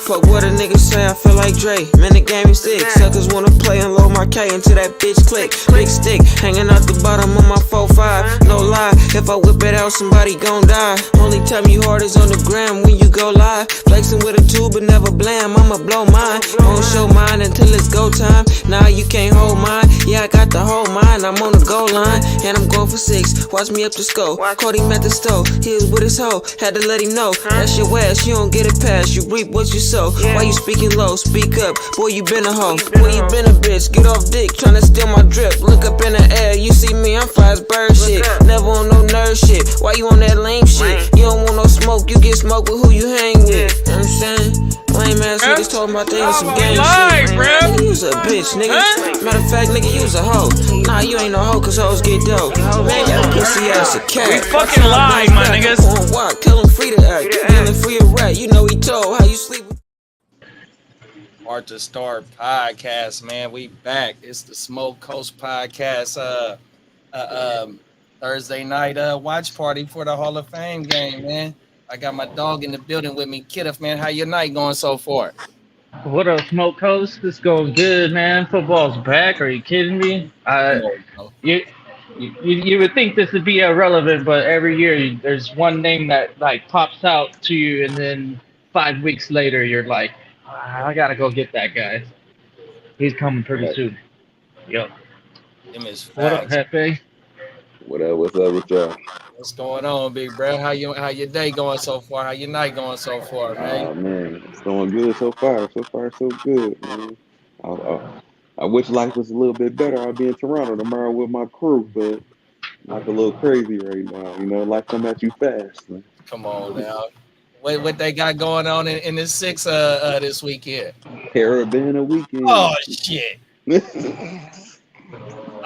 Fuck what a nigga say, I feel like Dre. Man, the game is sick. Suckers wanna play and load my K until that bitch click. Big stick, hanging out the bottom of my 4-5. No lie, if I whip it out, somebody gon' die. Only time you hard is on the gram when you go live. Flexing with a tube but never blam, I'ma blow mine. Won't show mine until it's go time. Nah, you can't hold mine. Yeah, I got the whole mine, I'm on the goal line. And I'm going for 6, watch me up the scope. Caught him at the stove, he was with his hoe. Had to let him know, that's your ass, you don't get it past. You reap what you sow. Why you speaking low? Speak up, boy, you been a hoe. Boy, you been a bitch, get off dick, tryna steal my drip. Look up in the air, you see me, I'm fly as bird shit. Never on no nerd shit, why you on that lame shit? You don't want no smoke, you get smoke with who you hang with. You know what I'm saying? Lame ass niggas talking about they on some gang shit. Nigga, you's a bitch, nigga. Matter of fact, nigga, you's a hoe. Nah, you ain't no hoe, cause hoes get dope. Man, your pussy ass a cat. We fucking live, my niggas. Tell him free to act. Feeling free of rat. You know he told how you sleep with. Art to Start podcast, man. We back. It's the Smoke Coast podcast. Thursday night watch party for the Hall of Fame game, man. I got my dog in the building with me. Kidduff, man, how your night going so far? What up, Smoke Coast? It's going good, man. Football's back. Are you kidding me? You would think this would be irrelevant, but every year there's one name that like pops out to you, and then 5 weeks later you're like, I gotta go get that guy. He's coming pretty soon. Yo. What up, Hefe? What up? What's up with y'all? What's going on, big bro? How your day going so far? How your night going so far, man? Oh man, it's going good so far. So far, so good, man. I wish life was a little bit better. I'll be in Toronto tomorrow with my crew, but life a little crazy right now. You know, life come at you fast, man. Come on now. What they got going on in the 6 this weekend? Caravana weekend. Oh shit.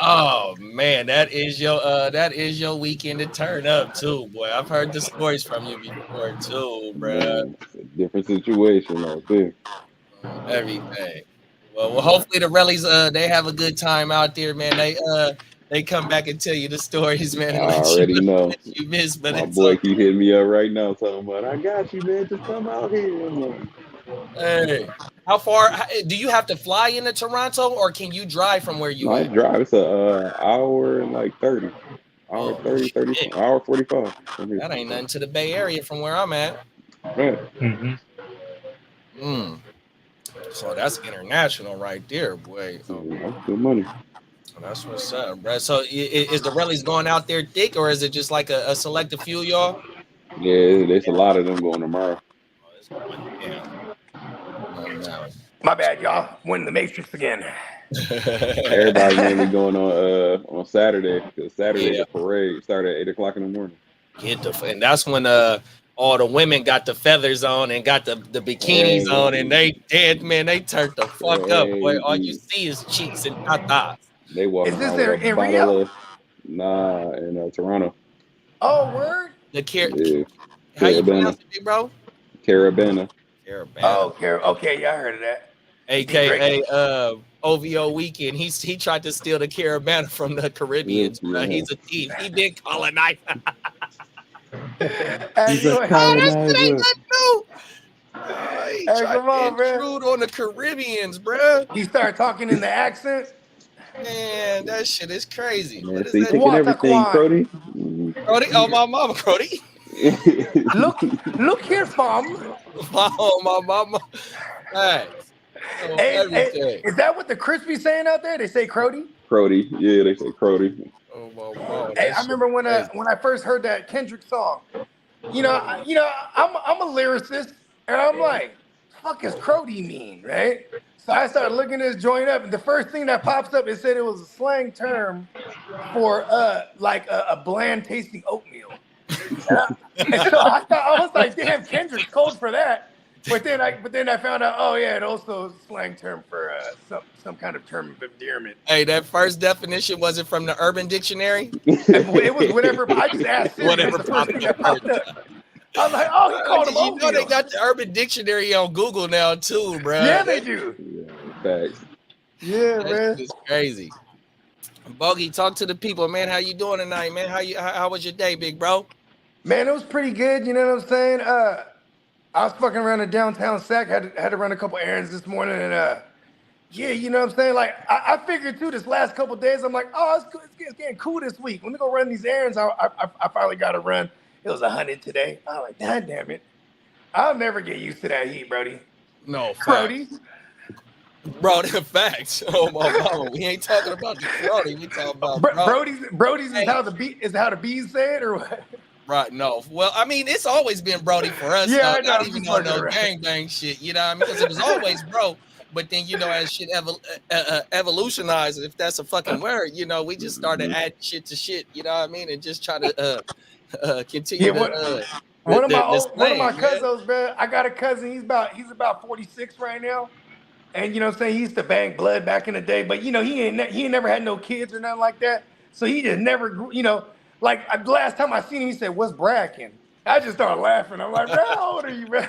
Oh man, that is your weekend to turn up too, boy. I've heard the stories from you before too, bro. Man, it's a different situation out there. Everything. Well, hopefully the rallies they have a good time out there, man. They come back and tell you the stories, man. I already know. That you miss, but my boy keep hitting me up right now, talking about, I got you, man. Just come out here. I'm like, hey, how far do you have to fly into Toronto, or can you drive from where you I at? drive. It's a hour and like 30. Hour 30, hour 45. That ain't nothing to the Bay Area from where I'm at. Yeah. So that's international right there, boy. That's good money. That's what's up, bro. So is the rallies going out there thick, or is it just like a selective few, y'all? Yeah, there's a lot of them going tomorrow. My bad, y'all. Winning the Matrix again. Everybody mainly going on Saturday, because Saturday the parade started at 8:00 in the morning. And that's when all the women got the feathers on and got the bikinis on, and they turned the fuck up, boy. All you see is cheeks and tatas. They walk. Is this in Rio? Nah, in Toronto. Oh, word. How you pronounce it, big bro? Caravana. Oh, okay, yeah, I heard of that. AKA OVO weekend. He tried to steal the Caravana from the Caribbeans. Yeah. He's a thief. He been colonized. He's a colonizer. Hey, come on, bro. Intrude on the Caribbeans, bro. You start talking in the accent. Man, that shit is crazy. Man, so you taking everything, Crody? Crody? Oh, my mama, Crody. Look here, fam. Oh, my mama. Hey, hey, is that what the crispy saying out there? They say Crody? Crody, yeah, they say Crody. Oh, my mama. Hey, I remember when I first heard that Kendrick song. I'm a lyricist, and I'm like, fuck is Crody mean, right? So I started looking this joint up, and the first thing that pops up, it said it was a slang term for like a bland tasting oatmeal. And so I was like, damn, Kendrick's cold for that. But then I found out, oh yeah, it also is a slang term for some kind of term of endearment. Hey, that first definition wasn't from the Urban Dictionary. It was whatever. I just asked. Whatever popped up. I was like, oh, he called him oatmeal. You know they got the Urban Dictionary on Google now too, bro. Yeah, they do. Yeah, facts. Yeah, man. It's crazy. Bogey, talk to the people, man. How you doing tonight, man? How was your day, big bro? Man, it was pretty good. You know what I'm saying? I was fucking around in downtown Sac. Had to run a couple errands this morning, and yeah, you know what I'm saying. Like I figured too. This last couple days, I'm like, oh, it's getting cool this week. Let me go run these errands. I finally got to run. It was 100 today. I was like, God damn it! I'll never get used to that heat, Brody. No, Brody. Bro, the facts. Oh my mama, we ain't talking about the Brody. We talking about Brody's is how the bees say it, or what? Right, no. Well, I mean, it's always been Brody for us. Yeah, though. Not even on no gangbang shit, you know what I mean? Because it was always bro. But then, you know, as shit evolutionized, if that's a fucking word, you know, we just started adding shit to shit, you know what I mean? And just try to continue one of my cousins, man. I got a cousin, he's about 46 right now. And you know what I'm saying? He used to bang blood back in the day, but you know, he ain't never had no kids or nothing like that. So he just never grew, you know, like the last time I seen him, he said, "What's bracking?" I just started laughing. I'm like, "Man, how old are you, man?"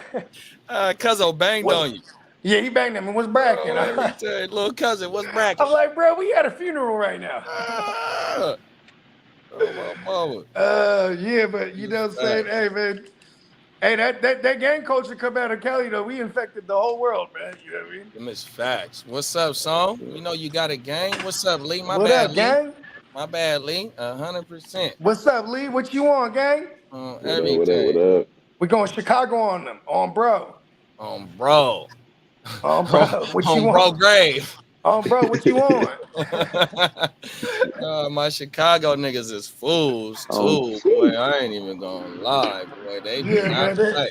Cousin banged on you. Yeah, he banged him. What's bracking? Little cousin, what's bracking? I'm like, bro, we at a funeral right now. Oh my mama. Yeah, but you know what I'm saying? Hey, man. Hey, that gang culture come out of Cali, though. We infected the whole world, man. You know what I mean? Them is facts. What's up, Song? You know you got a gang. What's up, Lee? What up, gang? My bad, Lee. 100%. What's up, Lee? What you on, gang? Everything. What up? We going Chicago on them, on bro. On bro. On bro. What you on want? bro grave. On bro, what you want? My Chicago niggas is fools too, boy. I ain't even gonna lie, boy. They do not play.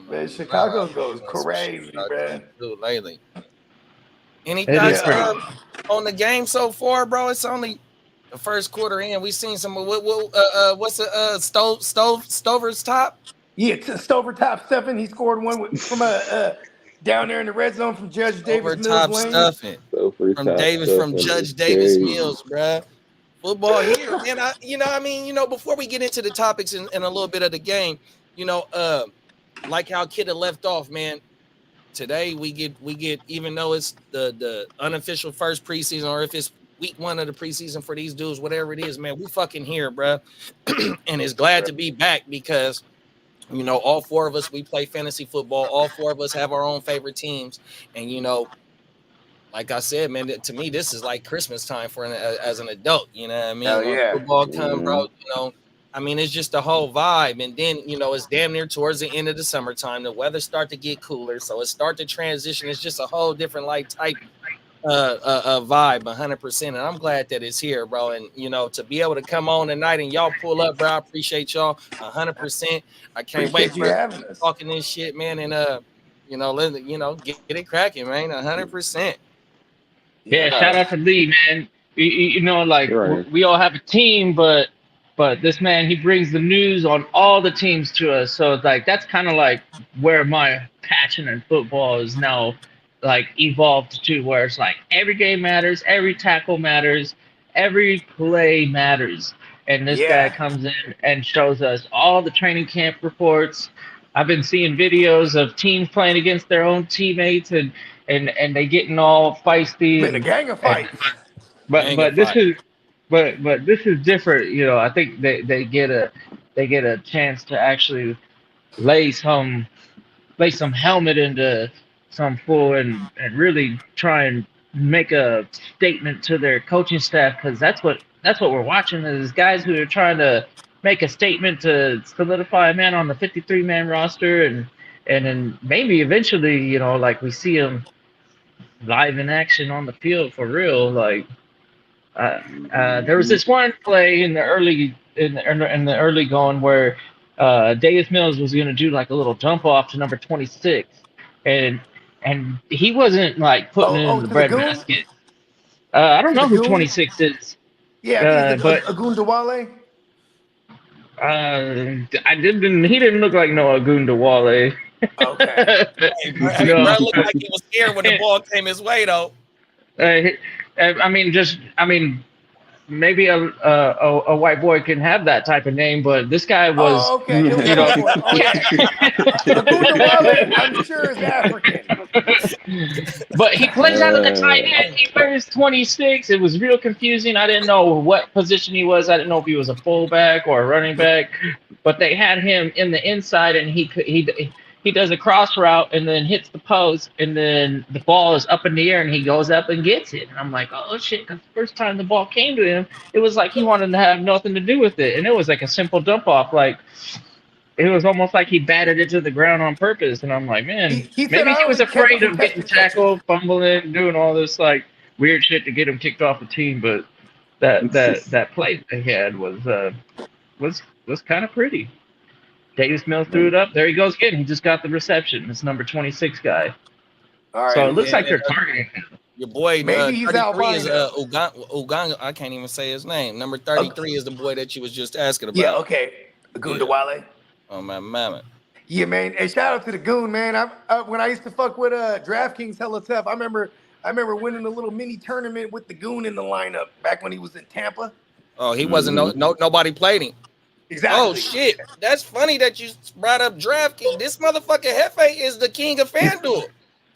Man, Chicago goes crazy, man. Lately. Any thoughts on the game so far, bro? It's only the first quarter in. We seen some. What's the Stover's top? Yeah, Stover top stuffing. He scored one from down there in the red zone from Judge Davis Mills top Lane. Stuffing. From Judge Davis Mills, bruh. Football here, man. You know, I mean, you know, before we get into the topics and a little bit of the game, you know, like how Kidda left off, man. Today we get even though it's the unofficial first preseason, or if it's week 1 of the preseason for these dudes, whatever it is, man, we fucking here, bruh. And it's glad to be back because, you know, all 4 of us, we play fantasy football. All 4 of us have our own favorite teams. And, you know, like I said, man, to me, this is like Christmas time as an adult. You know what I mean? Hell yeah. Football come, bro, you know, I mean, it's just the whole vibe. And then, you know, it's damn near towards the end of the summertime. The weather start to get cooler. So it start to transition. It's just a whole different like type vibe 100%. And I'm glad that it's here, bro. And, you know, to be able to come on tonight and y'all pull up, bro, I appreciate y'all 100%. I can't wait for talking this shit, man. And, you know, get it cracking, man, 100%. Yeah, shout out to Lee, man. You know, like we all have a team, but this man, he brings the news on all the teams to us. So it's like that's kind of like where my passion in football is now like evolved to, where it's like every game matters, every tackle matters, every play matters. And this guy comes in and shows us all the training camp reports. I've been seeing videos of teams playing against their own teammates and they getting all feisty. Been a gang of fights. But this is different, you know. I think they get a chance to actually lay some helmet into some fool and really try and make a statement to their coaching staff, because that's what we're watching is guys who are trying to make a statement to solidify a man on the 53-man roster and then maybe eventually, you know, like we see them live in action on the field for real. Like there was this one play in the early going where Davis Mills was going to do like a little jump off to number 26, and he wasn't like putting it in the breadbasket. I don't know who 26 is. Yeah, but Agundawale. He didn't look like no Agundawale. Okay. Bro looked like he was scared when the ball came his way, though. I mean, maybe a white boy can have that type of name, but this guy was. Oh, okay. You know, I'm sure is African. But he plays out of the tight end. He wears 26. It was real confusing. I didn't know what position he was. I didn't know if he was a fullback or a running back. But they had him in the inside, and he does a cross route and then hits the post, and then the ball is up in the air and he goes up and gets it. And I'm like, oh shit! Because the first time the ball came to him, it was like he wanted to have nothing to do with it, and it was like a simple dump off. Like it was almost like he batted it to the ground on purpose. And I'm like, man, He said, maybe I he was only kept afraid it from of getting catching catches. tackled, fumbling, doing all this like weird shit to get him kicked off the team. But that play they had was kind of pretty. Davis Mills threw it up. There he goes again. He just got the reception. It's number 26 guy. All right, So it looks Yeah, like they're targeting him. your boy, Maybe he's 33 is albino. Uganga. I can't even say his name. Number 33 is the boy that you was just asking about. Yeah, okay. Gundawale. Oh my mama. Yeah, man. Hey, shout out to the goon, man. When I used to fuck with DraftKings hella tough, I remember winning a little mini tournament with the goon in the lineup back when he was in Tampa. Oh, he wasn't nobody played him. Exactly. Oh shit. That's funny that you brought up DraftKings. This motherfucker Hefe is the king of FanDuel.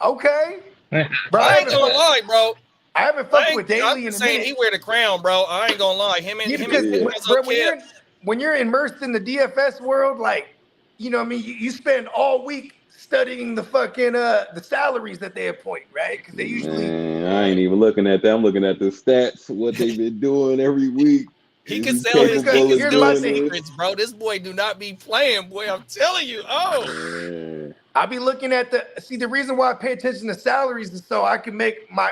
Okay. Bro, I ain't gonna lie, bro. I haven't fucked with Daly I'm in a saying minute. he wear the crown, bro. I ain't gonna lie. Him and Bro, when you're immersed in the DFS world, like, you know what I mean? You spend all week studying the fucking the salaries that they appoint, right? Because they usually. Man, I ain't even looking at that. I'm looking at the stats, what they've been doing every week. He can sell his doing secrets, bro. This boy do not be playing, boy. I'm telling you. Oh. Man. I be looking at the reason why I pay attention to salaries is so I can make my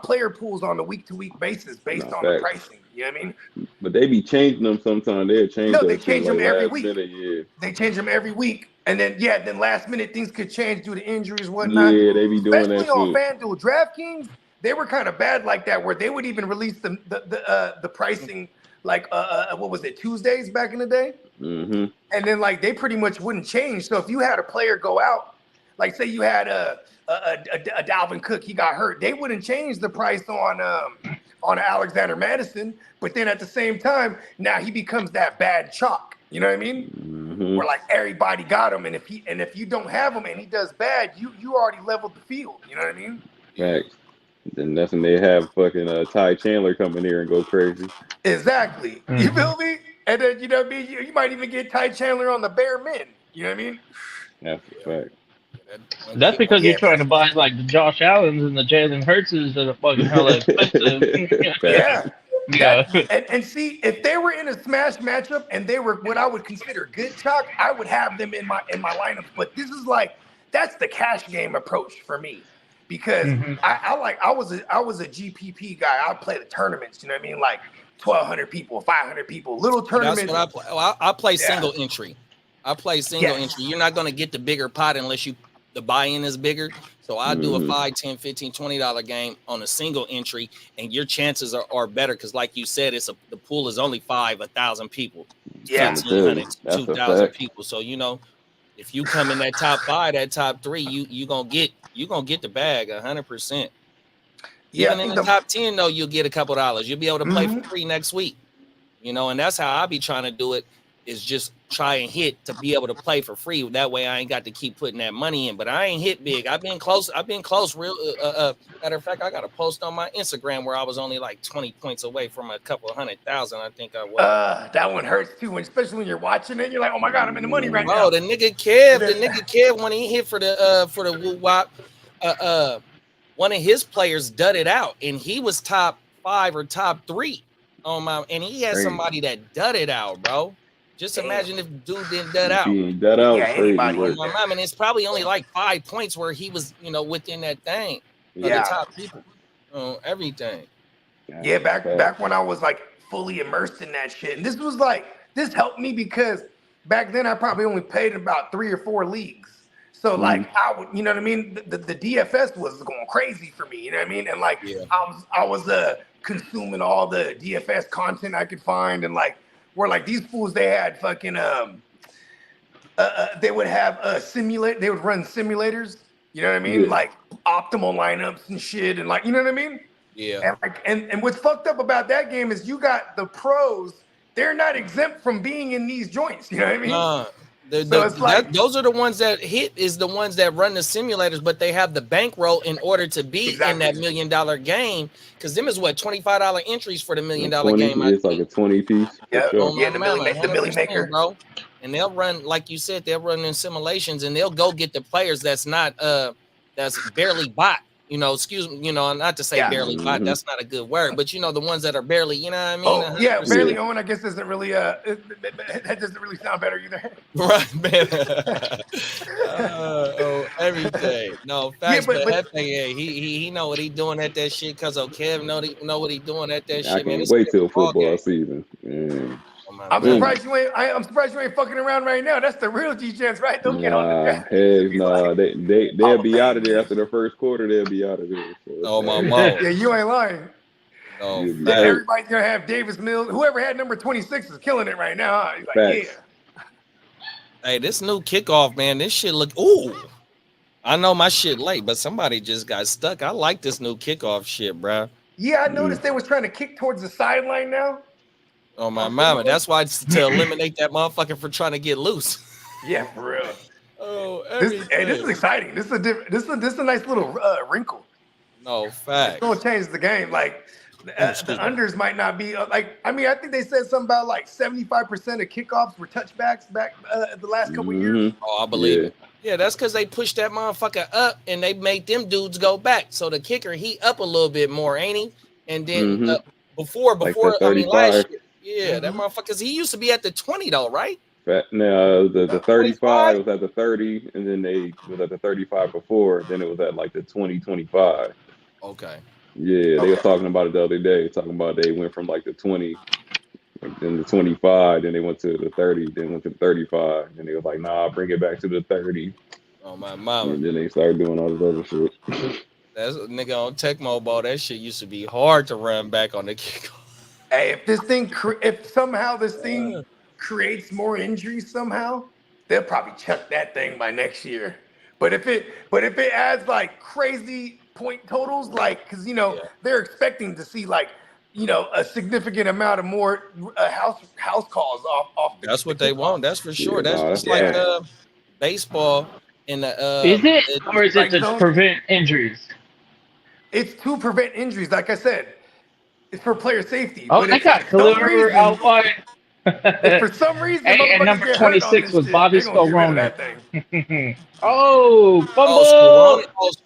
player pools on a week-to-week basis based on the pricing. You know what I mean? But they be changing them sometimes. They'll change them. No, they change them every week. Yeah. They change them every week. And then last minute things could change due to injuries, whatnot. Yeah, they be doing especially that on shit. FanDuel. DraftKings, they were kind of bad like that, where they would even release the pricing like what was it, Tuesdays back in the day? Mm-hmm. And then like they pretty much wouldn't change. So if you had a player go out, like say you had a Dalvin Cook, he got hurt, they wouldn't change the price on Alexander Madison. But then at the same time, now he becomes that bad chalk. You know what I mean? Mm-hmm. Where like everybody got him, and if you don't have him and he does bad, you already leveled the field. You know what I mean? Facts. Then that's when they have fucking Ty Chandler come in here and go crazy. Exactly. Mm-hmm. You feel me? And then you know what I mean? You might even get Ty Chandler on the bare men. You know what I mean? That's a fact. That's because you're trying to buy like the Josh Allens and the Jalen Hurtses that are fucking hella expensive. Yeah. And see, if they were in a smash matchup and they were what I would consider good chalk, I would have them in my lineup. But this is like that's the cash game approach for me. Because I was a GPP guy. I play the tournaments, you know what I mean? Like 1,200 people, 500 people, little tournaments. That's what I play. Well, I play single entry. I play single entry. You're not going to get the bigger pot unless the buy-in is bigger. So I do a $5, $10, $15, $20 game on a single entry, and your chances are better because, like you said, the pool is only 1,000 people. Yeah, 1,500, 2,000 people. So you know, if you come in that top 5, that top 3, you gonna get the bag 100%. Yeah, even in the top 10 though, you'll get a couple dollars. You'll be able to play for free next week. You know, and that's how I be trying to do it. Is just try and hit to be able to play for free. That way I ain't got to keep putting that money in. But I ain't hit big. I've been close. Real matter of fact, I got a post on my Instagram where I was only like 20 points away from a couple 100,000. I think I was. That one hurts too, especially when you're watching it. You're like, oh my god, I'm in the money right now. Oh, the nigga Kev, when he hit for the woo wop, one of his players dudded out, and he was top 5 or top 3 on my, and he had somebody that dudded out, bro. Just imagine if dude didn't dud out. Dud out. My mom, and it's probably only like 5 points where he was, you know, within that thing. The top people, everything. Yeah, back when I was like fully immersed in that shit, and this helped me because back then I probably only played in about 3 or 4 leagues. So like I would, you know what I mean? The DFS was going crazy for me, you know what I mean? And like I was consuming all the DFS content I could find, and like where like these fools, they had fucking they would have they would run simulators, you know what I mean? Like optimal lineups and shit, and like, you know what I mean? Yeah. And like and what's fucked up about that game is you got the pros, they're not exempt from being in these joints, you know what I mean? Those are the ones that hit is the ones that run the simulators, but they have the bankroll in order to be in that $1 million game. Because them is what $25 entries for the $1 million game. It's like a 20 piece. Yeah, Sure. the Millie Maker, bro. And they'll run, like you said, they'll run in simulations, and they'll go get the players that's not that's barely bot. Excuse me, not to say barely bot. That's not a good word, but the ones that are barely, you know what I mean? Barely own. I guess doesn't really that doesn't really sound better either. Right, man. Everything. No facts, but he know what he doing at that shit. Cause Kev know what he doing at that shit. I can't wait till football season. Man. I'm surprised you ain't fucking around right now. That's the real G-Chance, right? Don't get on the draft. Nah. They'll be out of there after the first quarter. They'll be out of there. So my mom. Yeah, you ain't lying. Oh, everybody's gonna have Davis Mills. Whoever had number 26 is killing it right now. Huh? He's like, yeah. Hey, this new kickoff, man. This shit look. Ooh, I know my shit late, but somebody just got stuck. I like this new kickoff shit, bro. Yeah, I noticed they was trying to kick towards the sideline now. Oh my mama, that's why it's to eliminate that motherfucker for trying to get loose. Yeah, for real. Oh, this is exciting. This is a nice little wrinkle. No fact. It's gonna change the game. Like the unders might not be I think they said something about like 75% of kickoffs were touchbacks back the last couple years. Oh, I believe it. Yeah, that's because they pushed that motherfucker up and they made them dudes go back. So the kicker, he up a little bit more, ain't he? And then before like last year. Yeah, that motherfucker. He used to be at the 20 though, right? No, the 35 was at the 30, and then they was at the 35 before. Then it was at like the 20-25. Okay. Yeah, they were talking about it the other day. Talking about they went from like the 20, then the 25, then they went to the 30, then went to the 35, and they was like, nah, bring it back to the 30. Oh my mama. And then they started doing all this other shit. That's a nigga on Tecmo Ball. That shit used to be hard to run back on the kickoff. Hey, if somehow this thing creates more injuries somehow, they'll probably chuck that thing by next year. But if it adds like crazy point totals, like because they're expecting to see like a significant amount of more house calls off. That's what they want. That's for sure. That's just like baseball in the. Is it or is it to prevent injuries? It's to prevent injuries, like I said. It's for player safety. Oh, they got Khalil out wide. For some reason, and number 26 was Bobby Skowronek. Oh,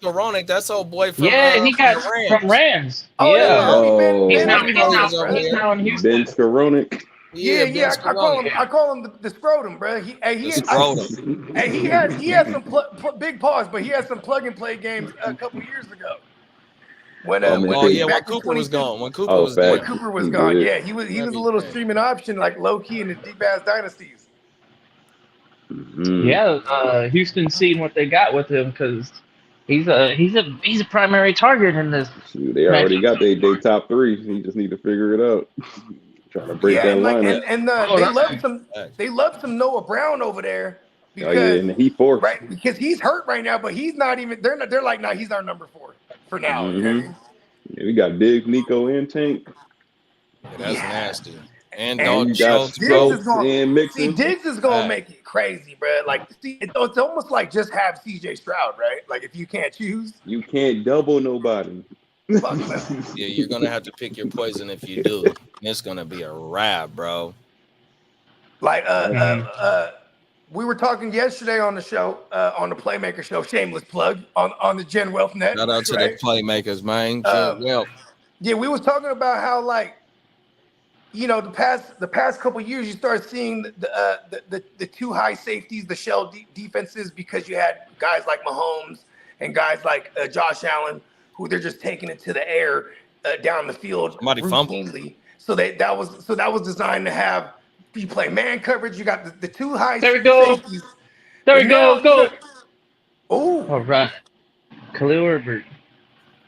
Skowronek, that's old boy from he got from Rams. Oh, yeah. He's now in Houston. Ben Skowronek. Yeah. I call him the scrotum, bro. He had some big pause, but he had some plug and play games a couple years ago. When Cooper was gone. When Cooper was gone, he was a little streaming option, like low key in the deep ass dynasties. Yeah, Houston's seeing what they got with him because he's a primary target in this. They already got their top three. He just need to figure it out. Trying to break that lineup. And they love some Noah Brown over there. Because, and he forced. Right, because he's hurt right now, but he's not even. They're like, nah, he's our number 4 for now. Yeah, we got Big Nico and Tank. Yeah, that's nasty. And Dalton Schultz, and Mixon. Diggs is gonna make it crazy, bro. Like, it's almost like just have CJ Stroud, right? Like, if you can't choose, you can't double nobody. Yeah, you're gonna have to pick your poison if you do. It's gonna be a wrap, bro. Like, we were talking yesterday on the show, on the Playmaker show, shameless plug on the Gen Wealth Net. Shout out to the Playmakers, man. Gen Wealth. Yeah, we was talking about how, like, the past couple of years, you start seeing the two high safeties, the shell defenses, because you had guys like Mahomes and guys like Josh Allen, who they're just taking it to the air down the field routinely. So that was designed to have. You play man coverage. You got the two high safeties. There we go. Oh, all right. Khalil Herbert.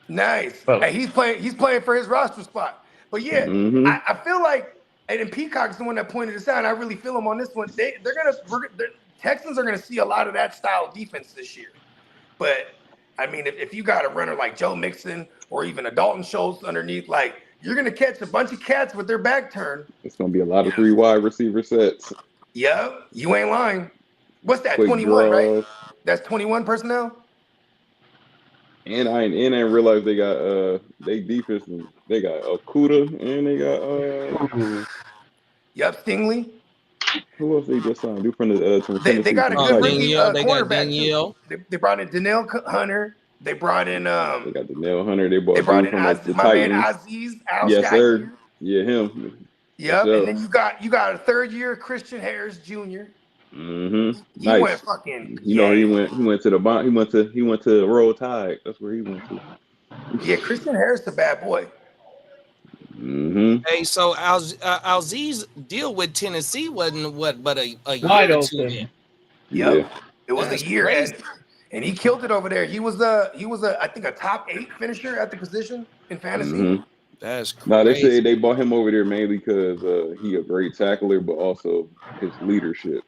Nice. Hey, he's playing for his roster spot. But yeah, I feel like, and Peacock's the one that pointed this out. And I really feel him on this one. Texans are gonna see a lot of that style of defense this year. But I mean, if you got a runner like Joe Mixon or even a Dalton Schultz underneath, like, you're going to catch a bunch of cats with their back turned. It's going to be a lot of 3 wide receiver sets. Yeah, you ain't lying. What's that? quick 21, right? draws. That's 21 personnel. And I didn't realize they got they defense. They got Okuda and they got Yep, Stingley. who else they just signed? Dude from the from They Tennessee got a from the good Titans. rookie Danielle. They got cornerback too. Danielle. They brought in Danielle Hunter. They brought in They got the Nail Hunter. They they bought brought dude in from the my man Titans. Aziz Al Yes, sir. Shahir. Yeah, him. For Yep, and sure. then you got a third year Christian Harris Jr. Mm-hmm. He went Nice. fucking You know he went to the bond. He went to Roll Tide. That's where he went to. yeah. Christian Harris a bad boy. Mm-hmm. Hey, so Alziz's deal with Tennessee wasn't but a Wide year or two open. then. Yep, Yeah. it was That's a year, crazy. and he killed it over there. He was a I think a top 8 finisher at the position in fantasy. Mm-hmm. That's crazy. Now they say they bought him over there mainly because he a great tackler, but also his leadership.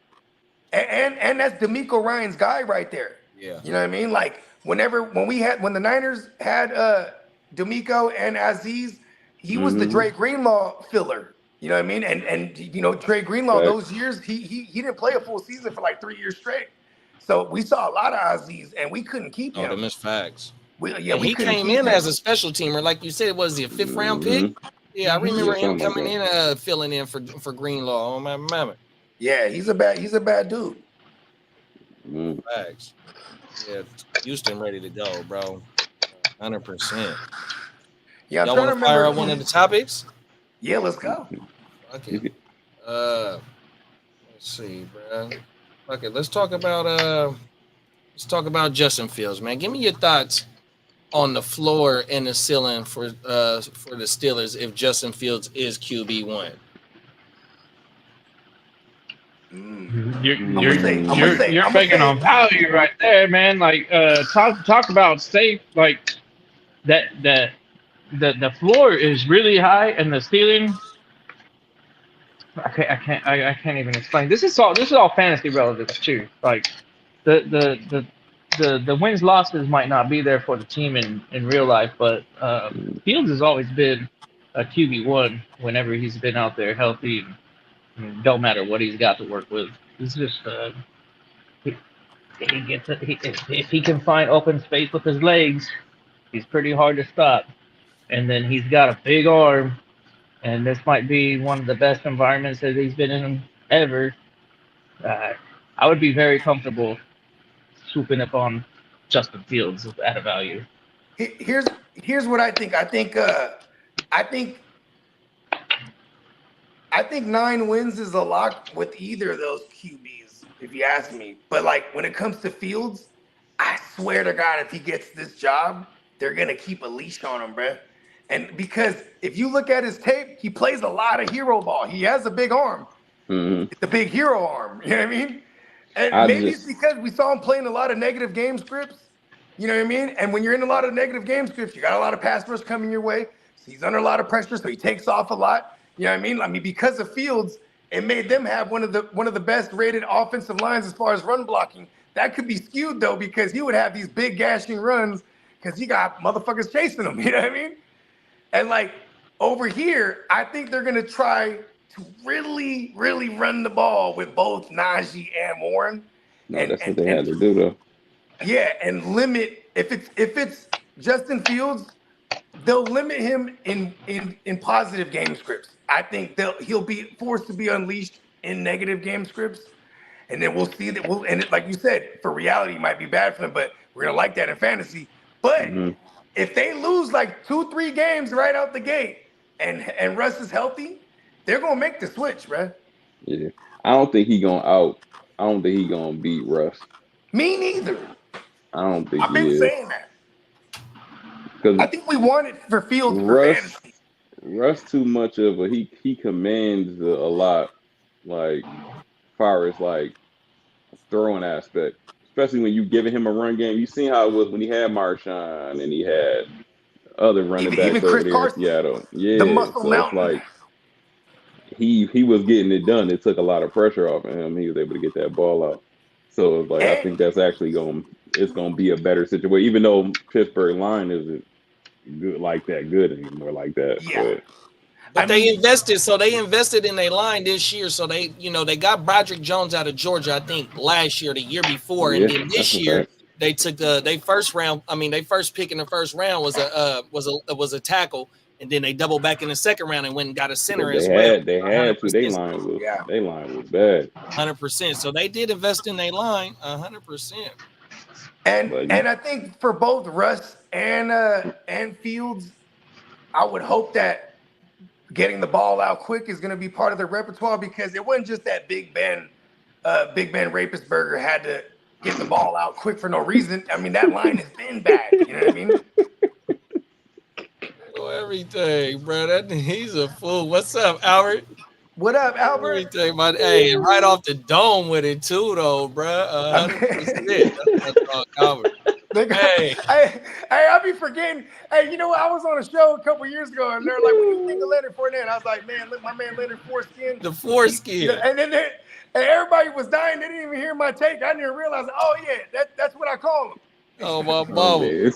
And that's D'Amico Ryan's guy right there. Yeah. You know what I mean? Like when the Niners had D'Amico and Aziz, he was the Dre Greenlaw filler. You know what I mean? And you know, Dre Greenlaw, Facts. those years, he didn't play a full season for like 3 years straight. So we saw a lot of Aziz and we couldn't keep Oh, him. them is facts. We And he couldn't came keep in him. as a special teamer, like you said. Was he a 5th round pick? Yeah, I remember him something like coming in filling in for Greenlaw. Oh my mama. Yeah, he's a bad dude. Facts. Yeah, Houston ready to go, bro. 100%. Yeah, I'm Y'all trying want to to fire remember. up one of the topics? Yeah, let's go. Okay. Let's see, bro. Okay, let's talk about Justin Fields, man. Give me your thoughts on the floor and the ceiling for the Steelers if Justin Fields is QB1. You're picking on value right there, man. Like talk about safe. Like that the floor is really high and the ceiling. I can't even explain. This is all fantasy relevant too. Like the wins losses might not be there for the team in real life, but Fields has always been a QB1 whenever he's been out there healthy. And don't matter what he's got to work with. He's just if he can find open space with his legs, he's pretty hard to stop. And then he's got a big arm, and this might be one of the best environments that he's been in ever. I would be very comfortable swooping up on Justin Fields at a value. Here's what I think. I think 9 wins is a lock with either of those QBs, if you ask me. But like when it comes to Fields, I swear to God, if he gets this job, they're gonna keep a leash on him, bruh. And because if you look at his tape, he plays a lot of hero ball. He has a big arm. It's a big hero arm. You know what I mean? And it's because we saw him playing a lot of negative game scripts. You know what I mean? And when you're in a lot of negative game scripts, you got a lot of pass rush coming your way. So he's under a lot of pressure, so he takes off a lot. You know what I mean? I mean, because of Fields, it made them have one of the best rated offensive lines as far as run blocking. That could be skewed though, because he would have these big gashing runs because he got motherfuckers chasing him. You know what I mean? And like over here, I think they're gonna try to really, really run the ball with both Najee and Warren. No, that's what they had to do though. Yeah, and limit if it's Justin Fields, they'll limit him in positive game scripts. I think he'll be forced to be unleashed in negative game scripts, and then we'll see that like you said, for reality, it might be bad for them, but we're gonna like that in fantasy. But if they lose like 2-3 games right out the gate, and Russ is healthy, they're gonna make the switch, bro. Yeah, I don't think he gonna beat Russ. Me neither. I don't think I've been saying that. I think we want it for Fields for fantasy. Russ too much of a he commands a lot, like far as like throwing aspect, especially when you giving him a run game. You seen how it was when he had Marshawn and he had other running backs over there in Seattle. Yeah, the muscle so mountain. it's like he was getting it done. It took a lot of pressure off of him. He was able to get that ball out. So it's like I think that's actually gonna be a better situation, even though Pittsburgh line isn't good like that good anymore like that. Yeah. But they invested in their line this year. So they got Broderick Jones out of Georgia, I think last year, the year before, and then this year they took they first pick in the first round was a tackle, and then they doubled back in the second round and went and got a center as well. They had to. They line was bad. 100%. So they did invest in their line 100%. And I think for both Russ and Fields, I would hope that getting the ball out quick is going to be part of their repertoire, because it wasn't just that Big Ben Rapisberger had to get the ball out quick for no reason. I mean, that line has been bad. You know what I mean? Everything, bro. He's a fool. What's up, Albert? What up, Albert? Everything, man. Hey, right off the dome with it too, though, bro. 100%. That's Albert. Hey, I be forgetting. Hey, you know what? I was on a show a couple years ago, and they're like, "What do you think of Leonard Fournette?" I was like, "Man, look, my man Leonard Foreskin." The foreskin. And then and everybody was dying. They didn't even hear my take. I didn't realize. Oh yeah, that's what I call him. Oh my mama. Ben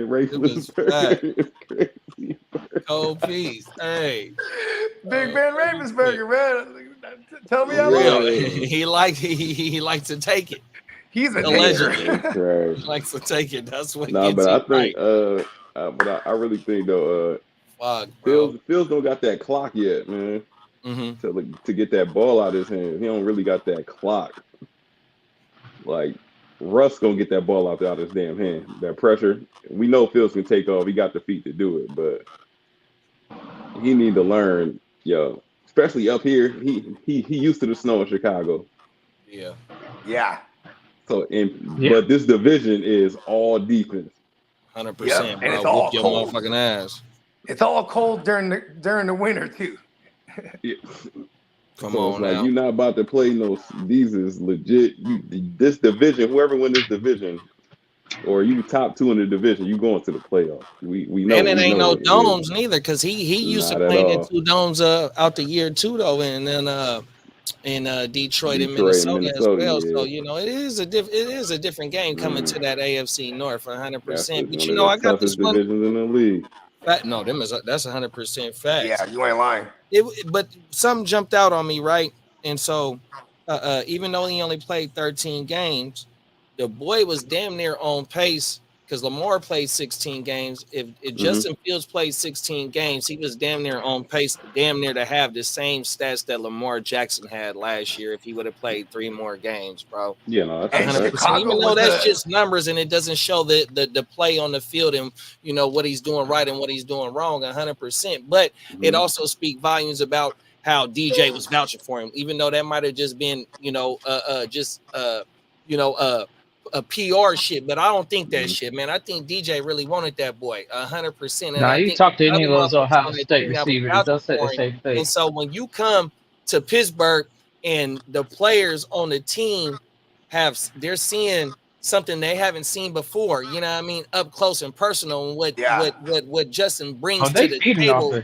Rapisberger. Crazy. Cold piece. Hey. Big Ben Rapisberger, man. Tell me how long. He likes to take it. He's a allegedly. He likes to take it. That's what. But I think. But I really think though. Fields don't got that clock yet, man. Mm-hmm. To get that ball out of his hands, he don't really got that clock. Like Russ gonna get that ball out of his damn hand. That pressure. We know Fields can take off. He got the feet to do it, but he need to learn, especially up here. He used to the snow in Chicago. Yeah. So, but this division is all defense. 100%, and bro. it's all Whoop your cold. motherfucking ass. It's all cold during the winter too. Yeah. Come on like, now. You're not about to play these is legit. This division, whoever win this division, or you top two in the division, you going to the playoffs. We know. And it ain't no domes neither, because he used to play in 2 domes out the year too, though, and then in Detroit and Minnesota as well. Yeah. So it is a different game coming to that AFC North 100%. But I got this one divisions in the league. No, that's 100% fact. Yeah, you ain't lying. But something jumped out on me, right? And so, even though he only played 13 games, the boy was damn near on pace, because Lamar played 16 games. If Justin Fields played 16 games, he was damn near on pace, damn near to have the same stats that Lamar Jackson had last year if he would have played 3 more games, bro. Yeah, no, that's 100%. Even though that's just numbers and it doesn't show the play on the field and what he's doing right and what he's doing wrong 100%. But it also speaks volumes about how DJ was vouching for him, even though that might have just been a PR shit, but I don't think that shit, man. I think DJ really wanted that boy 100%. Nah, you talk to any of those Ohio State receivers, they'll say the same thing. And so when you come to Pittsburgh and the players on the team they're seeing something they haven't seen before, you know what I mean, up close and personal, and what Justin brings to the table,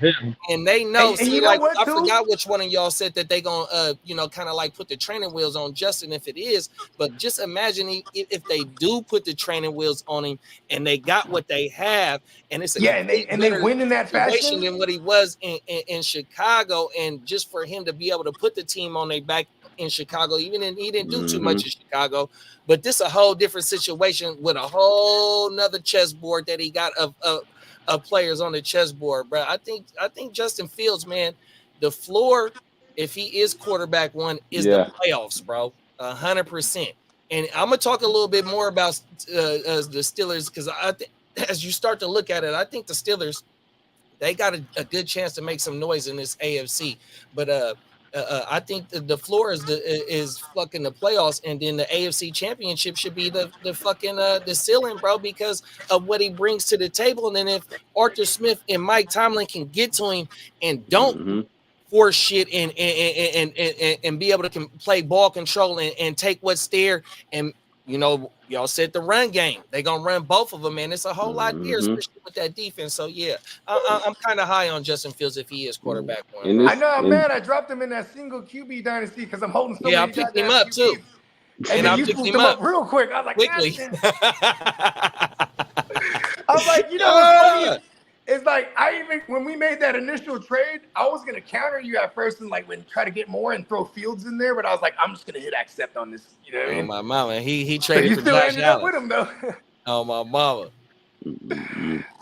and they know. I forgot which one of y'all said that they gonna kind of like put the training wheels on Justin if it is, but just imagine if they do put the training wheels on him and they got what they have, and it's and they win in that fashion than what he was in Chicago, and just for him to be able to put the team on their back in Chicago, he didn't do too much in Chicago, but this is a whole different situation with a whole nother chessboard that he got of players on the chessboard, bro. I think Justin Fields, man, the floor, if he is quarterback one, is the playoffs, bro, 100%. And I'm gonna talk a little bit more about the Steelers, because as you start to look at it, I think the Steelers, they got a good chance to make some noise in this AFC, but I think the floor is fucking the playoffs, and then the AFC Championship should be the fucking the ceiling, bro, because of what he brings to the table. And then if Arthur Smith and Mike Tomlin can get to him and don't force shit and be able to play ball control and take what's there, and y'all said the run game, they gonna run both of them, man. It's a whole lot there, especially with that defense. So yeah, I'm kind of high on Justin Fields if he is quarterback one. I know I'm mad. I dropped him in that single QB dynasty because I'm holding so many. I picked him up too. And I picked him up real quick. I was like, quickly. I was like, what's funny? it's like when we made that initial trade, I was gonna counter you at first and like try to get more and throw Fields in there, but I was like, I'm just gonna hit accept on this. You know what I mean? My mama, he So traded you for still Josh ended up Allen. with him though. Oh, my mama.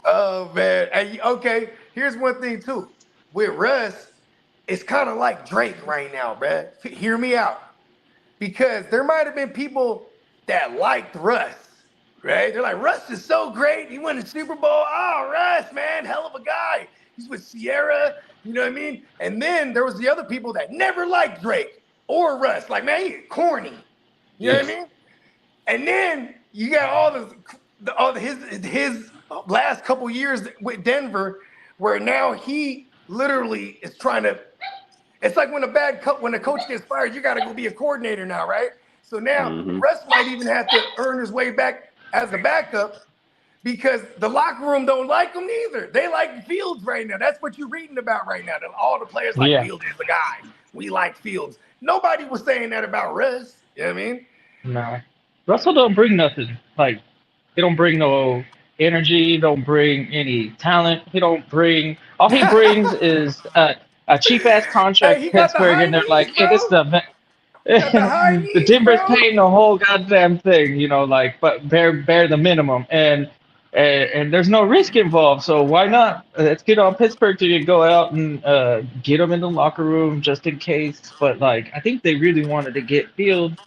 Oh man. And, okay, here's one thing too. With Russ, it's kind of like Drake right now, bruh. Hear me out. Because there might have been people that liked Russ, right? They're like, Russ is so great. He won the Super Bowl. Oh, Russ, man, hell of a guy. He's with Sierra, you know what I mean? And then there was the other people that never liked Drake or Russ. Like, man, he's corny. You know what I mean? And then you got all his last couple years with Denver, where now he literally is trying to. It's like when a coach gets fired, you got to go be a coordinator now, right? So now Russ might even have to earn his way back as a backup because the locker room don't like him neither. They like Fields right now. That's what you're reading about right now. All the players like Fields is the guy. We like Fields. Nobody was saying that about Russ. You know what I mean? No. Russell don't bring nothing. Like, he don't bring no energy. He don't bring any talent. He don't bring. All he brings is a cheap ass contract Hey, to Pittsburgh, and they're like, "Hey, this is the the knees, Denver's bro. paying the whole goddamn thing, you know, like, but bear the minimum, and there's no risk involved. So why not? Let's get on Pittsburgh to go out and get them in the locker room just in case. But like, I think they really wanted to get Fields,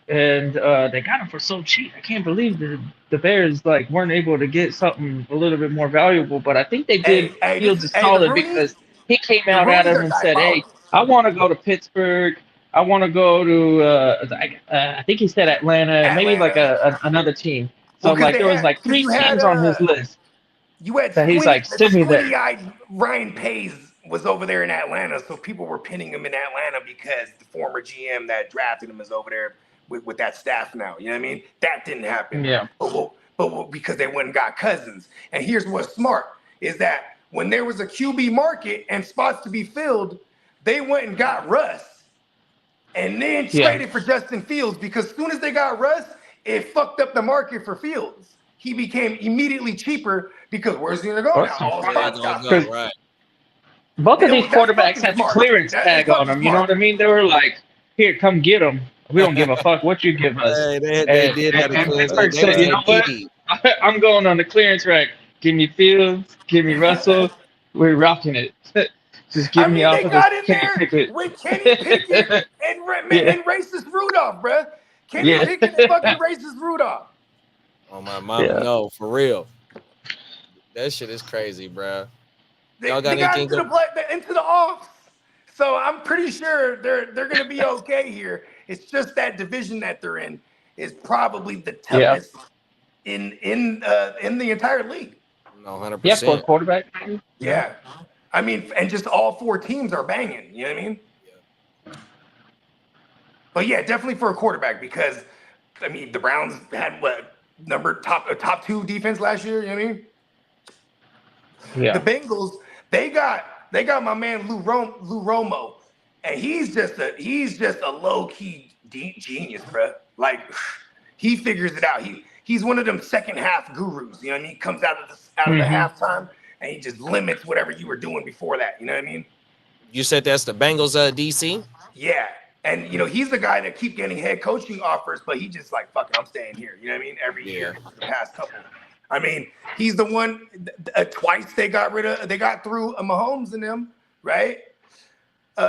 and they got him for so cheap. I can't believe the Bears like weren't able to get something a little bit more valuable. But I think they did Fields a solid because he came out at him and said, "Hey, I want to go to Pittsburgh. I want to go to I think he said Atlanta, maybe like another team." So like there was like 3 teams on his list. You had that he's like, "Send me there." Ryan Pace was over there in Atlanta, so people were pinning him in Atlanta because the former GM that drafted him is over there with that staff now. You know what I mean? That didn't happen. Yeah. But because they went and got Cousins. And here's what's smart is that when there was a QB market and spots to be filled, they went and got Russ and then traded for Justin Fields because as soon as they got Russ, it fucked up the market for Fields. He became immediately cheaper because where's he going to go now? All spots got filled. Right. Both of these quarterbacks had the clearance tag on them. You know what I mean? They were like, "Here, come get them. We don't give a fuck what you give us." Hey, they did have a clearance tag. Said, "You know what? I'm going on the clearance rack. Give me Fields. Give me Russell. We're rocking it. Just give me off of this Kenny Pickett." With Kenny Pickett and racist Rudolph, bruh. Kenny Pickett and fucking racist Rudolph. Oh my mama, no, for real. That shit is crazy, bruh. Y'all got into the offs. So I'm pretty sure they're gonna be okay here. It's just that division that they're in is probably the toughest in the entire league. No, 100%. Yeah, for a quarterback. Yeah. I mean, and just all 4 teams are banging. You know what I mean? Yeah. But yeah, definitely for a quarterback because I mean the Browns had top 2 defense last year. You know what I mean? Yeah. The Bengals they got my man Lou Romo, and he's just a low key genius, bro. Like he figures it out. He's one of them second half gurus. You know what I mean? He comes out of the halftime and he just limits whatever you were doing before that. You know what I mean? You said that's the Bengals DC? Yeah. And you know, he's the guy that keep getting head coaching offers, but he just like, fuck it, I'm staying here. You know what I mean? Every year for the past couple. I mean, he's the one twice they got through Mahomes and them, right?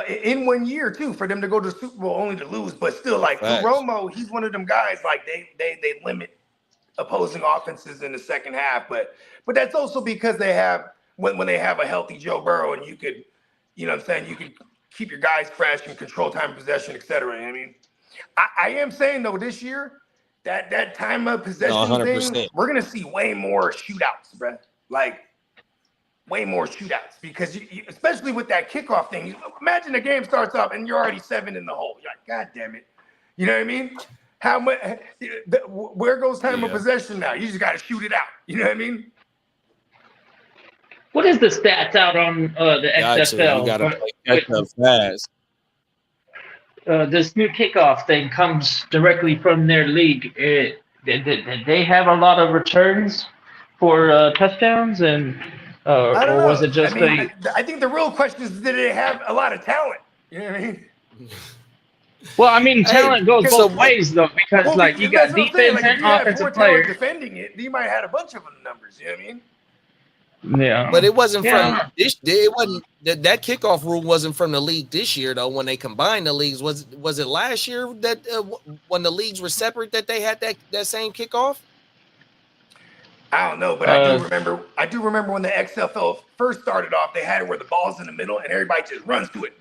In 1 year too, for them to go to the Super Bowl only to lose, but still like Romo, he's one of them guys like they limit opposing offenses in the second half, but that's also because they have when they have a healthy Joe Burrow and you could, you know what I'm saying, you could keep your guys fresh and control time of possession, etc. You know what I mean, I am saying though this year that time of possession thing, we're gonna see way more shootouts, bro. Like way more shootouts because you, especially with that kickoff thing. Imagine the game starts up and you're already 7 in the hole. You're like, God damn it, you know what I mean? How much? Where goes time of possession now? You just got to shoot it out. You know what I mean? What is the stats out on the XFL? You got to catch up fast. This new kickoff thing comes directly from their league. They have a lot of returns for touchdowns, and I don't or was know. it just I think the real question is, did they have a lot of talent? You know what I mean? Well, I mean, Hey, talent goes so both ways though, because like you that's got what I'm saying. defense Like, if and you had four offensive talent players. defending it, you might have had a bunch of them numbers. You know what I mean? Yeah, but it wasn't from yeah. this. It wasn't that kickoff rule wasn't from the league this year though. When they combined the leagues, was it last year that when the leagues were separate that they had that same kickoff? I don't know, but I do remember. I do remember when the XFL first started off, they had it where the ball's in the middle and everybody just runs to it.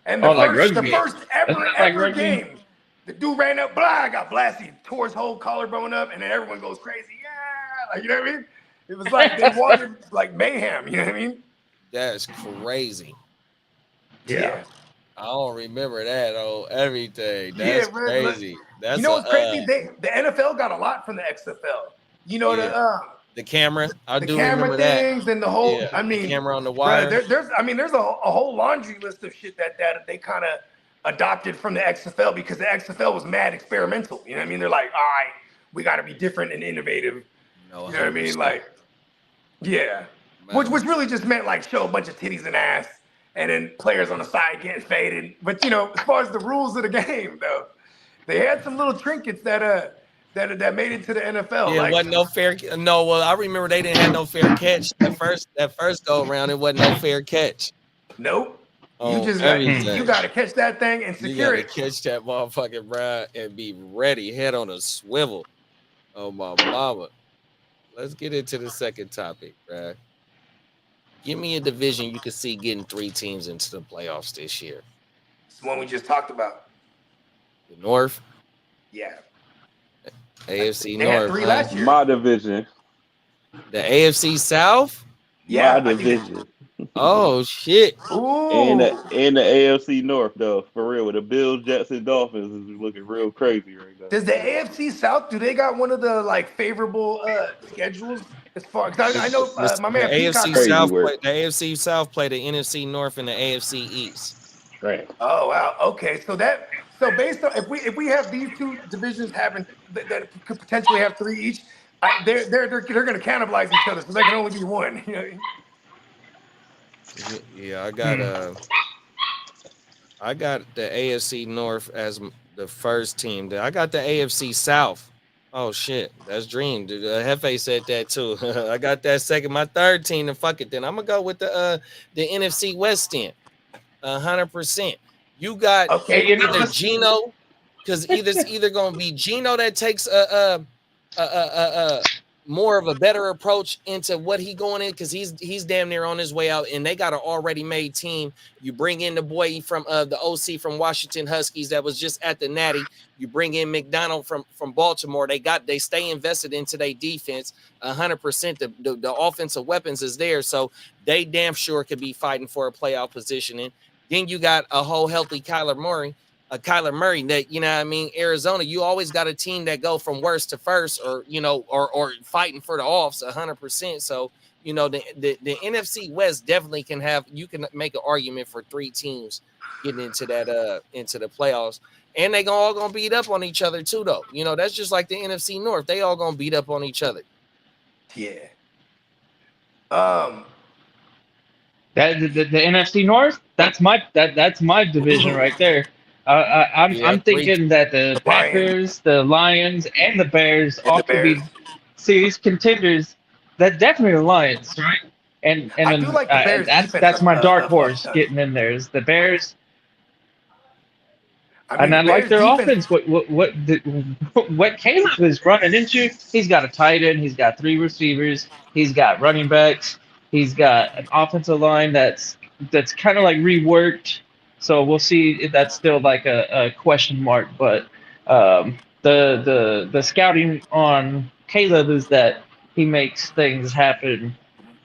And Oh, like the rugby. first Isn't that like ever rugby? game, the dude ran up, got blasted, tore his whole collarbone up, and then everyone goes crazy. Yeah, like, you know what I mean? It was like they wanted like mayhem. You know what I mean? That's crazy. Yeah. I don't remember that everything. That's crazy. That's you know what's crazy? The NFL got a lot from the XFL. You know, the camera. I the do camera remember things that. and the whole. Yeah, I mean, the camera on the bro, wire. there's a whole laundry list of shit that they kind of adopted from the XFL because the XFL was mad experimental. You know what I mean? They're like, all right, we got to be different and innovative. No, you know what I mean? Like, yeah, which really just meant like show a bunch of titties and ass, and then players on the side getting faded. But you know, as far as the rules of the game, though, they had some little trinkets that made it to the NFL. Yeah, like, it wasn't no fair. No, well, I remember they didn't have no fair catch that first go around. It wasn't no fair catch. Nope. You Oh, just everything. you got to catch that thing and secure You it. got to catch that motherfucking ride and be ready, head on a swivel. Oh my mama. Let's get into the second topic, bruh. Give me a division you could see getting 3 teams into the playoffs this year. It's the one we just talked about. The North. Yeah. AFC They North. had 3 last year. My division. The AFC South. Yeah. My division. Oh shit. Ooh. And the AFC North though, for real, with the Bills, Jets, and Dolphins is looking real crazy right now. Does the AFC South, do they got one of the like favorable schedules as far? Because I know my man Peacock. The AFC South play the NFC North and the AFC East. Right. Oh wow. Okay. So based on if we have these two divisions having that could potentially have 3 each, they're going to cannibalize each other, so there can only be one. You know? Yeah, I got the AFC North as the first team. I got the AFC South. Oh shit, that's dream. Hefe said that too. I got that second, my third team. And fuck it, then I'm gonna go with the NFC West then. 100%. You got either Gino, because it's either gonna be Gino that takes a more of a better approach into what he going in, because he's damn near on his way out, and they got an already made team. You bring in the boy from the OC from Washington Huskies that was just at the Natty. You bring in McDonald from Baltimore. They stay invested into their defense 100%. The offensive weapons is there, so they damn sure could be fighting for a playoff positioning. Then you got a whole healthy Kyler Murray that, you know what I mean, Arizona, you always got a team that go from worst to first, or, you know, or fighting for the offs 100%. So, you know, the NFC West definitely you can make an argument for 3 teams getting into the playoffs. And they all gonna beat up on each other too, though. You know, that's just like the NFC North. They all gonna beat up on each other. Yeah. That the NFC North, that's my division right there. I'm thinking that the Packers, the Lions, and the Bears all could be series contenders. That definitely the Lions, right? And I do like the Bears. That's my dark horse getting in there. Is the Bears. I like their offense. What Caleb is running into? He's got a tight end. He's got 3 receivers. He's got running backs. He's got an offensive line that's kind of like reworked. So we'll see if that's still like a question mark. But the scouting on Caleb is that he makes things happen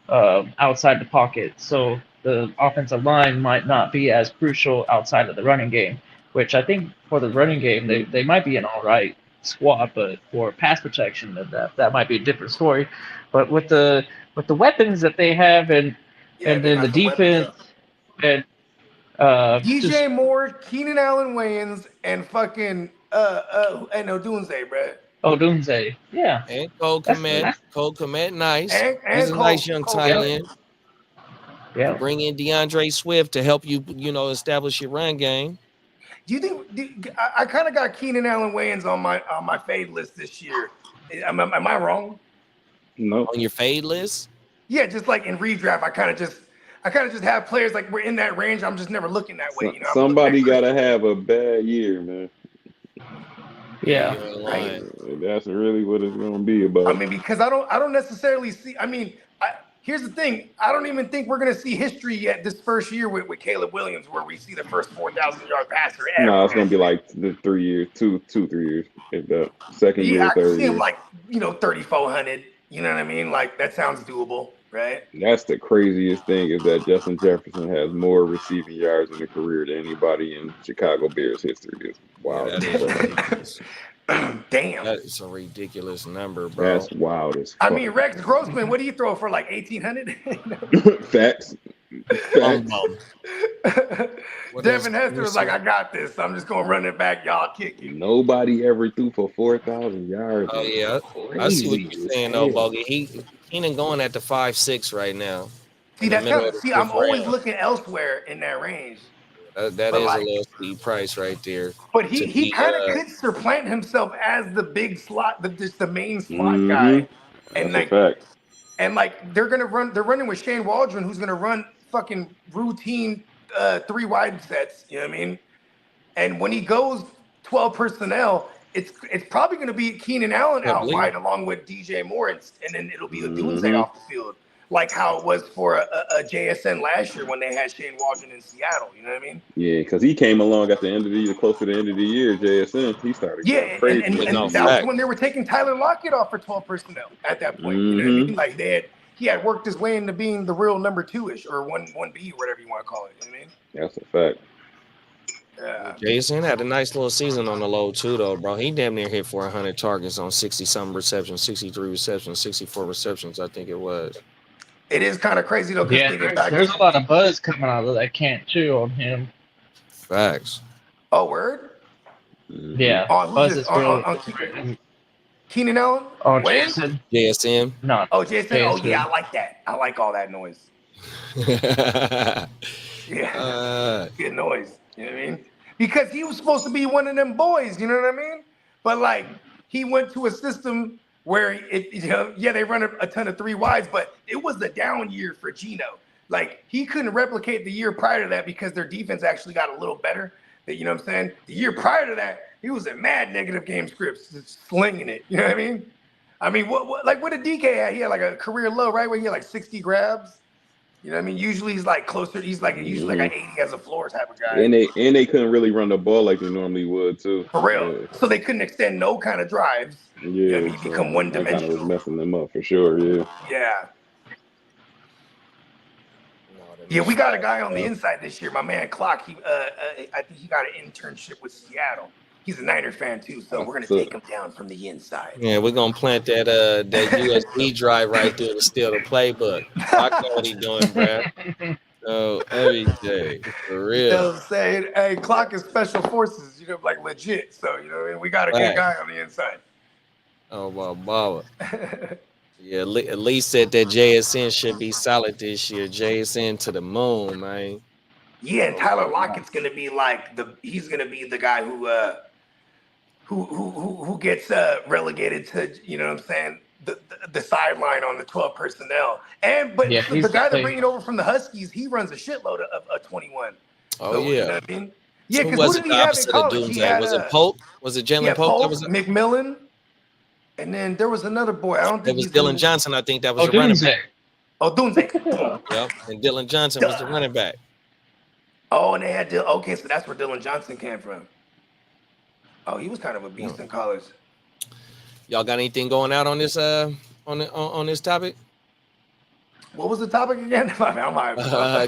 outside the pocket. So the offensive line might not be as crucial outside of the running game, which I think for the running game, they might be an all right squad, but for pass protection, that might be a different story. But with the weapons that they have and then the defense and DJ Moore, Keenan Allen Wayans, and fucking and Odunze, bro. Oh, Doomsday. Yeah. And Cole That's Kmet. nice. Cole Kmet, nice. And He's a nice young Cole, tight Yep. end. Yeah. Bring in DeAndre Swift to help you, establish your run game. Do you think I kind of got Keenan Allen Wayans on my fade list this year? Am I wrong? No. On your fade list? Yeah, just like in redraft, I kind of just have players like we're in that range. I'm just never looking that way. I'm Somebody looking at gotta have a bad year, man. Yeah. right. That's really what it's gonna be about. I mean, because I don't necessarily see. I mean, here's the thing. I don't even think we're gonna see history yet this first year with Caleb Williams, where we see the first 4,000-yard passer ever. No, it's gonna be like the 3 years, 3 years. If the second year, Yeah, I can third see him year. like 3,400. You know what I mean? Like that sounds doable, right? That's the craziest thing is that Justin Jefferson has more receiving yards in a career than anybody in Chicago Bears history. It's wild. Yeah, that is ridiculous. Damn. That is a ridiculous number, bro. That's wild as I fuck. mean, Rex Grossman, what do you throw for like 1,800? Facts. Devin Hester was like, I got this. I'm just gonna run it back. Y'all kick you. Nobody ever threw for 4,000 yards. Oh yeah, I see what you're saying though, Bogey. Keenan going at the 5'6" right now. See that kind of, I'm always looking elsewhere in that range. That is like, a little steep price right there. But he kind of could supplant himself as the big slot, the main slot guy. And that's a fact. And like they're running with Shane Waldron, who's gonna run fucking routine 3 wide sets. You know what I mean? And when he goes 12 personnel, it's probably gonna be Keenan Allen out wide along with DJ Moore, and then it'll be a Doomsday off the field, like how it was for a JSN last year when they had Shane Waldron in Seattle. You know what I mean? Yeah, because he came along at the end of the year, close to the end of the year. JSN, he started. Yeah, crazy. and that was when they were taking Tyler Lockett off for 12 personnel at that point. You know what I mean? Like he had worked his way into being the real number 2-ish or 1B, whatever you want to call it. You know what I mean? That's a fact. Yeah. Jason had a nice little season on the low too, though, bro. He damn near hit for 100 targets on 60-something receptions, 63 receptions, 64 receptions, I think it was. It is kind of crazy though. Yeah, there's a lot of buzz coming out of that camp too on him. Facts. Oh, word? Yeah. On Keenan Allen? Oh, Jason. JSN. No. Oh, Jason. Oh, yeah, I like that. I like all that noise. Yeah. Good noise. You know what I mean? Because he was supposed to be one of them boys, you know what I mean? But like he went to a system where they run a ton of 3 wides, but it was a down year for Geno. Like he couldn't replicate the year prior to that because their defense actually got a little better. You know what I'm saying? The year prior to that, he was in mad negative game scripts, just slinging it. You know what I mean? I mean, what did DK have? He had like a career low, right? Where he had like 60 grabs. You know what I mean? Usually he's like closer. He's like usually like an 80 as a floor type of guy. And they couldn't really run the ball like they normally would too. For real. Yeah. So they couldn't extend no kind of drives. Yeah, you know, you become one dimensional. That kind of was messing them up for sure. Yeah. Yeah. Yeah, we got a guy on the inside this year. My man Clock. I think he got an internship with Seattle. He's a Niner fan too, so we're gonna take him down from the inside. Yeah, we're gonna plant that USB drive right there to steal the playbook. I know what he's doing, bro. Oh, every day, for real. You know what I'm saying? Hey, Clock is special forces, like legit. So you know what I mean? We got a good guy on the inside. Oh, Baba. Yeah, at least said that JSN should be solid this year. JSN to the moon, man. Yeah, and Tyler Lockett's gonna be like he's gonna be the guy who gets relegated to, you know what I'm saying, the sideline on the 12 personnel. But the guy they're bringing over from the Huskies, he runs a shitload of 21. Oh, so, yeah. You know what I mean? Yeah, because who did he have in college? Was it Polk? Was it Jalen Polk? That was McMillan. And then there was another boy. I don't think it was Dylan Johnson. I think that was the running back. Oh, Doomsday. Yep. And Dylan Johnson was the running back. Oh, and they had okay, so that's where Dylan Johnson came from. Oh, he was kind of a beast in college. Y'all got anything going out on this on this topic? What was the topic again?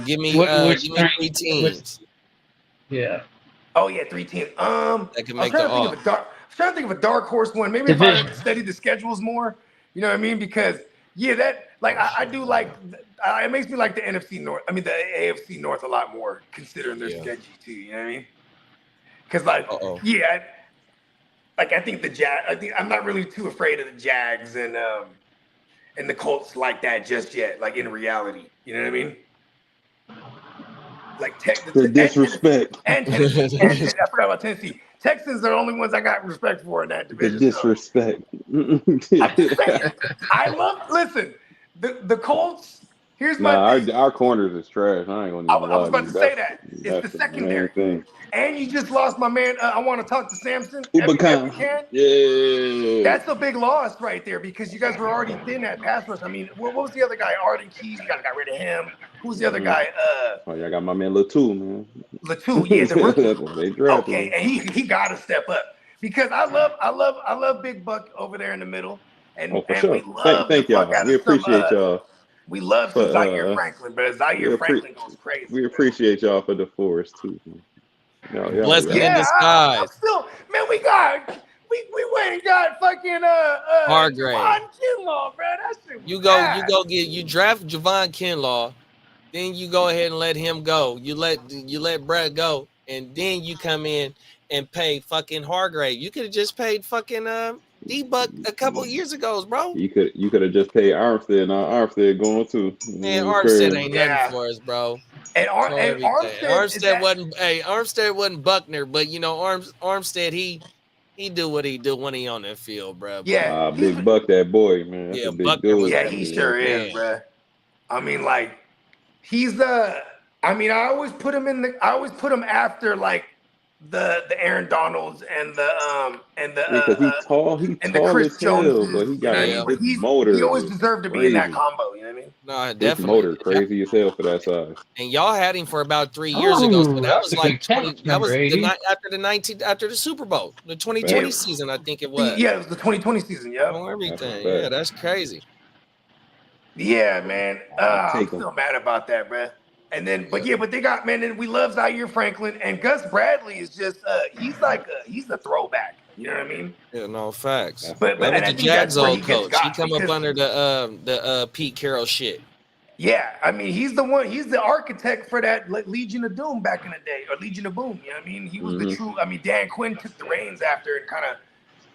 Give me 3 teams. Yeah. Oh yeah, 3 teams. That can make I'm trying to think of a dark horse one. Maybe if I study the schedules more, you know what I mean? Because that like I do like it makes me like the NFC North. I mean the AFC North a lot more, considering their schedule too. You know what I mean? Because like I think I'm not really too afraid of the Jags and the Colts like that just yet. Like in reality, you know what I mean? Like The disrespect. and Tennessee. I forgot about Tennessee. Texans are the only ones I got respect for in that The division. disrespect. I'm just saying. Listen, the Colts. Here's my thing. Our corners is trash. I ain't gonna even lie I was to about you. to say that. It's That's the the main secondary. thing. And you just lost my man. I want to talk to Samson. Ubacon. Yeah. Yeah. That's a big loss right there because you guys were already thin at pass rush. I mean, what was the other guy? Arden Keys. You guys got rid of him. Who's the other guy? Oh, y'all got my man Latu, man. Latu. Yeah, the rookie. That's why they drafted him. And he got to step up because I love Big Buck over there in the middle. And sure. we love Thank y'all. We appreciate y'all. We love some Zaire Franklin, but Zaire Franklin goes crazy. We appreciate y'all for the forest too. Blessing in disguise. I'm still, man. We went and got fucking Hargrave. Javon Kinlaw, bro. That shit was you draft Javon Kinlaw, then you go ahead and let him go. You let Brett go, and then you come in and pay fucking Hargrave. You could have just paid fucking D-Buck a couple of years ago, bro. You could have just paid Armstead. Now Armstead going too. Man, Armstead ain't nothing for us, bro. And Armstead wasn't Buckner, but you know Armstead he do what he do when he on that field, bro. Yeah, Big Buck, that boy, man. That's a big Buckner dude. Yeah, he sure is, bro. I mean, like he's I always put him after like the Aaron Donalds and the because he's tall, the Chris Jones, but he got his motor. He always deserved to be in that combo. You know what I mean? No, His definitely. motor crazy as hell for that size. And y'all had him for about 3 years ago, so that was like 20. That was after the Super Bowl, the 2020 season, I think it was. Yeah, it was the 2020 season. Yeah, everything. Yeah, that's crazy. Yeah, man. I'm still mad about that, bro. And then, but they got, man, and we love Zaire Franklin, and Gus Bradley is just, he's the throwback. You know what I mean? Yeah, no facts. But that was the Jags old coach. He come up under the Pete Carroll shit. Yeah, I mean, he's the one. He's the architect for that Legion of Doom back in the day, or Legion of Boom. You know what I mean? He was the true. I mean, Dan Quinn took the reins after and kind of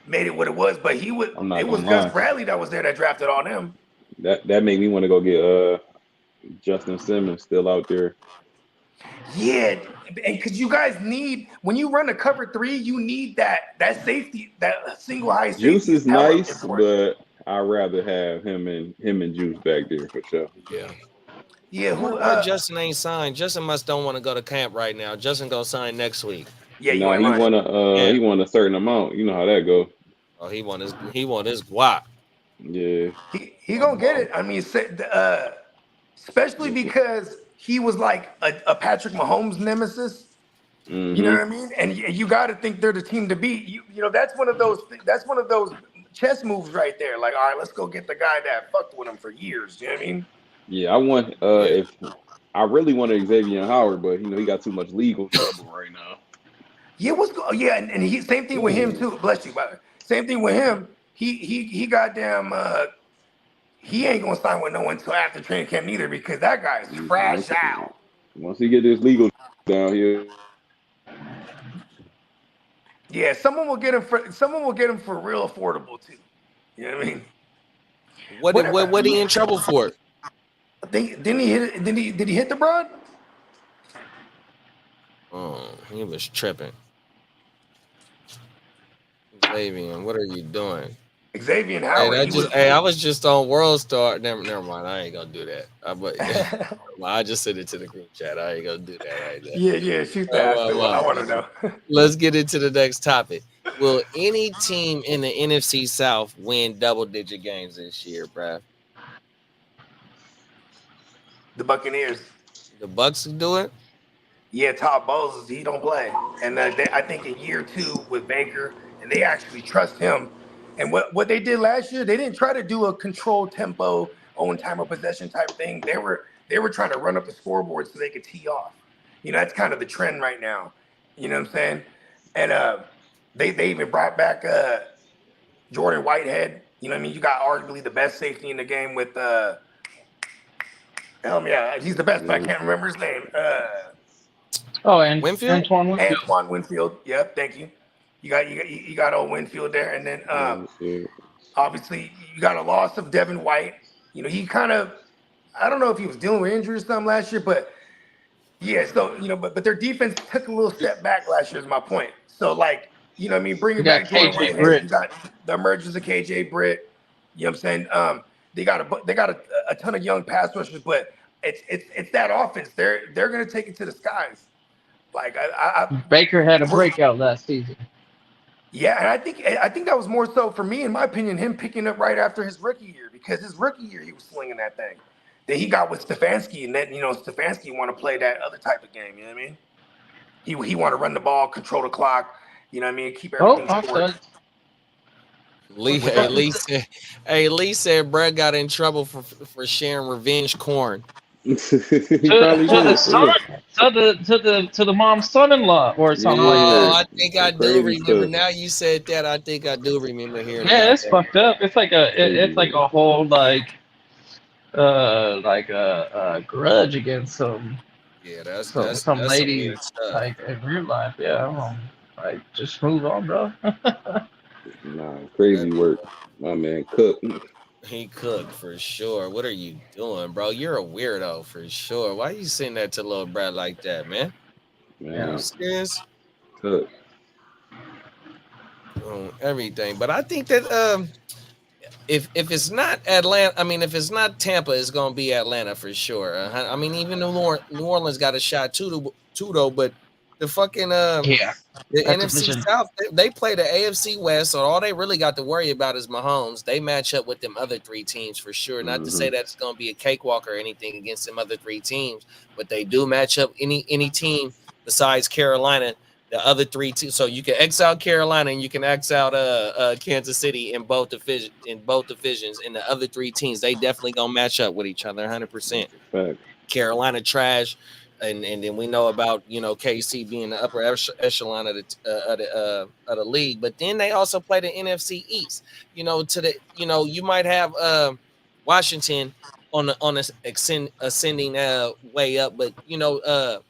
made it what it was. But it was Gus Bradley that was there that drafted on him. That made me want to go get Justin Simmons still out there. Yeah, and because you guys need, when you run a cover 3, you need that safety, that single high safety. Juice is nice, but I'd rather have him and Juice back there for sure. Yeah. Who Justin ain't signed? Justin don't want to go to camp right now. Justin gonna sign next week. Yeah, he want a certain amount. You know how that go. Oh, he want his guap. Yeah, he gonna get it. I mean, especially because he was like a Patrick Mahomes nemesis. Mm-hmm. You know what I mean? And you got to think they're the team to beat. You know, that's one of those chess moves right there. Like, all right, let's go get the guy that fucked with him for years. You know what I mean? Yeah, I want if I really wanted Xavier Howard, but he got too much legal trouble right now. Yeah, and he same thing with him too. Bless you, brother. Same thing with him. He goddamn he ain't gonna sign with no one until after training camp neither, because that guy is fresh out. Once he get this legal down here. Yeah, someone will get him for real affordable too. You know what I mean? What he in trouble for? Didn't he hit the broad? Oh, he was tripping. Xavier, what are you doing? Xavier Howard. I was just on World Star. Never mind. I ain't gonna do that. I just sent it to the group chat. I ain't gonna do that right now. Yeah. Shoot that. I want to know. Let's get into the next topic. Will any team in the NFC South win double-digit games this year, bruh? The Buccaneers. The Bucs will do it? Yeah, Todd Bowles, he don't play. And I think in year 2 with Baker, and they actually trust him. And what they did last year, they didn't try to do a controlled tempo, own time of possession type thing. They were trying to run up the scoreboard so they could tee off. You know, that's kind of the trend right now. You know what I'm saying? And they even brought back Jordan Whitehead. You know what I mean? You got arguably the best safety in the game with he's the best, but I can't remember his name. And Winfield? Antoine Winfield. Antoine Winfield. Yep, thank you. You got old Winfield there, and then obviously you got a loss of Devin White. You know, he kind of, I don't know if he was dealing with injuries or something last year, but yeah. So but their defense took a little step back last year. Is my point. So like, I mean, You bringing got back Jordan KJ Whitehead, Britt. you got the emergence of KJ Britt. You know what I'm saying? They got a ton of young pass rushers, but it's that offense. They're gonna take it to the skies. Like Baker had a breakout last season. yeah, and I think that was more so for me, in my opinion, him picking up right after his rookie year, because his rookie year he was slinging that thing. Then he got with Stefanski, and then Stefanski want to play that other type of game. You know what I mean? He want to run the ball, control the clock. You know what I mean? Keep everything short. Lee said Brad got in trouble for sharing revenge corn. He probably To the did. son, to the mom's son-in-law or something like that. I think I do remember. Now you said that, I think I do remember hearing. Yeah, it's fucked up. It's like it's like a whole like a grudge against some lady like in real life. Yeah, like just move on, bro. Nah, crazy work. My man Cook. He cooked for sure. What are you doing, bro? You're a weirdo for sure. Why you saying that to little Brad like that, man? Man, Are you serious? Cook. Everything, but I think that if it's not Atlanta, I mean, if it's not Tampa, it's gonna be Atlanta for sure. I mean, even New Orleans got a shot too though, but the fucking the NFC South, they play the AFC West, so all they really got to worry about is Mahomes. They match up with them other three teams for sure. Not to say that it's going to be a cakewalk or anything against them other three teams, but they do match up any team besides Carolina, the other three teams. So you can X out Carolina and you can X out Kansas City in both divisions. And the other three teams, they definitely gonna match up with each other 100%. Carolina trash. And then we know about KC being the upper echelon of the league, but then they also play the NFC East. You might have Washington on the ascending way up, but the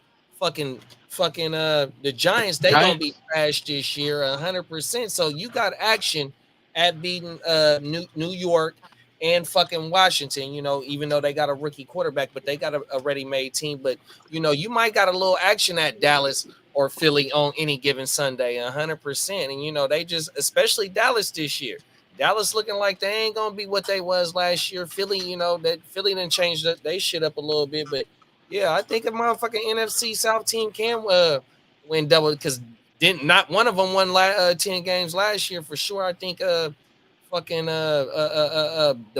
Giants, they gonna be trash this year 100%. So you got action at beating New York and fucking Washington, even though they got a rookie quarterback, but they got a ready-made team. But, you might got a little action at Dallas or Philly on any given Sunday, 100%. And, they just, especially Dallas this year. Dallas looking like they ain't going to be what they was last year. Philly, that Philly done changed they shit up a little bit. But, yeah, I think a motherfucking NFC South team can win double, because not one of them won 10 games last year for sure. I think the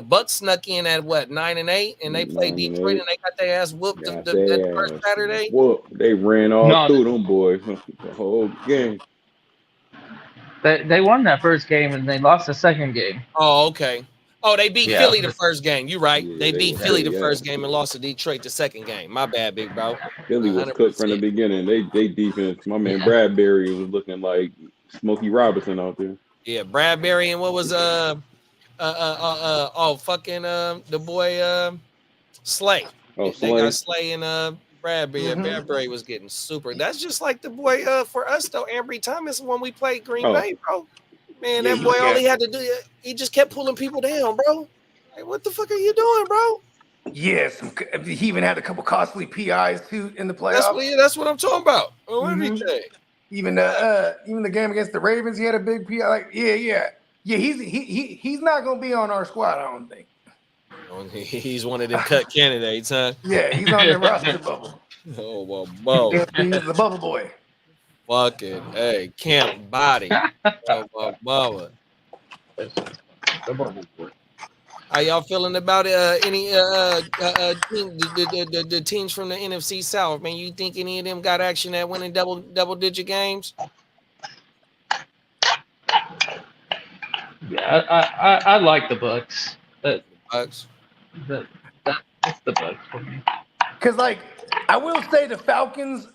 Bucks snuck in at 9-8, and they played Detroit, and they got their ass whooped the first Saturday. They ran all through them boys the whole game. They won that first game and they lost the second game. Oh, okay. Oh, they beat Philly the first game. You're right. They beat Philly the first game and lost to Detroit the second game. My bad, big bro. Philly was cooked from the beginning. They defense. My man Bradbury was looking like Smokey Robinson out there. Yeah, Bradbury and what was the boy Slay. They got Slay and Bradbury. Mm-hmm. Bradbury was getting super. That's just like the boy for us though, Ambry Thomas, when we played Green Bay, bro. Man, that boy all he had to do, he just kept pulling people down, bro. Like, what the fuck are you doing, bro? Yes, he even had a couple costly PIs too in the playoffs. That's what I'm talking about. Everything. Even the game against the Ravens, he had a big PI. Like, yeah. He's not gonna be on our squad, I don't think. He's one of them cut candidates, huh? Yeah, he's on the roster bubble. Oh well, Bo. He's the bubble boy. Fucking hey, camp body. Oh, Bubba. The bubble boy. How y'all feeling about any the teams from the NFC South? Man, you think any of them got action at winning double digit games? Yeah, I like the Bucks. Bucks. That's the Bucks for me. Because I will say the Falcons.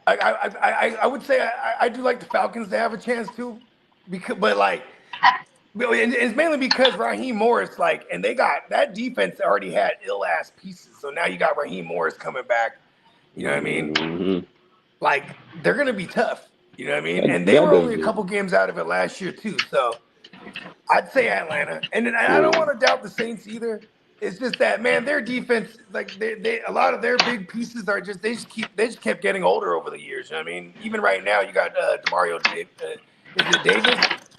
I would say I do like the Falcons to have a chance too, it's mainly because Raheem Morris, and they got that defense already had ill ass pieces. So now you got Raheem Morris coming back. You know what I mean? Mm-hmm. They're gonna be tough. You know what I mean? And they That were only a doesn't. couple games out of it last year too. So I'd say Atlanta. And then I don't Yeah. want to doubt the Saints either. It's just that, man, their defense, like they a lot of their big pieces are just they just kept getting older over the years. You know what I mean? Even right now, you got Demario. Is it Davis?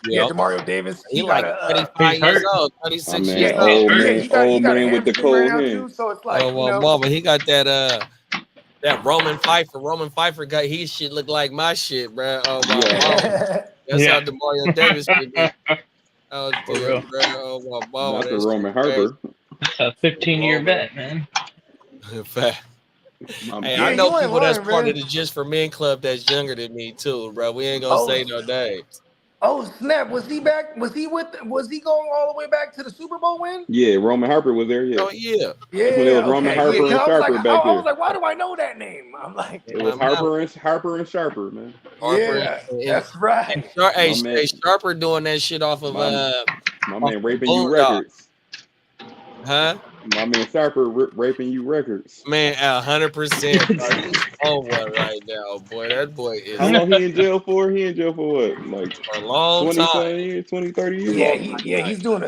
Yeah, Yep. Demario Davis. He He got like a 35 He's years hurt. old, I 36 mean, years yeah, old. he got a old man with the hamstring right cold now too. hands. So it's like Oh my mama, he got that Roman Pfeiffer. Roman Pfeiffer got his shit look like my shit, bro. Oh my mama. That's how Demario Davis should be. Oh, For dude, real. bro. Oh my mama. Not the That Roman shit crazy. Harper. That's a 15-year bet, man. In fact. My Hey, Yeah, I man. know you ain't people that's lying, part man. of the Just for Men club that's younger than me too, bro. We ain't gonna say no names. Oh snap! Was he back? Was he going all the way back to the Super Bowl win? Yeah, Roman Harper was there. Yeah, Oh yeah. that's when it was Yeah. Roman Okay. Yeah. Harper 'Cause and I was like, Sharper back I there. was like, why do I know that name? I'm like, It was Harper and Sharper, man. Harper yeah, and that's right. hey, My man, Sharper doing that shit off of my man raping you Boondock. records. Huh? My man Sharper raping you records. Man, 100%. He's on one right now, boy. That boy is How long he in jail for? He in jail for what? Like for a long 20 time. something years, 20, 30 years? Yeah. He's doing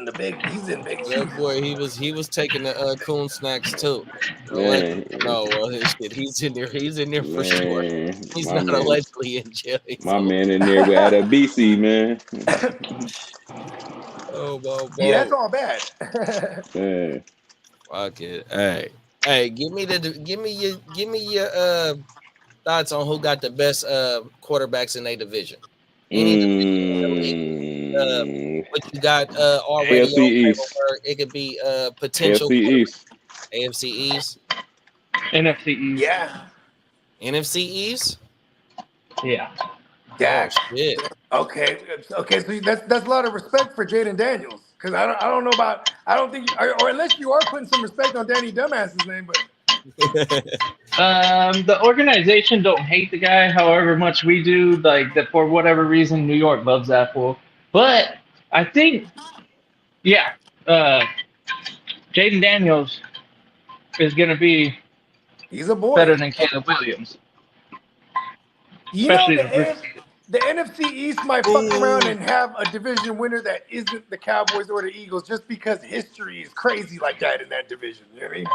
the big. He's in big That shoes. boy, he was taking the coon snacks too. Man, No, well, his shit. He's in there. He's in there for sure. man, He's my not man, allegedly in jail. He's my on. man in there with a BC, man. Oh, whoa, Yeah, that's whoa. all bad. Man. Fuck it. Hey, give me your thoughts on who got the best quarterbacks in their division. Any division in the league. What you got already AFC on East. paper? It could be potential AFC East. AFC East, NFC East. Yeah. NFC East. Yeah. Dak. Oh shit. Okay. So that's a lot of respect for Jaden Daniels because I don't know about I don't think or unless you are putting some respect on Danny Dumbass's name, but The organization don't hate the guy, however much we do. Like that, for whatever reason, New York loves that fool. But I think, yeah, Jaden Daniels is gonna be he's a boy. better than Caleb Williams. You know, Especially the NFC East might fuck around and have a division winner that isn't the Cowboys or the Eagles just because history is crazy like that in that division. You know what I mean?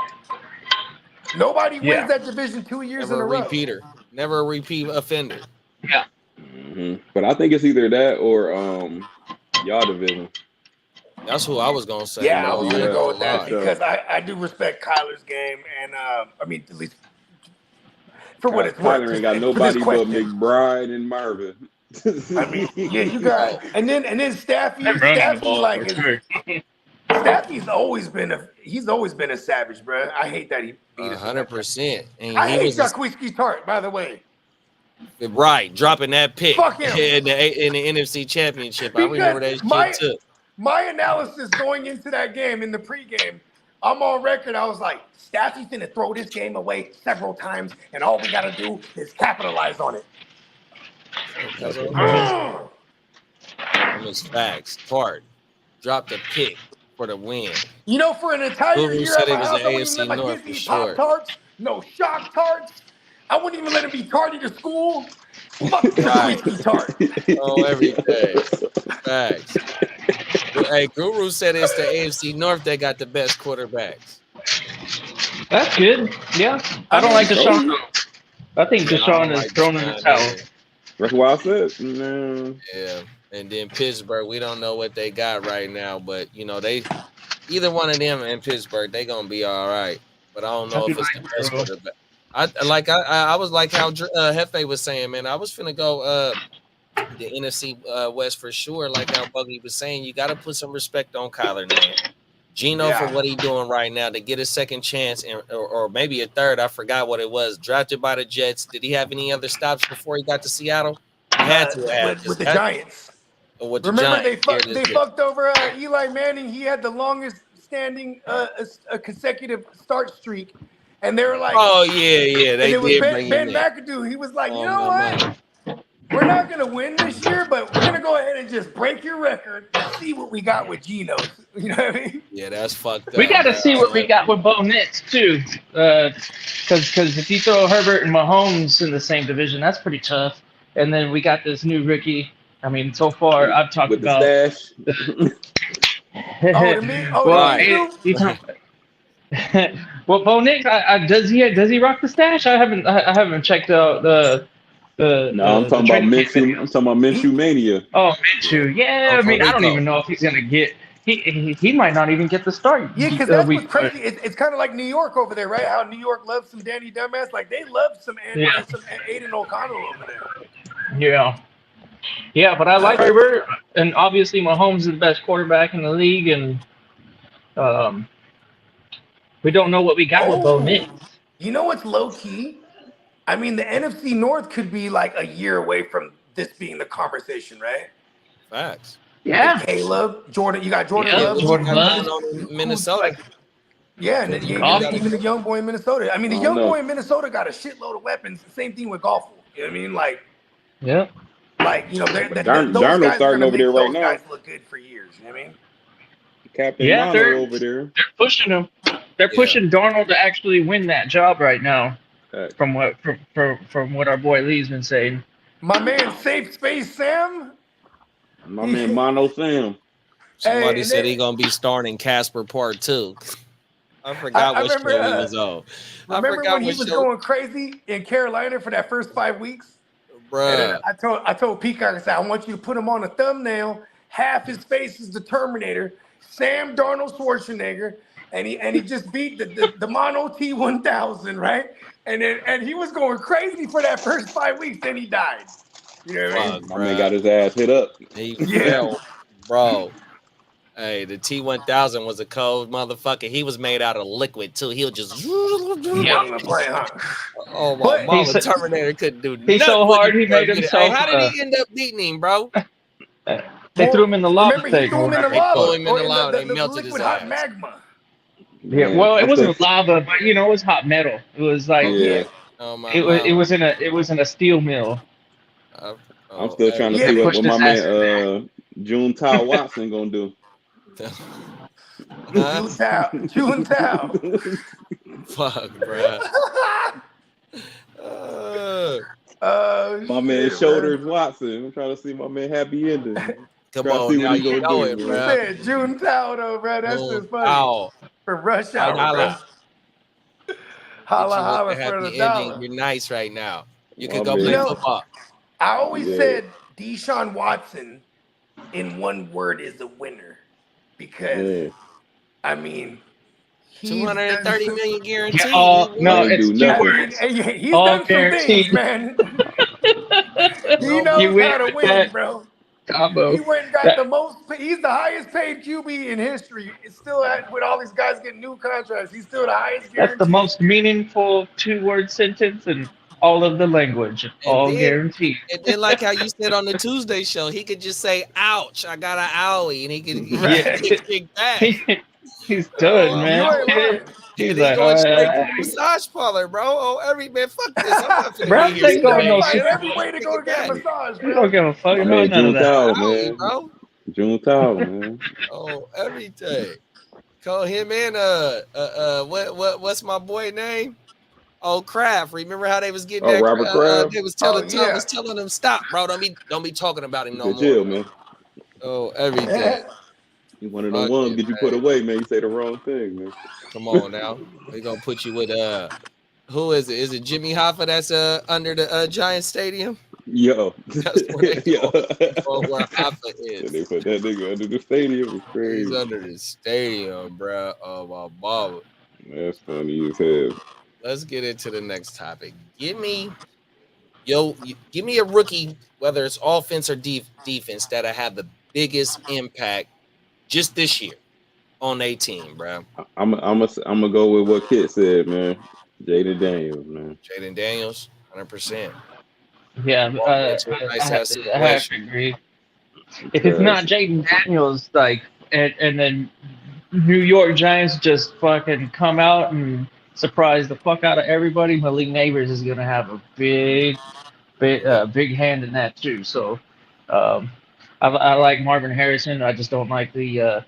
Nobody wins that division 2 years Never in a a row. repeater. Never a repeat offender. Yeah. But I think it's either that or y'all division. That's who I was gonna say. Yeah, I was going to go with that for sure. because I do respect Kyler's game. And, I mean, at least for what it's worth. Kyler ain't got for nobody this but question. McBride and Marvin. I mean, yeah, you got and then Staffy like Staffy's always been a savage, bro. I hate that he beat us. 100%. And I he hate was Jaquiski Tart, by the way. right, dropping that pick Fuck him. in the NFC Championship. I remember that shit too. My analysis going into that game in the pregame, I'm on record. I was like, Staffy's gonna throw this game away several times, and all we gotta do is capitalize on it. That was facts. Tart dropped a pick for the win. You know, for an entire Who year said at my it was house, the I wouldn't AFC even let my North kids for eat sure. Pop-Tarts, no shock tarts. I wouldn't even let him be tardy to school. Fuck Jaquiski Tart. Oh, every day. Facts. Hey, Guru said it's the AFC North that got the best quarterbacks. That's good. Yeah. I don't like Deshaun though. I think Deshaun is thrown in the towel. That's why I said, no. Yeah. And then Pittsburgh, we don't know what they got right now, but you know, either one of them in Pittsburgh, they gonna be all right. But I don't know if it's the best quarterback. I was like how Hefe was saying, man. I was finna go the NFC West for sure. Like how Buggy was saying, you got to put some respect on Kyler, man. Geno for what he's doing right now to get a second chance or maybe a third. I forgot what it was. Drafted by the Jets. Did he have any other stops before he got to Seattle? He had to have with the Giants. With the Remember Giants. they fucked over Eli Manning. He had the longest standing a consecutive start streak, and they were like, "Oh yeah, they and it did was bring Ben him McAdoo. He was like, oh, you know what? We're not going to win this year, but we're going to go ahead and just break your record and see what we got with Geno." You know what I mean? Yeah, that's fucked up. We got to see what we got with Bo Nix, too. Because if you throw Herbert and Mahomes in the same division, that's pretty tough. and then we got this new rookie. I mean, so far I've talked with the about. stash. Oh, the me. Oh, the Right. Minshew. He talked. Well, Bo Nix, does he rock the stash? I haven't checked out No, I'm the talking about training camp Minshew. I'm videos. talking about Minshew mania. Oh, Minshew. Yeah, I Uncle mean, I don't Rico. even know if he's gonna get. He might not even get the start Yeah, because that's week what's one. crazy. It's kind of like New York over there, right? How New York loves some Danny Dumbass. Like they love some Yeah, some Aiden O'Connell over there. yeah, but I like Herbert, and obviously Mahomes is the best quarterback in the league, and um, we don't know what we got with Bo Nix. Oh, you know what's low key? I mean, the NFC North could be like a year away from this being the conversation, right? Facts. Yeah, Like Caleb, Jordan. You got Jordan yeah, Yeah, Love, what you Jordan got Love, going on in who's Minnesota? like, yeah, and then You Goff. even the young boy in Minnesota. I mean, I the don't young know. boy in Minnesota got a shitload of weapons. Same thing with Goff. You know what I mean? Yeah, Like you know, those Darnold's guys are starting gonna over there make right those now. guys look good for years. You know what I mean? Captain yeah, Mono over there. they're pushing him. They're Yeah. pushing Darnold to actually win that job right now. Uh, From what our boy Lee's been saying. My man, Safe Space Sam. my man Mono Sam. Somebody Hey, said he gonna be starring in Casper Part 2. I I forgot what remember. show he was on. I Remember forgot when he what was show, going crazy in Carolina for that first 5 weeks? And then bruh. I told Peacock, I said, I want you to put him on a thumbnail. Half his face is the Terminator, Sam Darnold Schwarzenegger, and he just beat the Mono T1000, right? And he was going crazy for that first 5 weeks. Then he died. You know what I Fuck, mean? My man got his ass hit up. He Yeah. fell, bro. Hey, the T1000 was a cold motherfucker. He was made out of liquid too. He'll just. He wasn't gonna play, huh? Oh my But mama, He's- Terminator couldn't do He's so nothing when hard, he he first made get it. Hey, himself. how did he end up beating him, bro? They threw him in the lava remember, he thing. threw him in the They threw lava him in or the in lava. They the melted his liquid hot ass. magma. Yeah, Man, well, it I'm wasn't still- lava, but it was hot metal. It was like Yeah. Oh my it mama. was in a steel mill. I'm still trying to Yeah. see what Pushed my his ass in there. man June Tao Watson gonna do. June Tao. Fuck, bruh. My man Shit, Shoulders Watson. I'm trying to see my man Happy Ending. Come Trying to on see now, what he you gonna know do, it, He man. bruh. said June Tao though, bro. That's Boom. just funny. Ow. For rush Right, hour, bro. holla. Holla Hit you with holla the for the happy ending. dollar. You're nice right now. You My can go man. play You know, football. I always Yeah. said Deshaun Watson in one word is a winner. Because Yeah. I mean he's 230 done million guaranteed. Yeah, oh He no, won. Ain't it's do two nothing. words. he's All done some things, guaranteed. man. He No, knows You win how to with win, that bro. combo. He went and got That, the most. He's the highest paid QB in history. It's still with all these guys getting new contracts. He's still the highest that's the guaranteed. most meaningful two-word sentence in all of the language. And All then, guaranteed. and then, like how you said on the Tuesday show, he could just say, "Ouch, I got an owie," and he could Right. get kicked back. He's done, Oh, man. You ain't lying. He's And he's like, going straight to the massage parlor, bro. Oh, every man, fuck this. I'm not finna Bro, be here. they He's going trying to no find Super every Bowl. way to go get a massage, He don't bro. give a fuck My about man none June of that. Tao, Owie, man. bro. June Tao, man. Oh, everything. Call him in. What's my boy name? Oh, Kraft. Remember how they was getting Oh, that? Robert Kraft. They was Oh, telling yeah. was telling them stop, bro. Don't be talking about him He no said, more. chill, man. Oh, everything. You one of them Fuck ones it, get you man. put away, man. You say the wrong thing, man. Come on now. We gonna put you with who is it? Is it Jimmy Hoffa that's under the Giant Stadium? Yo. That's where they Yo. go where Hoffa They is. put that nigga under the stadium. It's He's crazy. under the stadium, bro. Oh my mama. That's funny as hell. Let's get into the next topic. Give me a rookie, whether it's offense or defense, that'll have the biggest impact just this year on a team, bro. I'm gonna go with what Kit said, man. Jaden Daniels, man. Jaden Daniels, 100%. Yeah, Nice I ass have to situation. agree. If it's not Jaden Daniels, like, and then New York Giants just fucking come out and surprise the fuck out of everybody, Malik Neighbors is gonna have a big hand in that too. So, I like Marvin Harrison. I just don't like the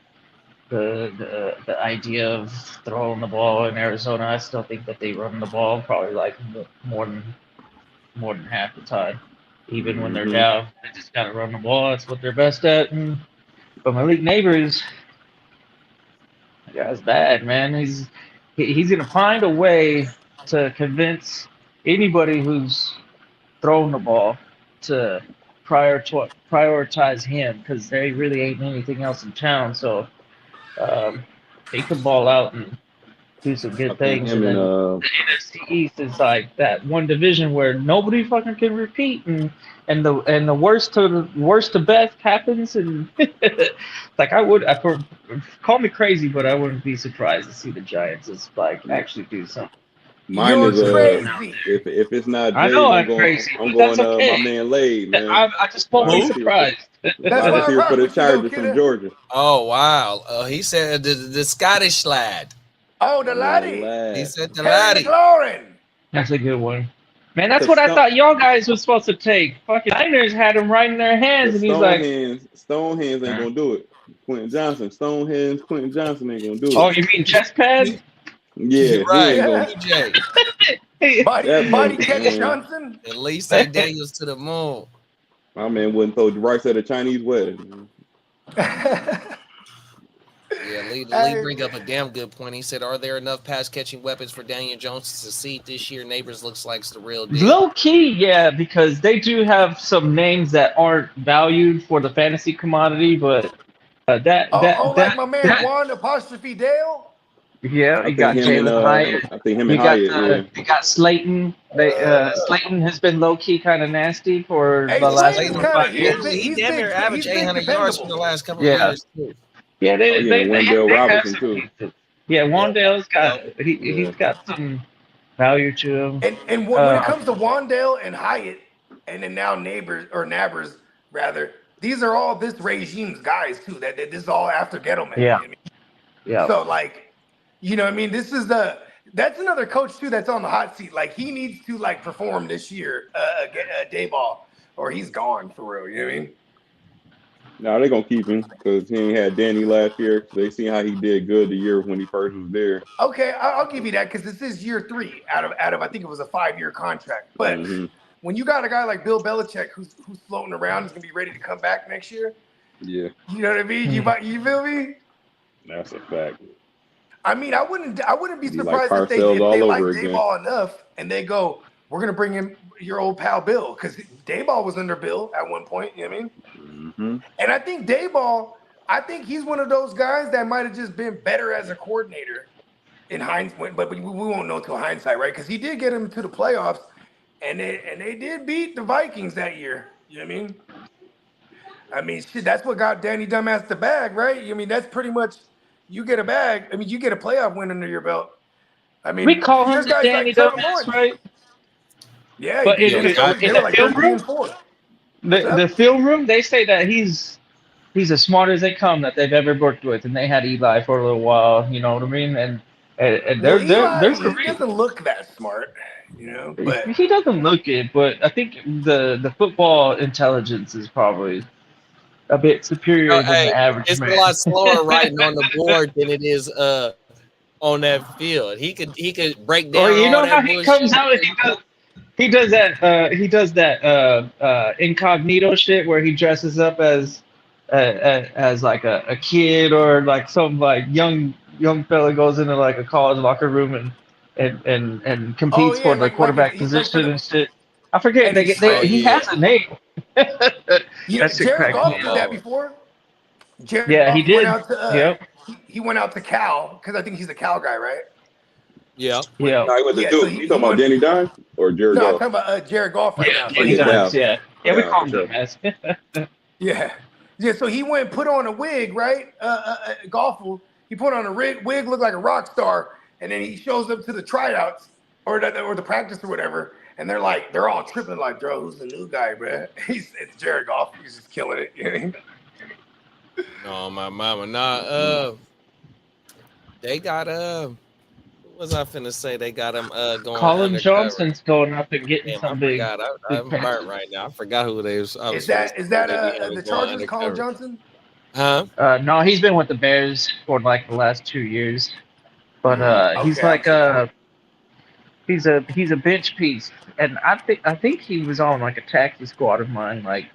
idea of throwing the ball in Arizona. I still think that they run the ball probably like more than half the time. Even when they're down, they just gotta run the ball. That's what they're best at. But Malik Neighbors, that guy's bad, man. He's gonna find a way to convince anybody who's throwing the ball to prioritize him because there really ain't anything else in town. So he can ball out and do some I good think things. him And and then the NFC East is like that one division where nobody fucking can repeat, and the worst to best happens, and like call me crazy, but I wouldn't be surprised to see the Giants just like actually do something. mine You're is crazy. if it's not I Jays, know I'm I'm crazy, I'm but that's going okay. my man Lade, man. I just won't be surprised. That's I why just I here rock for the with you, though, Chargers from kidda. Georgia. Oh wow. He said the Scottish lad. Oh, the My man laddie. He Lad. said the Terry laddie. McLaurin. That's a good one. Man, that's Cause what I thought y'all guys was supposed to take. Fucking Niners had him right in their hands, and he's like, Stonehands ain't gonna do it. Quentin Johnson, Quentin Johnson ain't gonna do "Oh, it. you mean chest pad?" Yeah, he Right. ain't gonna. DJ. Body catch Man, Johnson. At least take Daniels to the moon. my man wouldn't throw rice at a Chinese wedding. Yeah, Lee Hey, bring up a damn good point. He said, "Are there enough pass catching weapons for Daniel Jones to succeed this year? Neighbors looks like the real deal." Low key, yeah, because they do have some names that aren't valued for the fantasy commodity, but like my man Juan apostrophe Dale. yeah, I you think got him and Jalen Hyatt. I think him You and got Hyatt. you got Slayton. Slayton has been low key kind of nasty for Hey, the last Slayton's 4 or 5 years. He damn big, near averaged he's big 800 yards for the dependable. last couple of Yeah, years too. yeah, And Wendell they have Robinson some too. pieces. Yeah, Wandale's got Yeah. he's got some value to him. And when it comes to Wandale and Hyatt, and then now Nabbers rather, these are all this regime's guys too. That this is all after Gettleman. Yeah, You know what I mean? yeah. So like, you know what I mean? That's another coach too that's on the hot seat. Like he needs to like perform this year, Dayball, or he's gone for real. You know what I mean? No, they're gonna keep him because he ain't had Danny last year. They seen how he did good the year when he first was there. Okay, I'll give you that because this is year 3 out of I think it was a 5-year contract. But when you got a guy like Bill Belichick who's floating around, is gonna be ready to come back next year. Yeah, You know what I mean? You feel me? that's a fact. I mean, I wouldn't be Be like surprised if they Parcells all like over again. Dayball enough and they go, we're gonna bring in your old pal Bill because Dayball was under Bill at one point. You know what I mean? And I think Dayball, he's one of those guys that might have just been better as a coordinator in hindsight, but we won't know till hindsight, right? Because he did get him to the playoffs, and they did beat the Vikings that year. You know what I mean? I mean, shit, that's what got Danny Dumbass the bag, right? I mean, that's pretty much you get a bag. I mean, you get a playoff win under your belt. I mean, We call him there's the guys Danny like Trevor Dumbass, Lawrence, right? Yeah, But in they the were like film 13 room, and 4. the film room, they say that he's as smart as they come that they've ever worked with, and they had Eli for a little while. You know what I mean? And Well, they're Eli, he doesn't look that smart, you know. But he doesn't look it, but I think the football intelligence is probably a bit superior than the average it's man. a lot slower writing on the board than it is on that field. He could break down. Well, you know all how that he bullshit. comes out and he does that incognito shit where he dresses up as like a kid or like some like young fella goes into like a college locker room and competes for the quarterback he plays for position the, and shit. I forget and he has a name. you know, That shit Jared cracks Goff me did up. that before. Jared Yeah, he Goff went did. out to Yep. he went out to Cal because I think he's a Cal guy, right? Yeah. Yeah. No, he went to Yeah, Duke. so You talking about Danny Dime or Jared No, I'm Goff? talking about Jared Goff right now. So Danny Dimes, yeah. Yeah, we Down, call for him sure. that. yeah. So he went and put on a wig, right? Goff, he put on a wig, looked like a rock star, and then he shows up to the tryouts or the practice or whatever, and they're all tripping like, bro, who's the new guy, bro? It's Jared Goff. He's just killing it. You know what I mean? No, my mama. Nah, they got what was I finna say? They got him going Colin undercover. Johnson's going up and getting Damn, some I big. forgot. I'm burnt right now. I forgot who they was. Is that the Chargers, Colin Johnson? Huh? No, he's been with the Bears for like the last 2 years, but he's Okay, like He's a bench piece, and I think he was on like a taxi squad of mine like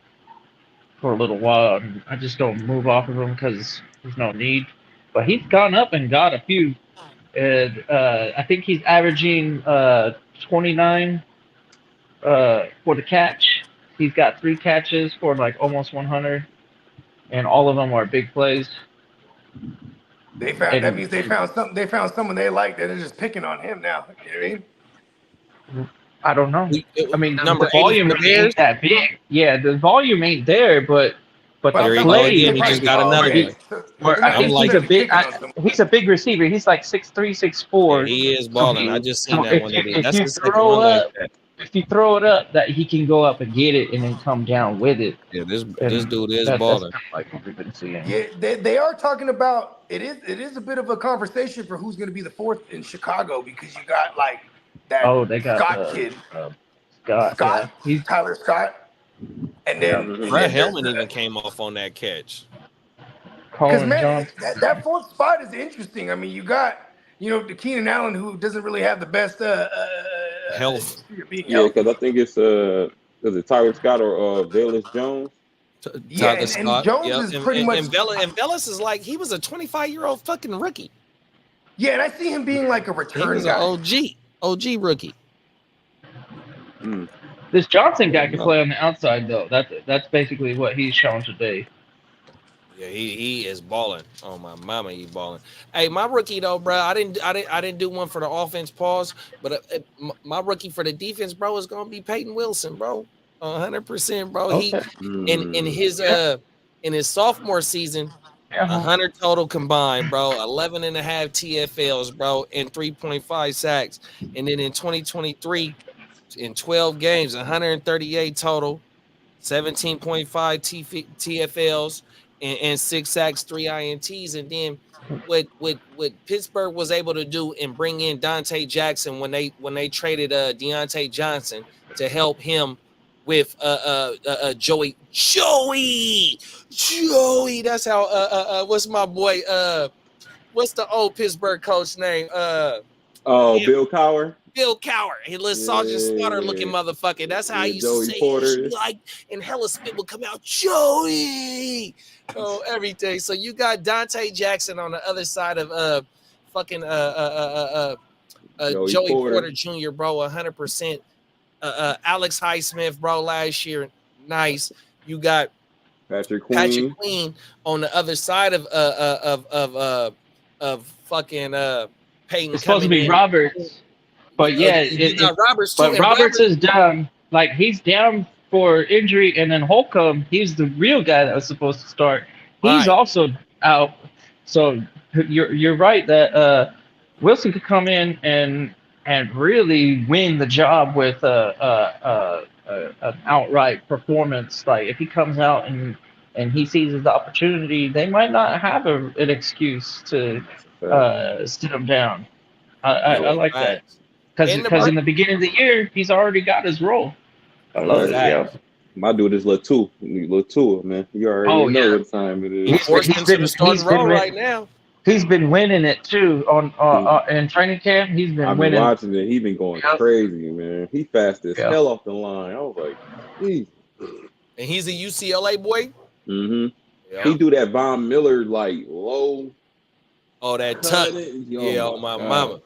for a little while, and I just don't move off of him because there's no need. But he's gone up and got a few. And I think he's averaging 29 for the catch. He's got 3 catches for like almost 100, and all of them are big plays. That means they found something. They found someone they like that are just picking on him now. You know what I mean? I don't know. I mean, the 80 volume ain't that big. Yeah, the volume ain't there, but the play. He just got another one. I think he's a big receiver. He's like 6'3", 6'4". Yeah, he is balling. I just seen that one. If you throw it up, that he can go up and get it and then come down with it. Yeah, this dude is balling. Like what we've been seeing. Yeah, they are talking about it is a bit of a conversation for who's going to be the 4th in Chicago, because you got like that they got Scott kid. Scott. Yeah. Tyler Scott. And then Brett Hellman even came off on that catch. Because man, that 4th spot is interesting. I mean, you got the Keenan Allen, who doesn't really have the best health. Yeah, because I think it's is it Tyler Scott or Velus Jones? Yeah, and Jones is pretty much. And Velus is like, he was a 25-year-old fucking rookie. Yeah, and I see him being like a return guy. OG rookie. This Johnson guy can play on the outside though. That's basically what he's shown today. Yeah, he is balling. Oh my mama, he balling. Hey, my rookie though, bro. I didn't do one for the offense, pause. But my rookie for the defense, bro, is gonna be Peyton Wilson, bro. 100%, bro. Okay. He in his sophomore season, 100 total combined, bro. 11 and a half TFLs, bro, and 3.5 sacks. And then in 2023, in 12 games, 138 total, 17.5 TFLs. And 6 sacks, 3 INTs, and then what Pittsburgh was able to do and bring in Dante Jackson when they traded Deontay Johnson to help him with Joey. That's how what's my boy what's the old Pittsburgh coach name? Bill Cowher. Bill Cowher, he little Sergeant Slaughter looking motherfucker. That's how I used to say it. Like, and Hella Smith would come out, Joey. Oh, everything. So you got Dante Jackson on the other side of Joey Porter Jr., bro, 100%. Alex Highsmith, bro, last year, nice. You got Patrick Queen on the other side of fucking Peyton. It's supposed to be Roberts. But yeah, Roberts too. But Roberts is down. Like, he's down for injury, and then Holcomb, he's the real guy that was supposed to start. He's also out. So you're right that Wilson could come in and really win the job with an outright performance. Like, if he comes out and he seizes the opportunity, they might not have an excuse to sit him down. I like that. Because in the beginning of the year, he's already got his role. I love that. Yeah. My dude is Latu, man. You already know what time it is. He's been starting role right now. He's been winning it too on in training camp. He's been I've winning. been watching it. He's been going crazy, man. He fast as hell off the line. I was like, geez. And he's a UCLA boy. Mm-hmm. Yeah. He do that Von Miller like low. Oh, that tuck. Oh my mama.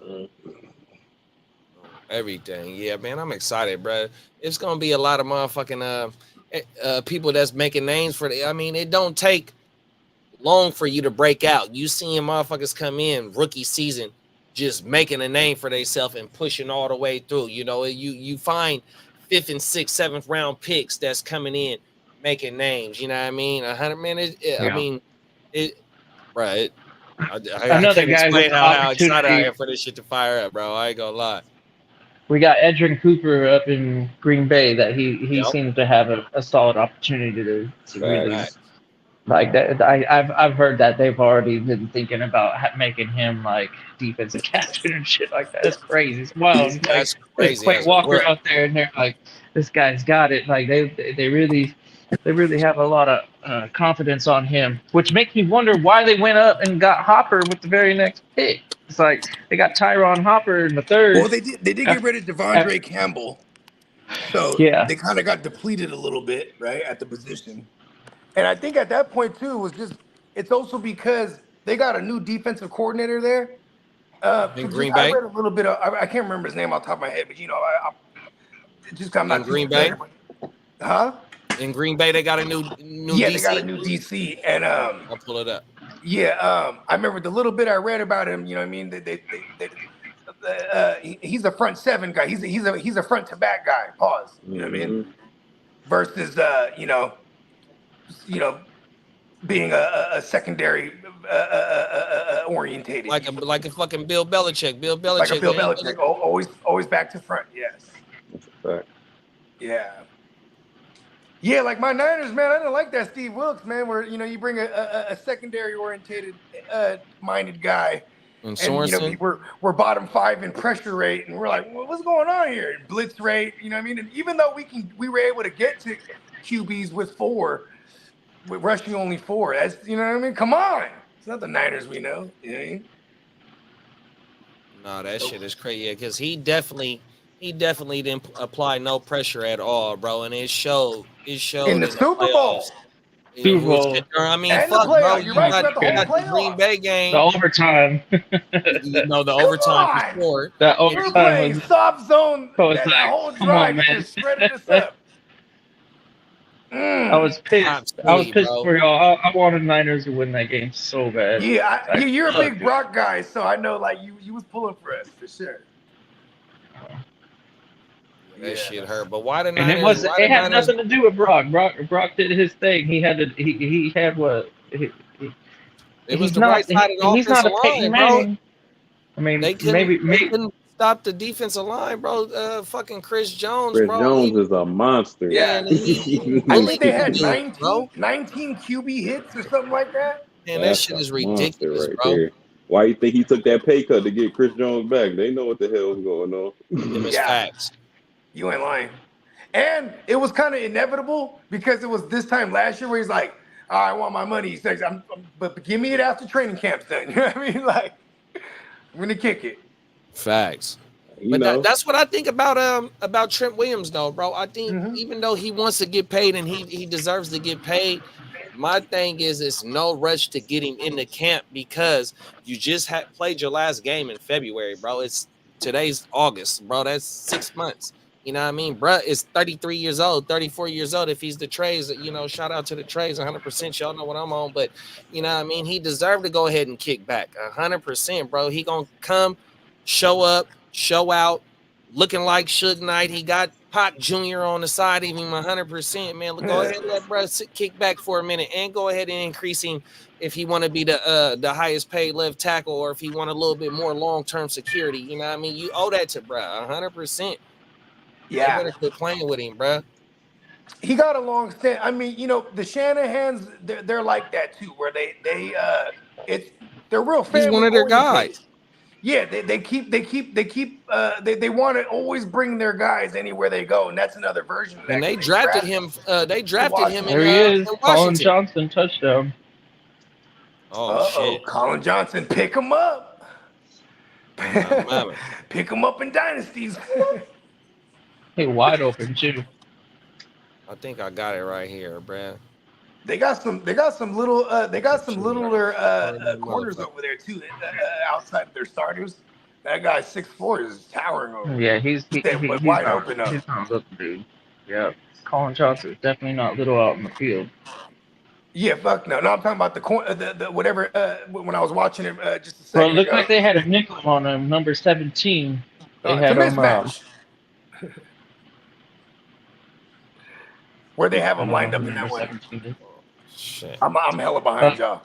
Everything. Yeah, man, I'm excited, bro. It's gonna be a lot of motherfucking people that's making names for the. I mean, it don't take long for you to break out. You seeing motherfuckers come in rookie season, just making a name for themselves and pushing all the way through. You know, you find 5th and 6th, 7th round picks that's coming in making names. You know what I mean? 100 minutes. I mean, right. I Another can't guy explain how excited I am for this shit to fire up, bro. I ain't gonna lie. We got Edrin Cooper up in Green Bay that he seems to have a solid opportunity to really like that. I've heard that they've already been thinking about making him like defensive captain and shit like that. That's crazy. It's wild. That's crazy. Quay Walker out there and they're like, this guy's got it. Like they really have a lot of confidence on him, which makes me wonder why they went up and got Hopper with the very next pick. It's like they got Tyron Hopper in the third. Well, they did get rid of Devondre Campbell, so yeah, they kind of got depleted a little bit, right, at the position. And I think at that point too was just it's also because they got a new defensive coordinator there. In Green Bay? I read a little bit of I can't remember his name off the top of my head, but I just I'm not In Green too Bay? familiar. Huh? In Green Bay, they got a new Yeah, DC? they got a new DC, and I'll pull it up. yeah, I remember the little bit I read about him. You know what I mean? He's a front seven guy. He's a front to back guy. Pause. You know what I mean? Versus being a secondary orientated, like a fucking Bill Belichick. Bill Belichick. like a Bill Belichick, always back to front. Yes. That's a fact. Yeah. Yeah, like my Niners, man, I didn't like that Steve Wilkes, man, where, you bring a secondary orientated minded guy. And Sorensen? We're bottom 5 in pressure rate, and we're like, well, what's going on here? Blitz rate, you know what I mean? And even though we were able to get to QBs with rushing only 4, that's, you know what I mean? Come on. It's not the Niners we know. You know what I mean? No, that shit is crazy. Yeah, because he definitely didn't apply no pressure at all, bro. And it showed In the Super Bowl. Super Bowl. I mean, And fuck, the playoff. bro. You're right, got the whole the Green playoff. Bay game. The overtime. The overtime for sure. That We were overtime playing was soft zone. so That it's like, whole come drive on, man. just shredded us up. I was pissed. I was pissed for y'all. I wanted Niners to win that game so bad. Yeah, you're a big Brock guy, so I know like you was pulling for us for sure. That shit hurt. But why the And Niners? it had nothing to do with Brock. Brock did his thing. He had what? It was the right side of the offensive line, bro. I mean, they maybe couldn't stop the defensive line, bro. Fucking Chris Jones, Chris bro. Jones is a monster. Yeah. I think they had 19 QB hits or something like that. Man, that shit is ridiculous, right bro. there. Why you think he took that pay cut to get Chris Jones back? They know what the hell was going on. Them is facts. You ain't lying. And it was kind of inevitable because it was this time last year where he's like, oh, I want my money. He says, but give me it after training camp's done. You know what I mean? Like, I'm going to kick it. Facts. But that's what I think about Trent Williams, though, bro. I think even though he wants to get paid and he deserves to get paid, my thing is it's no rush to get him in the camp because you just played your last game in February, bro. Today's August, bro. That's 6 months. You know what I mean? Bruh is 33 years old, 34 years old. If he's the Trays, shout out to the Trays, 100%. Y'all know what I'm on. But, you know what I mean? He deserved to go ahead and kick back, 100%, bro. He going to come, show up, show out, looking like Suge Knight. He got Pac Jr. on the side, even 100%, man. Go ahead and let bruh kick back for a minute and go ahead and increase him if he want to be the highest paid left tackle or if he want a little bit more long-term security. You know what I mean? You owe that to bruh, 100%. Yeah. They better quit playing with him, bro. He got a long stint. I mean, the Shanahans, they're like that too, where they're real family. He's one of their guys. Yeah, they want to always bring their guys anywhere they go, and that's another version of that. And they drafted him. They drafted him. There he is, Colin Johnson touchdown. Oh shit, Colin Johnson, pick him up. Pick him up in dynasties. Hey, wide open too. I think I got it right here, Brad. They got some littler corners over there too, outside of their starters. That guy 6'4" is towering over. Yeah, he's wide open up. He's not little, dude. Yeah, Colin Johnson is definitely not little out in the field. Yeah, fuck no. No, I'm talking about the whatever. When I was watching it just a second. Well, it looked like they had a nickel on him, number 17. They had it's a mismatch. Where they have them lined up in that way. Shit. I'm hella behind y'all.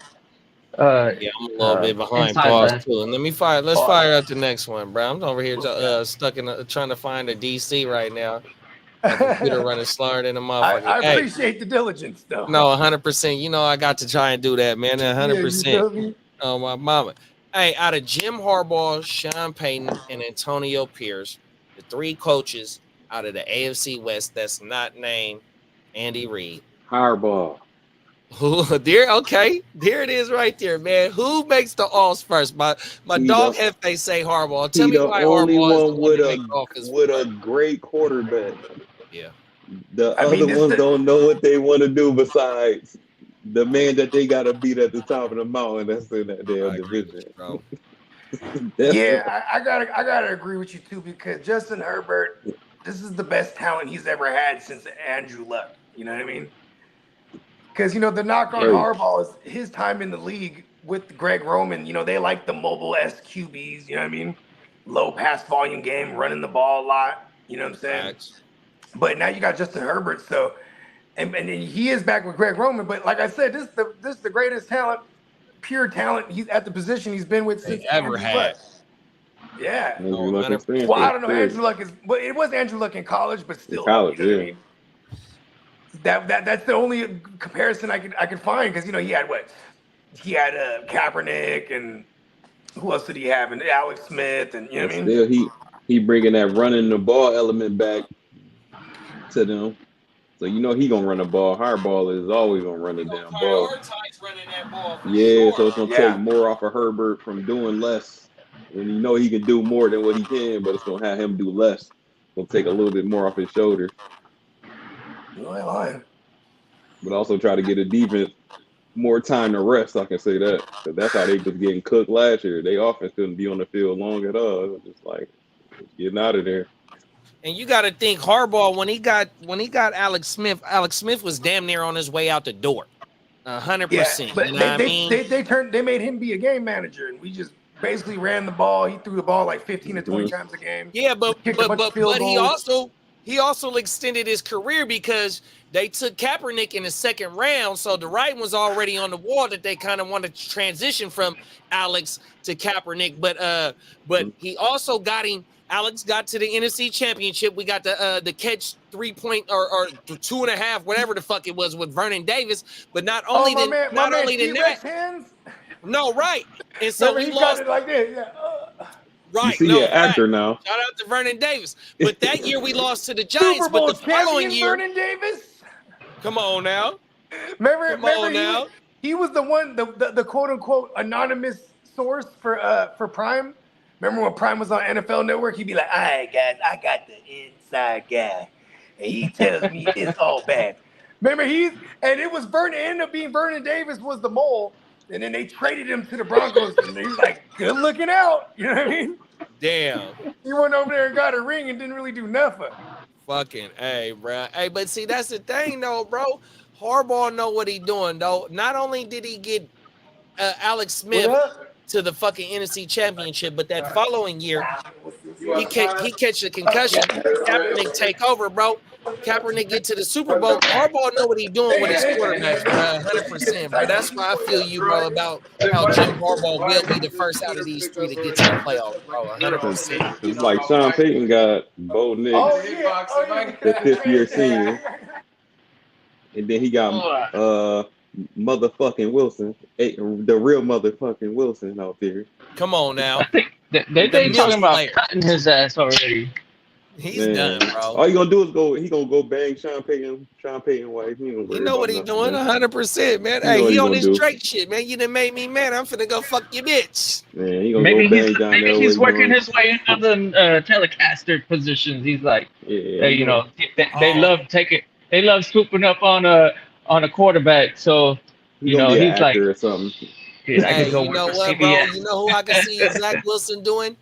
Yeah, I'm a little bit behind. Pause too. And let's fire up the next one, bro. I'm over here stuck trying to find a DC right now. Computer running slower than a motherfucker. I appreciate the diligence, though. No, 100%. I got to try and do that, man. 100%. Oh, my mama. Hey, out of Jim Harbaugh, Sean Payton, and Antonio Pierce, the 3 coaches out of the AFC West that's not named Andy Reid. Harbaugh. Okay, there it is right there, man. Who makes the alls first? My He dog the Hefe say Harbaugh. Tell he me the why only Harbaugh is the one one that makes the offense with a first. great quarterback. Yeah, The I mean, other this ones the don't know what they want to do besides the man that they got to beat at the top of the mountain. That's in that damn I agree with division. you, bro. That's yeah. I gotta agree with you too because Justin Herbert, this is the best talent he's ever had since Andrew Luck. You know what I mean? Because the knock on hey, Harbaugh is his time in the league with Greg Roman. They like the mobile SQBs. You know what I mean? Low pass volume game, running the ball a lot. You know what I'm saying? Facts. But now you got Justin Herbert, so and he is back with Greg Roman. But like I said, this is the greatest talent, pure talent. He's at the position he's been with They since ever Andrew Luck. had. Yeah. Andrew Oh, Luck and 100%. Well, I Stanford, don't know. shit. Andrew Luck is, but it was Andrew Luck in college, but In still, though, college, you know what I yeah. mean. That's the only comparison I could find because he had what he had Kaepernick and who else did he have and Alex Smith and you know But what I mean. still, he bringing that running the ball element back to them. So he gonna run the ball. Hardball is always gonna run the He gonna damn ball. prioritize running that ball for Yeah, so sure. it's gonna take Yeah. more off of Herbert from doing less. When he can do more than what he can, but it's gonna have him do less. It's gonna take a little bit more off his shoulders, You ain't lying. but also try to get a defense more time to rest. I can say that because that's how they was getting cooked last year. They offense couldn't be on the field long at all. It was just like getting out of there. And you got to think Harbaugh when he got Alex Smith. Alex Smith was damn near on his way out the door, Yeah, 100%. You but know they what I they mean? they they turned they made him be a game manager, and we just basically ran the ball. He threw the ball like 15 to 20 Mhm. times a game. Yeah, We but kicked a but bunch of but field but goals. he also extended his career because they took Kaepernick in the second round, so the writing was already on the wall that they kind of wanted to transition from Alex to Kaepernick. But he also got him. Alex got to the NFC Championship. We got the catch 3 point or 2.5, whatever the fuck it was with Vernon Davis. But not Oh, only my man than that, T-Rex hands. no, right. And so Remember we he got lost. it like this. Yeah. You Right. see, he No, an fact. actor now. Shout out to Vernon Davis. But that year we lost to the Super Giants. But Bowl the following champion year, Vernon Davis. come on now. Remember he was Now. he was the one the quote unquote anonymous source for Prime. Remember when Prime was on NFL Network? He'd be like, "All right, guys, I got the inside guy, and he tells me it's all bad." Remember and it was Vernon. It ended up being Vernon Davis was the mole, and then they traded him to the Broncos, and he was like, "Good looking out," you know what I mean? Damn. He went over there and got a ring and didn't really do nothing. Fucking hey, bro. Hey, but see, that's the thing, though, bro. Harbaugh know what he doing, though. Not only did he get Alex What Smith up? to the fucking NFC Championship, but that following year, he catch a concussion. Kaepernick take over, bro. Kaepernick get to the Super Bowl. Harbaugh know what he doing with his quarterbacks, bro. 100%, bro. That's why I feel you, bro, about how Jim Harbaugh will be the first out of these three to get to the playoffs, bro. 100%. It's like Sean Payton got Bo Oh Nix, yeah, the oh fifth year senior, yeah. and then he got motherfucking Wilson, the real motherfucking Wilson out there. Come on now. I think The they Mills talking about player. cutting his ass already. He's Man, done, bro. all you gonna do is he gonna go bang Sean Payton wife. He ain't gonna He worry know what about he nothing, doing, man. 100%, man. He know Hey, what he he on gonna his do. Drake shit, man. You done made me mad. I'm finna go fuck your bitch. Man, he gonna go bang John maybe he's Elway working doing. his way into the telecaster positions. He's like, Yeah, he you gonna. know, they Oh, love they love swooping up on a quarterback. So He gonna be an he's like, actor or something. shit, I hey, could go you work know for what, bro? You CBS. know who I can see Zach Wilson doing?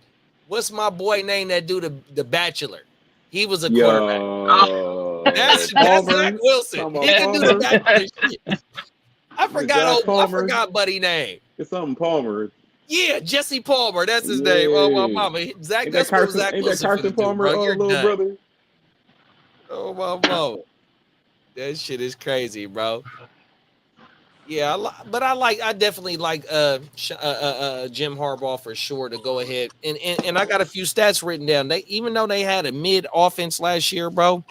What's my boy name that do the Bachelor? He was a quarterback. Yo, That's Palmer. Zach Wilson. Talking He about can do the Palmer. Bachelor shit. Is it Josh I Palmer? forgot buddy name. It's something Palmer. Yeah, Jesse Palmer. That's his name. Oh my Yeah. mama. Zach, Ain't that that's what Carson? Zach Ain't that Wilson Carson finna do, Palmer? bro. You're Little done. brother. Oh my mama. That shit is crazy, bro. Yeah, I definitely like Jim Harbaugh for sure to go ahead and I got a few stats written down. They even though they had a mid offense last year, bro,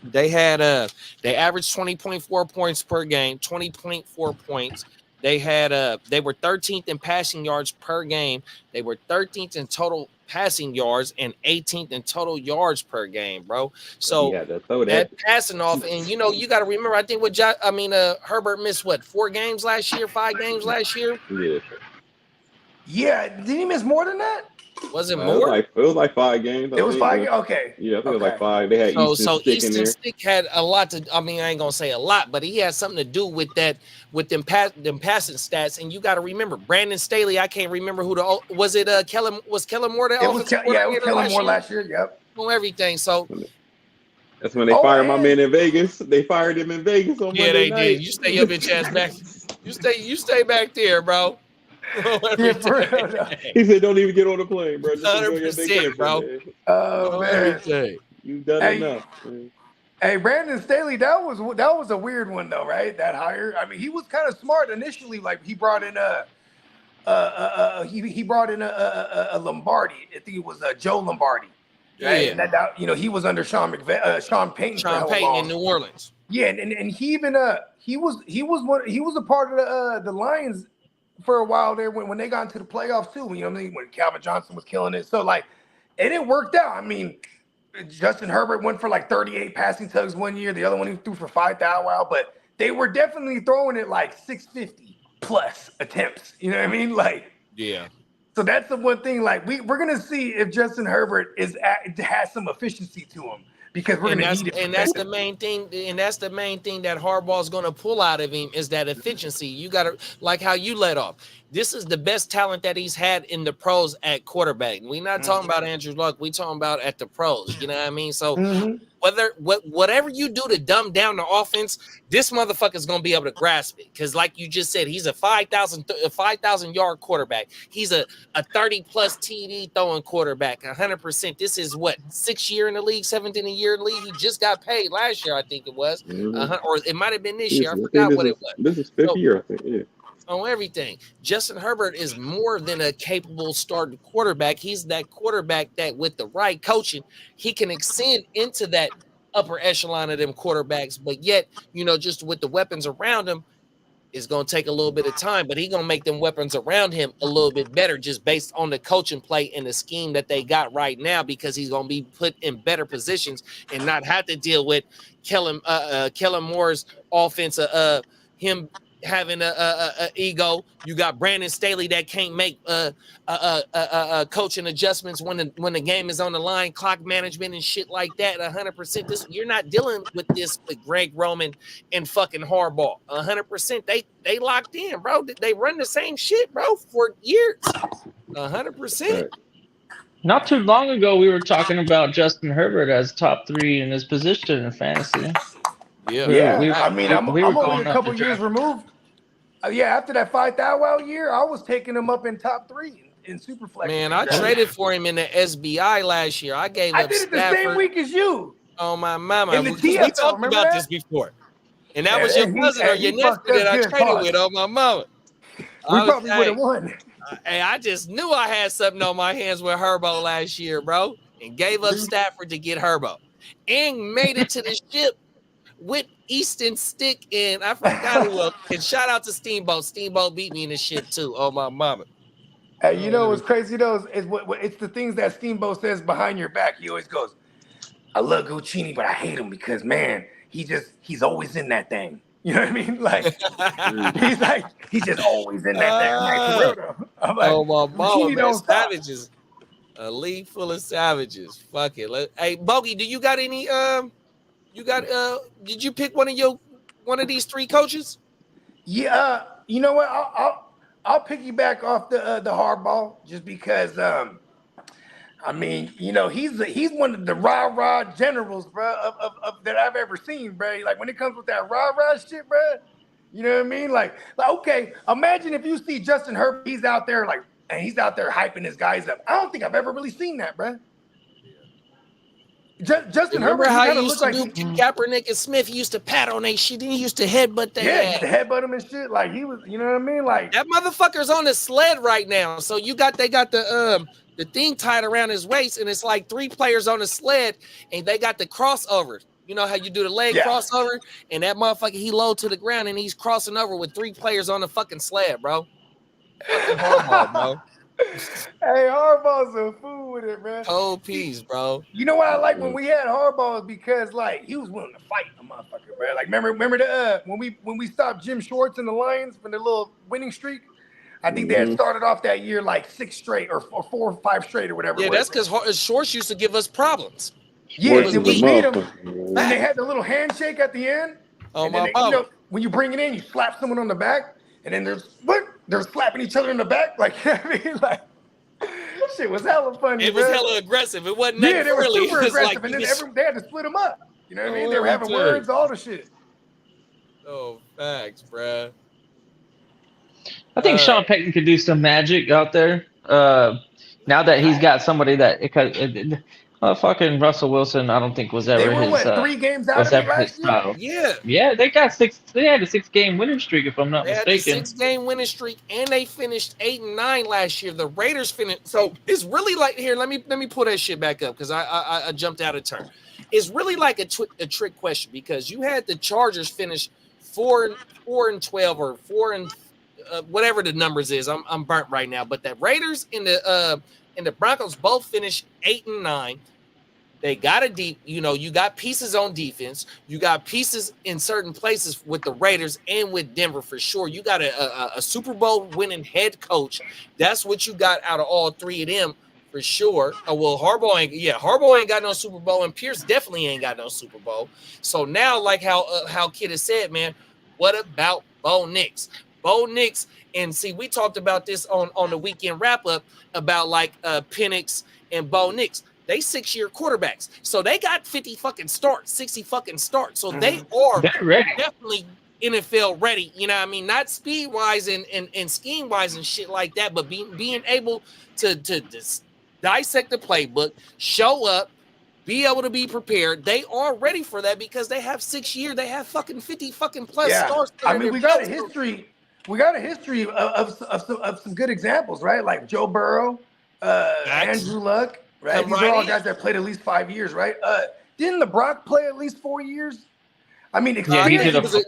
they had they averaged 20.4 points per game, 20.4 points. They were 13th in passing yards per game. They were 13th in total passing yards and 18th in total yards per game, bro. So that passing off, and you got to remember, I think Herbert missed what, 4 games last year, 5 games last year. Yeah, did he miss more than that? Was it more? It was like 5 games. It was 5 games. Okay. Yeah, I think it was like 5. They had Easton Stick had a lot to. I mean, I ain't gonna say a lot, but he had something to do with that, with them passing stats. And you got to remember, Brandon Staley. I can't remember who was it. Kellen Moore. It was Kellen Moore last year. Yep. On everything. So that's when they fired my man in Vegas. They fired him in Vegas on Monday night. Did. You stay your bitch ass back. You stay back there, bro. Yeah, for real. He said, "Don't even get on the plane, bro. 100%, bro. Oh man, you've done enough." Man. Hey, Brandon Staley, that was a weird one though, right? That hire. I mean, he was kind of smart initially. Like he brought in a Lombardi. I think it was Joe Lombardi. Right? Yeah. And that he was under Sean Payton. Sean Payton in New Orleans. Yeah, and he even he was a part of the Lions for a while there when they got into the playoffs too. You know what I mean? When Calvin Johnson was killing it. So like, and it worked out. I mean, Justin Herbert went for like 38 passing tugs one year. The other one he threw for 5,000. Wow, but they were definitely throwing it like 650 plus attempts. You know what I mean? Like, yeah. So that's the one thing. Like we're gonna see if Justin Herbert has some efficiency to him. Because we're going to need it. And that's the main thing. And that's the main thing that Harbaugh's going to pull out of him is that efficiency. You got to, like how you let off. This is the best talent that he's had in the pros at quarterback. We're not talking about Andrew Luck. We're talking about at the pros. You know what I mean? So whatever you do to dumb down the offense, this motherfucker's going to be able to grasp it. Because like you just said, he's a 5,000 yard quarterback. He's a 30-plus TD throwing quarterback, 100%. This is what, 6th year in the league, 7th in the year in the league? He just got paid last year, I think it was. Or it might have been this year. I forgot what it was. This is 5th year, I think, yeah. On everything. Justin Herbert is more than a capable starting quarterback. He's that quarterback that with the right coaching, he can extend into that upper echelon of them quarterbacks. But yet, just with the weapons around him, it's going to take a little bit of time. But he's going to make them weapons around him a little bit better just based on the coaching play and the scheme that they got right now, because he's going to be put in better positions and not have to deal with Kellen Moore's offense, him having a ego. You got Brandon Staley that can't make coaching adjustments when the game is on the line, clock management and shit like that. 100%. You're not dealing with this with Greg Roman and fucking Harbaugh. 100%. They locked in, bro. They run the same shit, bro, for years. 100%. Not too long ago, we were talking about Justin Herbert as top 3 in his position in fantasy. Yeah. I'm only a couple years removed. After that 5,000 year, I was taking him up in top 3 in Superflex. Man, I traded for him in the SBI last year. I did it the same week as you. Oh my mama. In the TFL, we talked about this before. And that was your cousin or your nephew that I traded with on my mama. We probably would have won. Hey, I just knew I had something on my hands with Herbo last year, bro. And gave up Stafford to get Herbo. And made it to the ship with Easton Stick, and I forgot who else. And shout out to Steamboat. Steamboat beat me in the shit too. Oh my mama. Hey, what's crazy though is it's the things that Steamboat says behind your back. He always goes, "I love Guccini, but I hate him because man, he's always in that thing." You know what I mean? Like he's just always in that thing. I'm like, oh my mama, man, savages. A league full of savages. Fuck it. Hey, Bogey, do you got any? Did you pick one of these 3 coaches? Yeah, you know what? I'll piggyback off the Harbaugh just because he's one of the rah-rah generals, bro, of that I've ever seen, bro. Like when it comes with that rah-rah shit, bro. You know what I mean? Like okay, imagine if you see Justin Herbert, he's out there hyping his guys up. I don't think I've ever really seen that, bro. Justin Remember Herbert, how he used to do Kaepernick and Smith? He used to pat on their shit. He used to headbutt their ass. Yeah, he used to headbutt him and shit. Like he was, you know what I mean? Like that motherfucker's on the sled right now. So they got the thing tied around his waist, and it's like 3 players on the sled, and they got the crossover. You know how you do the leg Yeah. crossover, and that motherfucker he low to the ground and he's crossing over with 3 players on the fucking slab, bro. Fucking Harbaugh, bro. Hey, Harbaugh's a fool with it, man. Cold peas, bro. You know what I like when we had Harbaugh is because like he was willing to fight a motherfucker, bro. Like remember the when we stopped Jim Schwartz and the Lions from their little winning streak. I think they had started off that year like 6 straight or 4 or 5 straight or whatever. Yeah, that's because Schwartz used to give us problems. Yeah, then we beat them. And they had the little handshake at the end. Oh and my then God. When you bring it in, you slap someone on the back, and then they're slapping each other in the back. Like, I mean, like, shit was hella funny. It was hella aggressive. It wasn't Yeah, they were really. super aggressive, like, and then they had to split them up. You know what I mean? They were having dude. words, all the shit. Oh, facts, bruh. I think Sean Payton could do some magic out there. Now that he's got somebody that fucking Russell Wilson, I don't think was ever They were his. 3 games out of it last year? Style. Yeah, they got 6. They had a 6-game winning streak, if I'm not mistaken. They had a 6-game winning streak, and they finished 8-9 last year. The Raiders finished. So it's really like here. Let me pull that shit back up because I jumped out of turn. It's really like a trick question because you had the Chargers finish 4-12 or 4 and whatever the numbers is. I'm burnt right now, but the Raiders and the Broncos both finished 8-9. They got a deep, you got pieces on defense. You got pieces in certain places with the Raiders and with Denver for sure. You got a Super Bowl winning head coach. That's what you got out of all 3 of them for sure. Well, Harbaugh ain't got no Super Bowl, and Pierce definitely ain't got no Super Bowl. So now, like how Kid has said, man, what about Bo Nix? Bo Nix, and see, we talked about this on the weekend wrap up about like Penix and Bo Nix. They 6-year quarterbacks, so they got 50 fucking starts, 60 fucking starts. So they are definitely NFL ready. You know what I mean? Not speed wise and scheme wise and shit like that, but being able to dissect the playbook, show up, be able to be prepared. They are ready for that because they have 6 years. They have fucking 50 fucking plus starts. I mean, we got a history. We got a history of some good examples, right? Like Joe Burrow, Andrew Luck. Right, these are all guys that played at least 5 years, right? Didn't the Brock play at least 4 years? I mean, he was a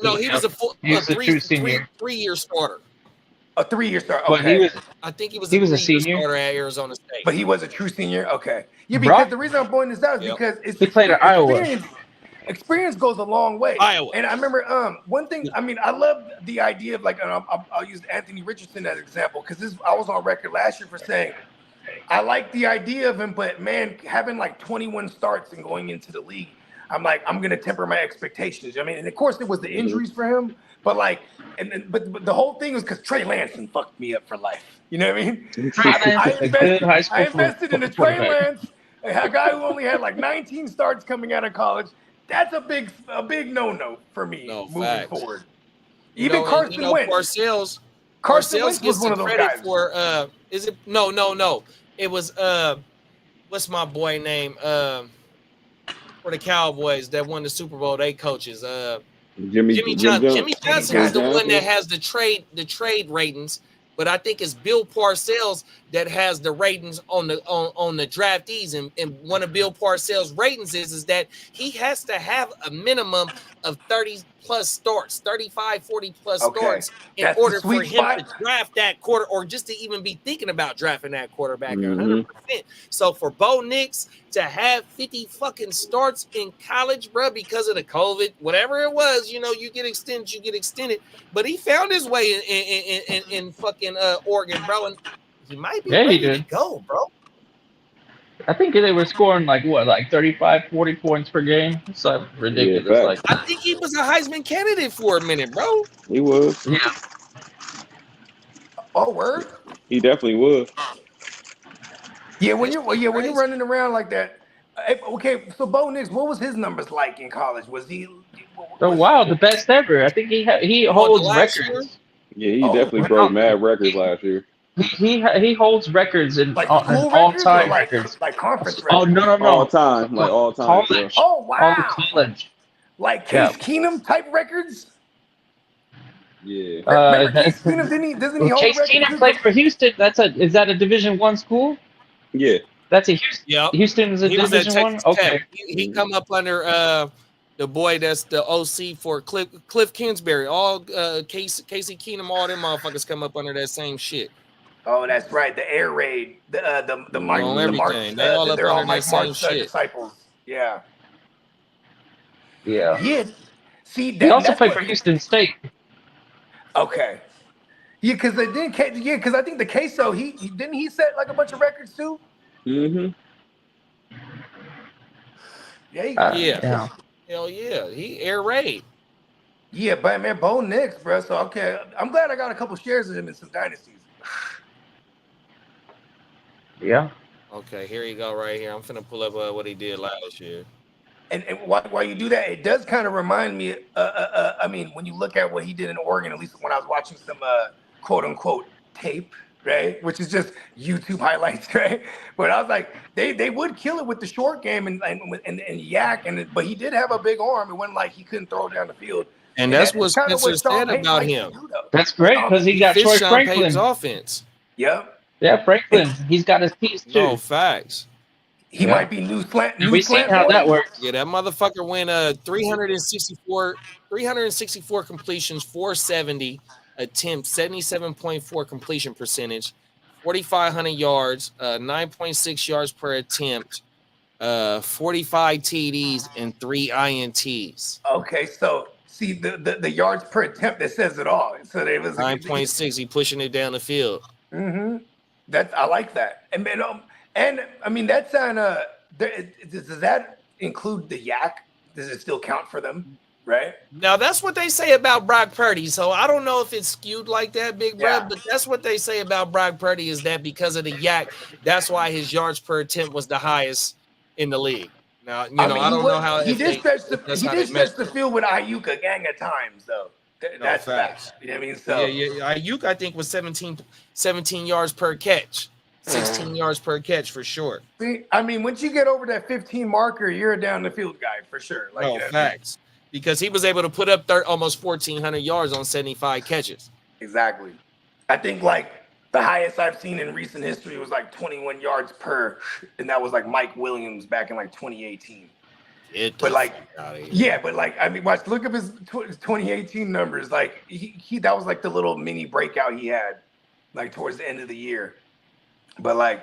3-year starter. A 3-year starter. Okay. I think he was a senior starter at Arizona State. But he was a true senior. Okay. Yeah, because the reason I'm pointing this out is because he played at Iowa. Experience goes a long way. Iowa. And I remember one thing. I mean, I love the idea of like I'll use Anthony Richardson as an example because I was on record last year for saying. I like the idea of him, but man, having like 21 starts and going into the league, I'm like, I'm gonna temper my expectations. I mean, and of course it was the injuries for him, but like, but the whole thing was because Trey Lance fucked me up for life. You know what I mean? I invested in a Trey Lance, a guy who only had like 19 starts coming out of college. That's a big no-no for me moving forward. Even Carson Wentz. Carson Wentz was one of those guys. For is it no. It was what's my boy name? For the Cowboys that won the Super Bowl, they coaches. Jimmy Johnson. Jimmy Johnson is the one that has the trade ratings, but I think it's Bill Parcells that has the ratings on the draftees. And one of Bill Parcells' ratings is that he has to have a minimum of 30 plus starts, 35, 40 plus starts in order for him to draft that quarter or just to even be thinking about drafting that quarterback 100%. So for Bo Nix to have 50 fucking starts in college, bro, because of the COVID, whatever it was, you get extended. But he found his way in fucking Oregon, bro, and he might be ready to go, bro. I think they were scoring like 35, 40 points per game. It's like ridiculous. I think he was a Heisman candidate for a minute, bro. He was. Yeah. Oh, word? He definitely was. Yeah, when you're running around like that. Okay, so Bo Nix, what was his numbers like in college? Was he? The best ever. I think he holds records. Yeah, he definitely broke mad records last year. He holds records in like all-time records. Like conference records. Oh, no. All time. College. Oh, wow. All college. Like Case Keenum type records? Yeah. Case Keenum, doesn't he hold Case Keenum played for Houston. Is that a Division I school? Yeah. That's a Houston. Yeah. Houston is a Division I? Okay. He come up under the boy that's the OC for Cliff Kingsbury. All Casey Keenum, all them motherfuckers come up under that same shit. Oh, that's right. The air raid, the Mike, On the Mark, everything. They all up they're all under that Mike same Mark's shit. disciples. Yeah. Yeah. Yeah. See, He also that's played what. for Houston State. Okay. Yeah, because they didn't. Yeah, because I think the queso, he didn't he set like a bunch of records too. Mm-hmm. Yeah. Yeah. Hell yeah. He air raid. Yeah, but man, Bo Nix, bro. So okay, I'm glad I got a couple shares of him in some dynasties. Yeah. Okay, here you go right here. I'm finna pull up what he did last year. And while you do that, it does kind of remind me. I mean, when you look at what he did in Oregon, at least when I was watching some quote unquote tape, right, which is just YouTube highlights, right? But I was like, they would kill it with the short game and yak, but he did have a big arm. It wasn't like he couldn't throw it down the field. And that's what kind of Spencer Sean said Payton about likes him. to do, though. That's great because he got fits Troy Sean Payton's Franklin. offense. Yep. Yeah, Franklin. He's got his piece too. No facts. He might be new slant. We've seen how that works. Yeah, that motherfucker went 364 completions, 470 attempts, 77.4 completion percentage, 4,500 yards, 9.6 yards per attempt, 45 TDs, and 3 INTs. Okay, so see the yards per attempt that says it all. So it was 9.6. He pushing it down the field. Mm-hmm. I like that. And I mean that's on does that include the yak? Does it still count for them? Right? Now that's what they say about Brock Purdy. So I don't know if it's skewed like that, Big Brad, but that's what they say about Brock Purdy is that because of the yak, that's why his yards per attempt was the highest in the league. Now, I don't know how he did stretch the field with Ayuk a gang of times though. That's facts. You know what I mean? So yeah. Ayuk, I think, was 17 yards per catch. 16 yards per catch for sure. See, I mean, once you get over that 15 marker, you're a down the field guy for sure. Like, facts. Because he was able to put up almost 1,400 yards on 75 catches. Exactly. I think like the highest I've seen in recent history was like 21 yards per, and that was like Mike Williams back in like 2018. But I mean, look up his 2018 numbers. Like he that was like the little mini breakout he had, like towards the end of the year. But like,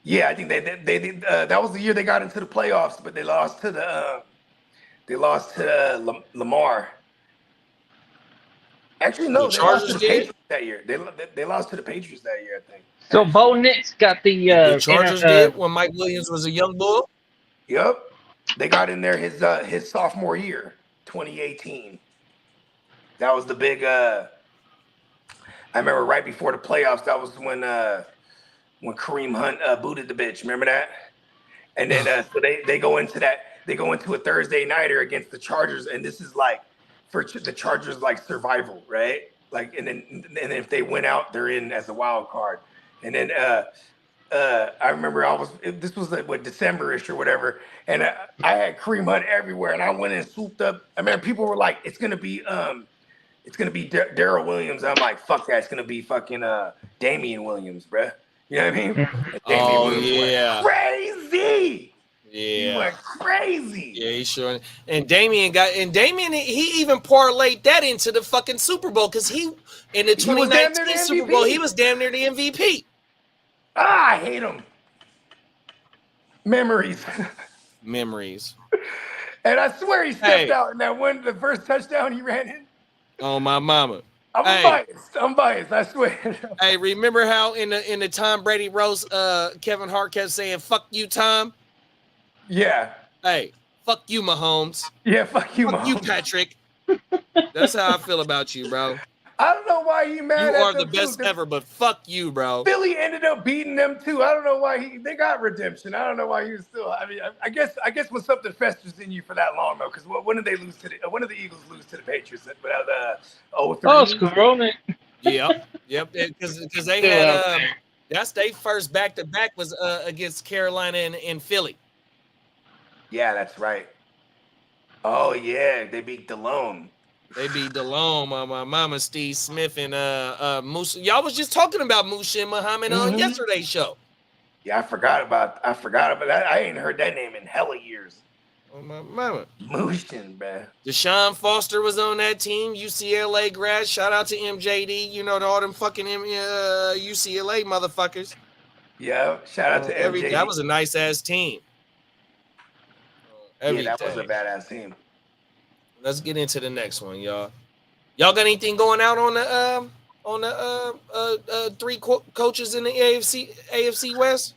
yeah, I think they that was the year they got into the playoffs, but they lost to Lamar. Actually, no, they lost to the Patriots that year. They lost to the Patriots that year, I think. So Bo Nix got the Chargers did when Mike Williams was a young bull. Yep. They got in there his sophomore year, 2018. That was the big I remember right before the playoffs, that was when Kareem Hunt booted the bitch. Remember that? And then so they go into a Thursday nighter against the Chargers, and this is like for the Chargers like survival, right? Like and then if they win out, they're in as a wild card. And then I remember this was like December-ish or whatever, and I had Kareem Hunt everywhere, and I went and swooped up. I mean, people were like, "It's gonna be Darrell Williams." I'm like, "Fuck that! It's gonna be fucking Damian Williams, bruh." You know what I mean? Yeah, crazy. Yeah, he went crazy. Yeah, he sure. And Damian he even parlayed that into the fucking Super Bowl because he in the 2019 Super Bowl he was damn near the MVP. I hate him. Memories. And I swear he stepped out in that the first touchdown he ran in. Oh my mama. I'm biased. I swear. Hey, remember how in the Tom Brady roast, Kevin Hart kept saying "fuck you, Tom"? Yeah. Hey, fuck you, Mahomes. Yeah, fuck you, Mahomes. Fuck you, Patrick. That's how I feel about you, bro. I don't know why he mad at them. You are the best ever, but fuck you, bro. Philly ended up beating them too. I don't know why they got redemption. I don't know why he was still. I mean, I guess when something festers in you for that long though, because when did they lose to when did the Eagles lose to the Patriots? Without 03? Oh, Scaroni. Yep, because they had that's their first back-to-back was against Carolina and Philly. Yeah, that's right. Oh yeah, they beat Delone. They beat Delone, my mama, Steve Smith, and Musa. Y'all was just talking about Musa and Muhammad on yesterday's show. Yeah, I forgot about that. I ain't heard that name in hella years. Oh my mama. Motion, bruh. Deshaun Foster was on that team. UCLA grad. Shout out to MJD. You know, to all them fucking UCLA motherfuckers. Yeah. Shout out to MJD. That was a nice ass team. Yeah, that was a badass team. Let's get into the next one, y'all. Y'all got anything going out on the three coaches in the AFC West?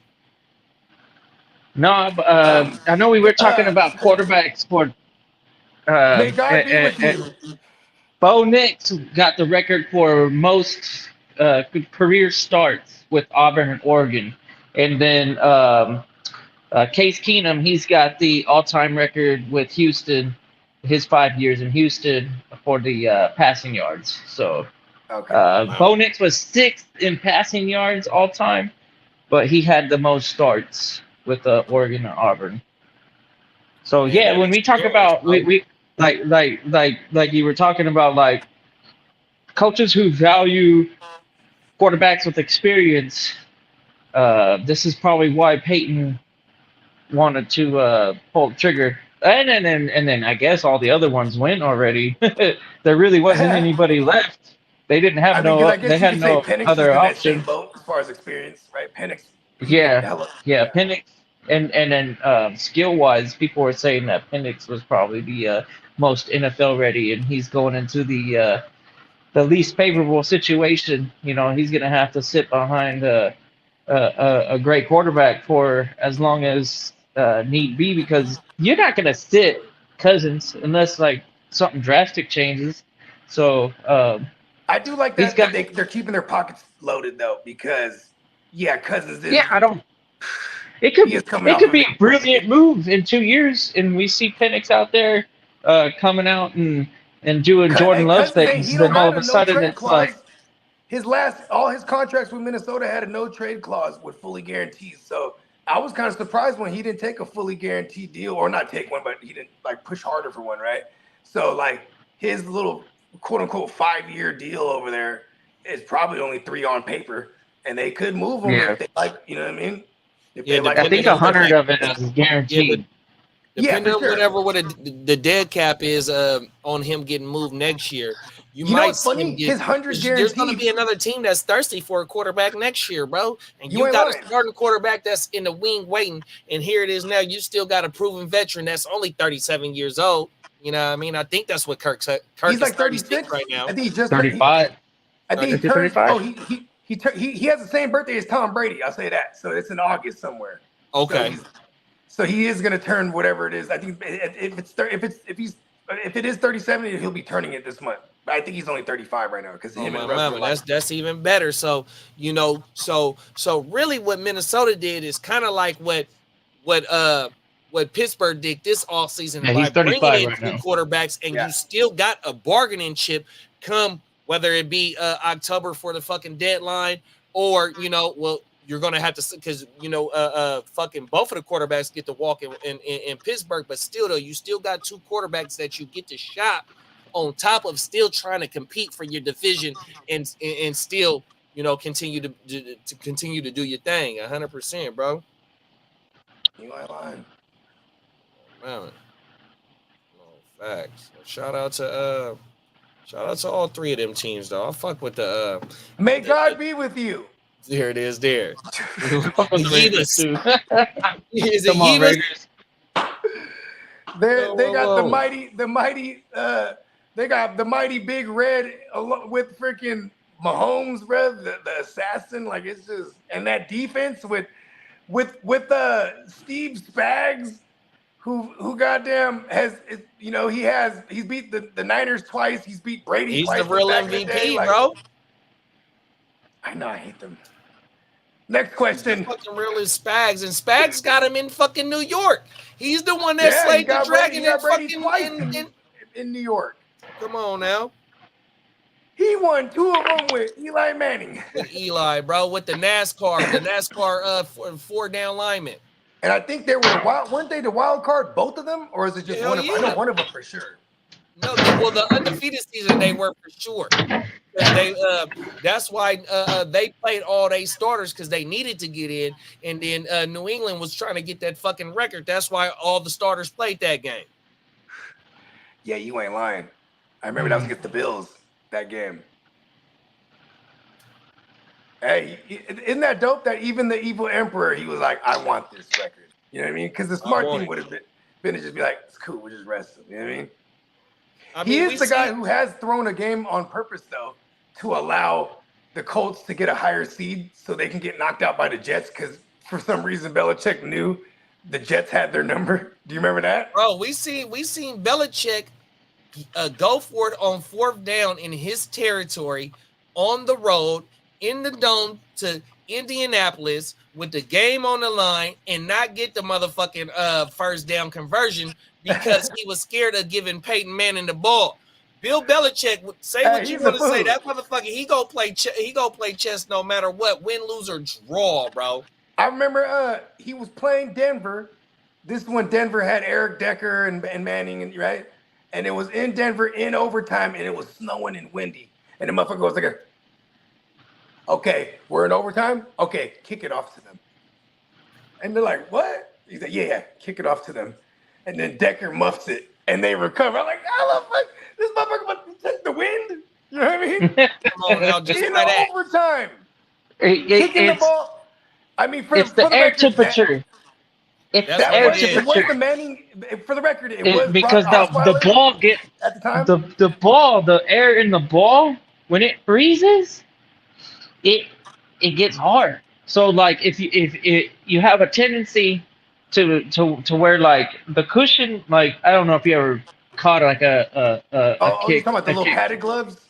No, I know we were talking about quarterbacks for. May God be with you. Bo Nix got the record for most career starts with Auburn and Oregon, and then Case Keenum, he's got the all-time record with Houston, his 5 years in Houston for the passing yards. So Bo Nix was 6th in passing yards all time, but he had the most starts with Oregon and Auburn. So yeah, when we talk about we like you were talking about, like coaches who value quarterbacks with experience, this is probably why Peyton wanted to pull the trigger. And then I guess all the other ones went already. There really wasn't anybody left. They didn't have they had no other option. As far as experience, right? Penix. Yeah, Penix. And then skill wise, people were saying that Penix was probably the most NFL ready, and he's going into the least favorable situation. You know, he's gonna have to sit behind a great quarterback for as long as need be, because you're not gonna sit Cousins unless like something drastic changes. So I do like that they're keeping their pockets loaded though, because Cousins is. Yeah, I don't. It could be a brilliant move in 2 years, and we see Penix out there coming out and doing Jordan Love things. Then all of a sudden it's like all his contracts with Minnesota had a no trade clause with fully guaranteed. So I was kind of surprised when he didn't take a fully guaranteed deal, or not take one, but he didn't like push harder for one, right? So like his little quote unquote 5-year deal over there is probably only 3 on paper, and they could move him if they like, you know what I mean? I think 100 of it is guaranteed. Depending on whatever the dead cap is on him getting moved next year, you might see him get, his 100 guaranteed. There's going to be another team that's thirsty for a quarterback next year, bro. And you got a starting quarterback that's in the wing waiting, and here it is now. You still got a proven veteran that's only 37 years old. You know what I mean? I think that's what Kirk he's like 36 right now. I think he's just 35. I think he turned 35. He has the same birthday as Tom Brady. I'll say that. So it's in August somewhere. Okay. So he is going to turn whatever it is. I think if it is 37, he'll be turning it this month. But I think he's only 35 right now because him and Russell. That's even better. So so really, what Minnesota did is kind of like what Pittsburgh did this offseason by bringing in 2 quarterbacks, and you still got a bargaining chip come. Whether it be October for the fucking deadline, or you're gonna have to, because fucking both of the quarterbacks get to walk in Pittsburgh, but still though, you still got 2 quarterbacks that you get to shop on top of still trying to compete for your division and still continue to do your thing 100%, bro. You ain't lying. Man. No facts. Shout out to all 3 of them teams, though. I'll fuck with the. May God be with you. There it is. There. Come on, Raiders. They got the mighty big red with freaking Mahomes, bro. The assassin, like it's just, and that defense with Steve Spags. Who goddamn he's beat the Niners twice. He's beat Brady He's twice. The real MVP, bro. I know, I hate them. Next question. Fucking real is Spags, and Spags got him in fucking New York. He's the one that slayed the dragon in New York. Come on now. He won 2 of them with Eli Manning. With Eli, bro, with the NASCAR 4-down lineman. And I think they weren't they the wild card, both of them, or is it just one of them? I know one of them for sure. No, the undefeated season they were for sure. They that's why they played all their starters because they needed to get in, and then New England was trying to get that fucking record. That's why all the starters played that game. Yeah, you ain't lying. I remember that was against the Bills that game. Hey, isn't that dope that even the evil emperor, he was like, I want this record. You know what I mean? Because the smart thing would have been to just be like, it's cool, we'll just rest him. You know what I mean? He is the guy who has thrown a game on purpose, though, to allow the Colts to get a higher seed so they can get knocked out by the Jets because for some reason Belichick knew the Jets had their number. Do you remember that? Bro, we seen Belichick go for it on 4th down in his territory on the road in the dome to Indianapolis with the game on the line and not get the motherfucking first down conversion because he was scared of giving Peyton Manning the ball. Bill Belichick, say what you want to say. That motherfucker, he go play chess no matter what, win, lose, or draw, bro. I remember he was playing Denver. This is when Denver had Eric Decker and Manning, right? And it was in Denver in overtime, and it was snowing and windy. And the motherfucker was like, okay, we're in overtime? Okay, kick it off to them. And they're like, what? He's like, yeah, kick it off to them. And then Decker muffs it, and they recover. I'm like, this motherfucker about to take the wind? You know what I mean? Come on now, just in like overtime. Kicking the ball. I mean, it's the air temperature. It's the air temperature. It was the Manning, for the record, it was because the ball gets at the time. The air in the ball, when it freezes, it gets hard. So like if you have a tendency to where like the cushion, like I don't know if you ever caught like a kick. You're talking about the little padded gloves?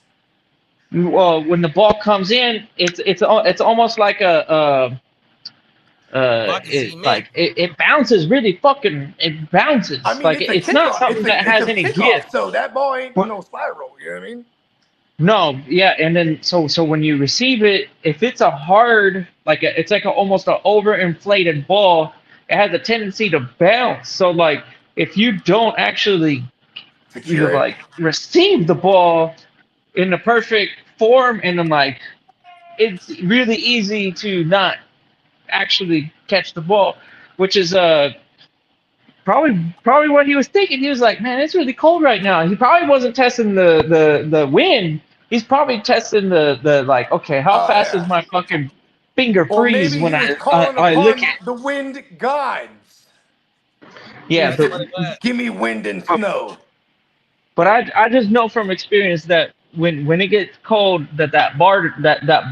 Well, when the ball comes in, it's almost like it bounces really fucking. It bounces. I mean, like it's not something that has any gift. So that ball ain't no spiral. You know what I mean? No, yeah, and then so when you receive it, if it's a hard, it's like almost an overinflated ball, it has a tendency to bounce. So like if you don't actually receive the ball in the perfect form, and then like it's really easy to not actually catch the ball, which is probably what he was thinking. He was like, man, it's really cold right now. He probably wasn't testing the wind. He's probably testing the like, okay, how fast is my fucking finger freeze when I look at the wind gods? Yeah, give me wind and snow. But I just know from experience that when it gets cold, that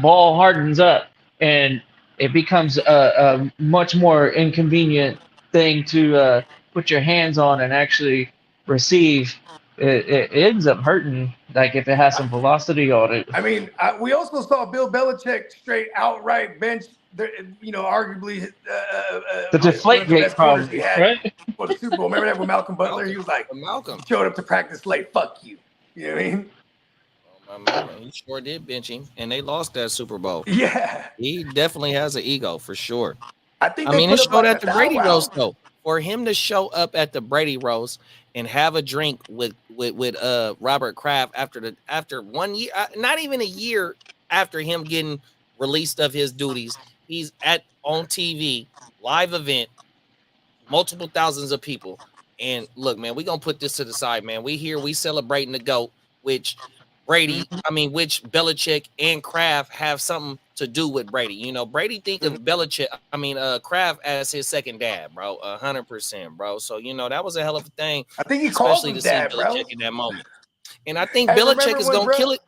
ball hardens up and it becomes a much more inconvenient thing to put your hands on and actually receive. It ends up hurting, like if it has some velocity on it. I mean, we also saw Bill Belichick straight outright bench, arguably the Deflategate problem, right? For the Super Bowl. Remember that with Malcolm Butler? He was like, Malcolm showed up to practice late. Fuck you. You know what I mean? He sure did bench him, and they lost that Super Bowl. Yeah, he definitely has an ego for sure. I mean, it showed at the Brady roast though. For him to show up at the Brady roast and have a drink with Robert Kraft after 1 year, not even a year after him getting released of his duties, he's on TV, live event, multiple thousands of people. And look, man, we gonna put this to the side, man. We celebrating the GOAT, which Belichick and Kraft have something to do with Brady. You know, Brady think of Kraft as his second dad, bro, 100%, bro. So, you know, that was a hell of a thing. I think he called him dad, Belichick in that moment. And I think Belichick is gonna kill it.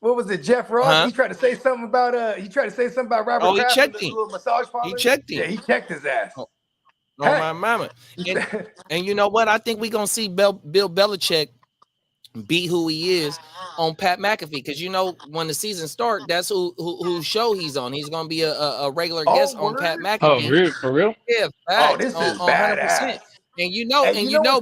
What was it, Jeff Ross? He tried to say something about Robert Kraft. He checked him. Little massage parlor. He checked him. Yeah, he checked his ass. Oh, my mama. And you know what? I think we're gonna see Bill Belichick be who he is on Pat McAfee, because you know when the season starts, that's who show he's on. He's gonna be a regular guest on Pat McAfee. Oh, for real? Yeah. This is badass. And you know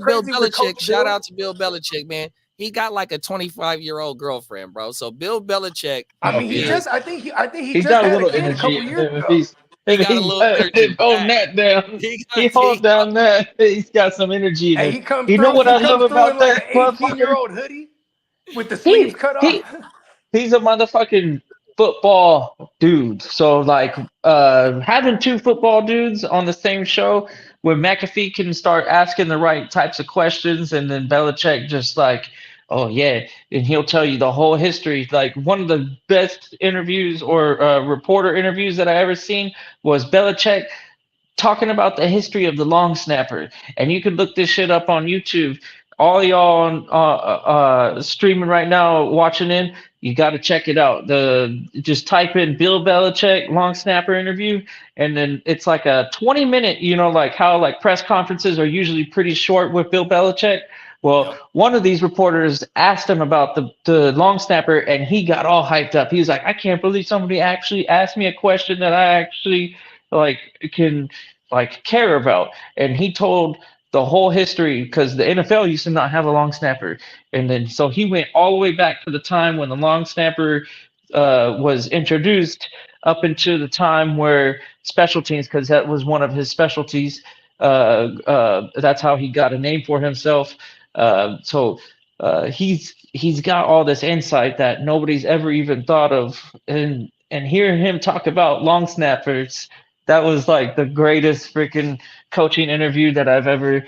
Bill Belichick. Shout out to Bill Belichick, man. He got like a 25-year-old girlfriend, bro. So Bill Belichick. I mean, I think he he's just got had a little a kid energy. a couple years ago. He got a little energy hold back. that down. He He hold down that. He's got some energy in Hey, him. he comes You know through. what He I love comes through in about like that an motherfucker? 18-year-old hoodie with the sleeves He cut off. he he's a motherfucking football dude. So like having two football dudes on the same show where McAfee can start asking the right types of questions and then Belichick just like, oh yeah, and he'll tell you the whole history. Like one of the best interviews or reporter interviews that I ever seen was Belichick talking about the history of the long snapper, and you could look this shit up on YouTube. All y'all on streaming right now, watching in, you got to check it out. The just type in Bill Belichick long snapper interview, and then it's like a 20-minute. You know, like how like press conferences are usually pretty short with Bill Belichick. Well, Yep. one of these reporters asked him about the long snapper, and he got all hyped up. He was like, "I can't believe somebody actually asked me a question that I actually like can like care about." And he told the whole history because the NFL used to not have a long snapper, and then so he went all the way back to the time when the long snapper was introduced up into the time where special teams, because that was one of his specialties. That's how he got a name for himself. He's got all this insight that nobody's ever even thought of, and hearing him talk about long snappers, that was like the greatest freaking coaching interview that I've ever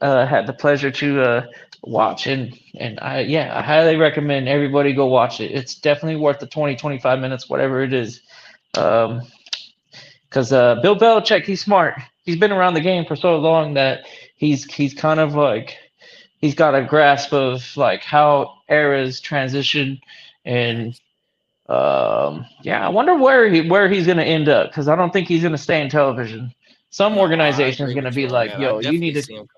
had the pleasure to watch. And I highly recommend everybody go watch it. It's definitely worth the 20-25 minutes, whatever it is. Because Bill Belichick, he's smart. He's been around the game for so long that he's kind of like he's got a grasp of like how eras transition. And I wonder where he's going to end up, because I don't think he's going to stay in television. Some No, I organization is agree going to with be you on like, that. I yo, you definitely need to see him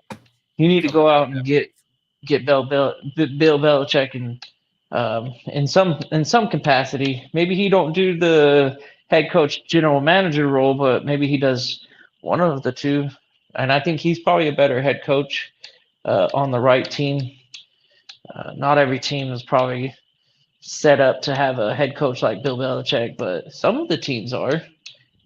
coming go back out and get Bill Belichick, and in some capacity. Maybe he don't do the head coach general manager role, but maybe he does one of the two. And I think he's probably a better head coach on the right team. Not every team is probably set up to have a head coach like Bill Belichick, but some of the teams are.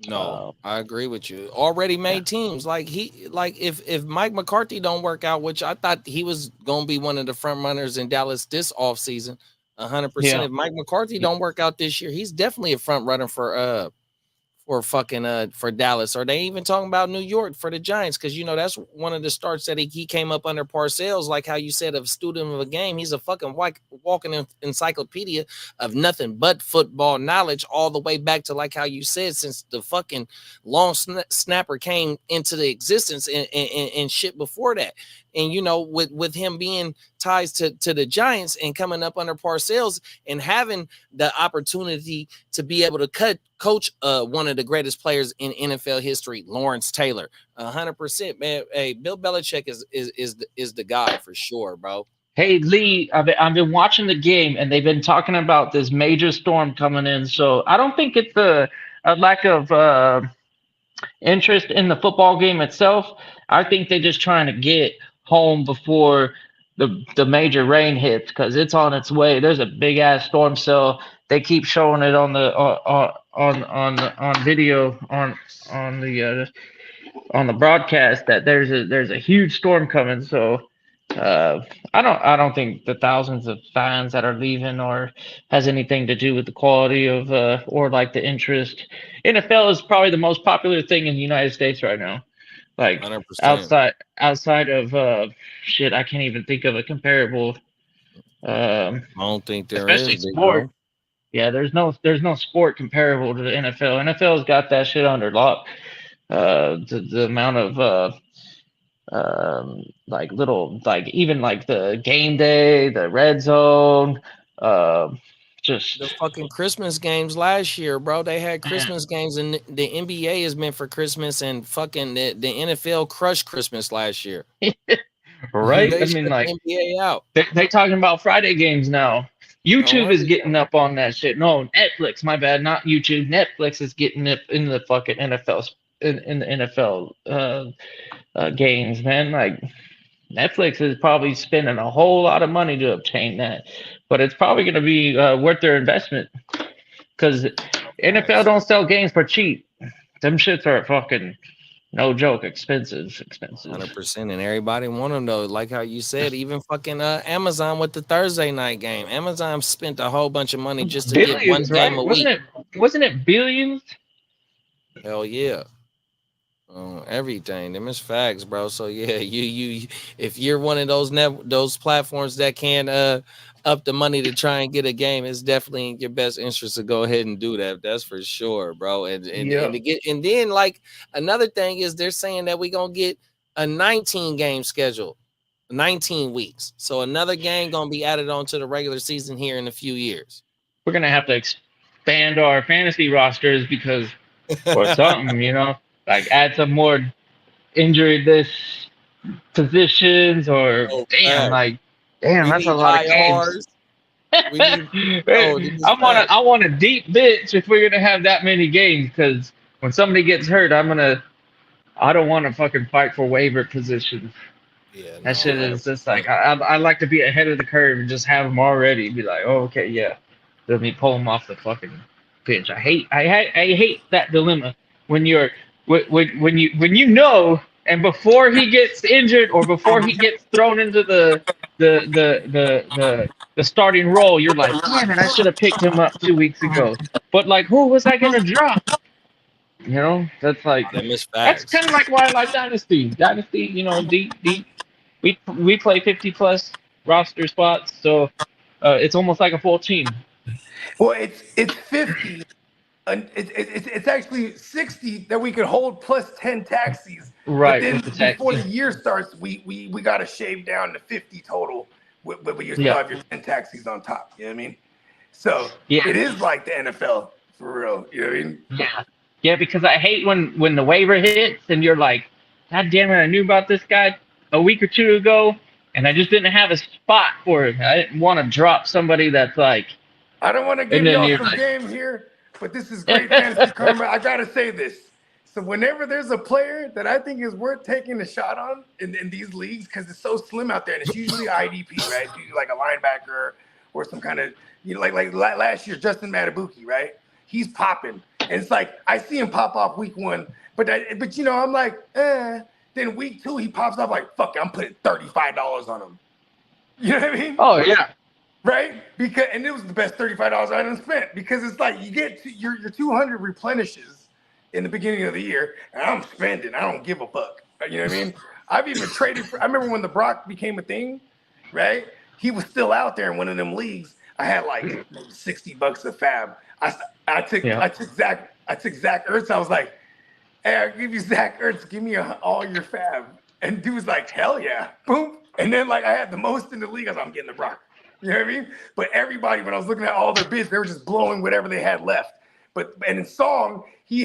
No, I agree with you. Already made teams like if Mike McCarthy don't work out, which I thought he was gonna be one of the front runners in Dallas this offseason, 100%. Yeah. If Mike McCarthy don't work out this year, he's definitely a front runner for fucking for Dallas. Or they even talking about New York for the Giants, because you know that's one of the starts that he came up under Parcells, like how you said, a student of a game. He's a fucking walking encyclopedia of nothing but football knowledge, all the way back to like how you said, since the fucking long snapper came into the existence and shit before that. And you know, with him being ties to the Giants and coming up under Parcells and having the opportunity to be able to coach one of the greatest players in NFL history, Lawrence Taylor, 100%, man. Hey, Bill Belichick is the guy for sure, bro. Hey Lee, I've been watching the game, and they've been talking about this major storm coming in. So I don't think it's a lack of interest in the football game itself. I think they're just trying to get home before the major rain hits, because it's on its way. There's a big ass storm cell. They keep showing it on the on video on the broadcast that there's a huge storm coming. So I don't think the thousands of fans that are leaving or has anything to do with the quality of or like the interest. NFL is probably the most popular thing in the United States right now. Like 100%. outside of shit, I can't even think of a comparable. I don't think there Especially is, big sport. bro. Yeah, there's no sport comparable to the NFL. NFL's got that shit under lock. The amount of like little like even like the game day, the red zone, The just fucking Christmas games last year, bro. They had man, Christmas games, and the NBA is meant for Christmas, and fucking the NFL crushed Christmas last year. right? They I mean, shut like the NBA out. they talking about Friday games now. Oh, YouTube are is they? getting up on that shit. No, Netflix, my bad, not YouTube. Netflix is getting it in the fucking NFL in the NFL games, man. Like Netflix is probably spending a whole lot of money to obtain that, but it's probably going to be worth their investment, because NFL Facts. don't sell games for cheap. Them shits are fucking no joke, expensive. 100%, and everybody want them though. Like how you said, even fucking Amazon with the Thursday night game. Amazon spent a whole bunch of money just to get one Billions, game right? a week. Wasn't it billions? Hell yeah. Everything. Them is facts, bro. So yeah, you if you're one of those platforms that can up the money to try and get a game, it's definitely in your best interest to go ahead and do that. That's for sure, bro. And to get, and then like another thing is they're saying that we're gonna get a 19 game schedule, 19 weeks. So another game gonna be added on to the regular season here in a few years. We're gonna have to expand our fantasy rosters because or something, you know, like add some more injured this positions or Oh, damn, facts. We that's a need lot of games. IRs. We need I want a deep bench if we're gonna have that many games because when somebody gets hurt, I don't want to fucking fight for waiver positions. Yeah, That shit no, is just like I like to be ahead of the curve and just have them already. Be like, oh okay, yeah, let me pull them off the fucking bench. I hate that dilemma when when you know, and before he gets injured or before he gets thrown into the starting role, you're like, damn it, I should have picked him up 2 weeks ago. But like, who was I gonna drop? You know, that's like them is that's facts. kind of like why I like Dynasty. Dynasty, you know, deep. We play 50+ roster spots, so it's almost like a full team. Well, it's 50. And it's actually 60 that we could hold plus 10 taxis. But Right, then with the taxi. before the year starts, we got to shave down to 50 total. But you still have your 10 taxis on top. You know what I mean? So it is like the NFL for real. You know what I mean? Yeah, because I hate when the waiver hits and you're like, God damn it, I knew about this guy a week or two ago, and I just didn't have a spot for him. I didn't want to drop somebody that's like. I don't want to give y'all some game here, but this is great fantasy karma. I gotta say this. So whenever there's a player that I think is worth taking a shot on in these leagues, because it's so slim out there, and it's usually IDP, right? Usually like a linebacker or some kind of, you know, like last year, Justin Matabuki, right? He's popping. And it's like, I see him pop off week 1, but you know, I'm like, Then week 2, he pops off like, fuck it, I'm putting $35 on him. You know what I mean? Oh, yeah. Right? And it was the best $35 I done spent because it's like you get your 200 replenishes in the beginning of the year, and I'm spending. I don't give a fuck. You know what I mean? I've even traded I remember when the Brock became a thing, right? He was still out there in one of them leagues. I had like $60 of fab. I took Zach Ertz. I was like, hey, I'll give you Zach Ertz. Give me all your fab. And dude was like, hell yeah. Boom. And then like I had the most in the league. I was like, I'm getting the Brock. You know what I mean? But everybody, when I was looking at all their bids, they were just blowing whatever they had left. And in Song, he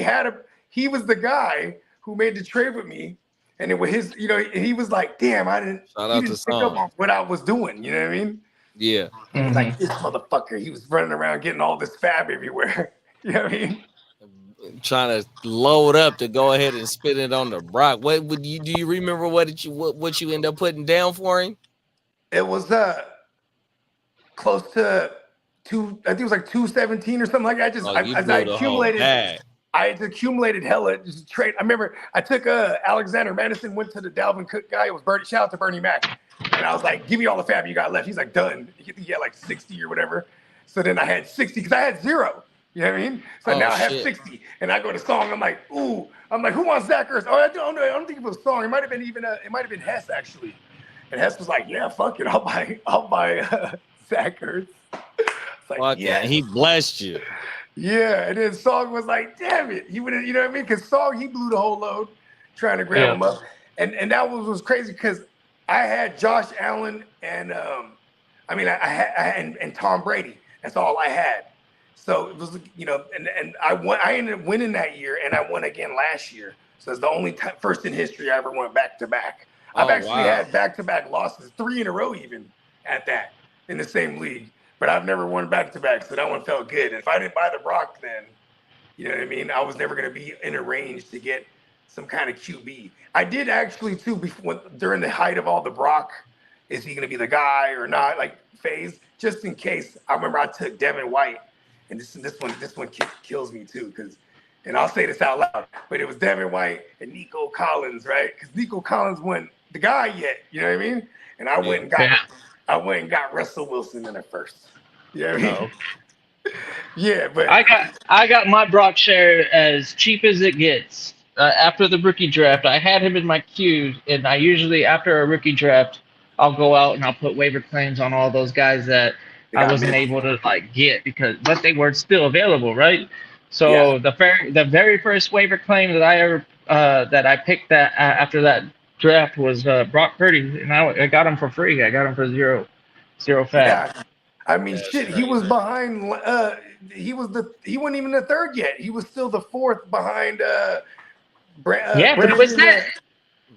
was the guy who made the trade with me. And it was his, you know, he was like, damn, he didn't pick up on what I was doing. You know what I mean? Yeah. Like this motherfucker, he was running around getting all this fab everywhere. You know what I mean? Trying to load up to go ahead and spit it on the Brock. Do you remember what you end up putting down for him? It was close to I think it was like 217 or something like that. I accumulated hella just trade. I remember I took Alexander Madison, went to the Dalvin Cook guy. It was Bernie. Shout out to Bernie Mac. And I was like, give me all the fab you got left. He's like, done. He had like 60 or whatever. So then I had 60 because I had 0. You know what I mean? So now I have 60. And I go to Song. I'm like, who wants Zach Ertz? Oh, I don't think it was Song. It might have been Hess actually. And Hess was like, yeah, fuck it. I'll buy Zach Ertz. Like, yeah, he blessed you. Yeah, and then Song was like, damn it. He would have, you know what I mean? Because Song, he blew the whole load trying to grab him up. And that was crazy because I had Josh Allen and I had Tom Brady. That's all I had. So it was, you know, and I ended up winning that year, and I won again last year. So it's the only first in history I ever went back to back. I've actually had back-to-back losses, 3 in a row even at that in the same league. But I've never won back-to-back, so that one felt good. And if I didn't buy the Brock then, you know what I mean? I was never going to be in a range to get some kind of QB. I did actually, too, during the height of all the Brock, is he going to be the guy or not, like, phase, just in case. I remember I took Devin White, and this one kills me, too, because and I'll say this out loud, but it was Devin White and Nico Collins, right? Because Nico Collins wasn't the guy yet, you know what I mean? And I went and got Russell Wilson in the first. You know what I mean? Yeah, but I got my Brock share as cheap as it gets. After the rookie draft, I had him in my queue, and I usually after a rookie draft, I'll go out and I'll put waiver claims on all those guys that I wasn't able to like get but they were still available, right? So the very first waiver claim that I ever that I picked that after that draft was Brock Purdy, and I got him for free. I got him for zero fat. yeah, I mean, shit, he was behind. He wasn't even the third yet. He was still the fourth behind. But it was that.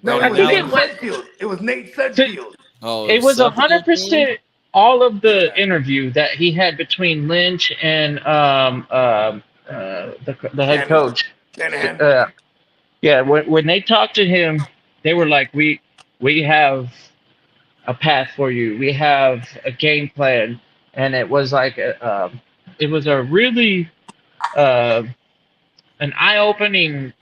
No, I think it was. Sudfield. It was Nate Sudfield. It was 100% all of the interview that he had between Lynch and the head coach. When they talked to him, they were like, "We have a path for you. We have a game plan," and it was like it was a really an eye-opening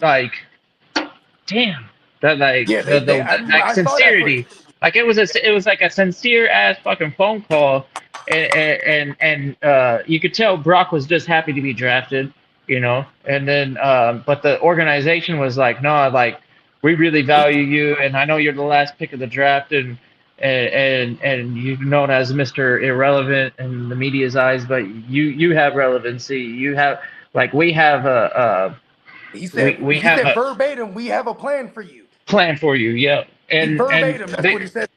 damn, that sincerity. It was like a sincere ass fucking phone call, and you could tell Brock was just happy to be drafted, and then but the organization was like, no, we really value you, and I know you're the last pick of the draft, and you're known as Mr. Irrelevant in the media's eyes, but you have relevancy. You have we have a he said verbatim, we have a plan for you. Yeah. And verbatim, that's what he said.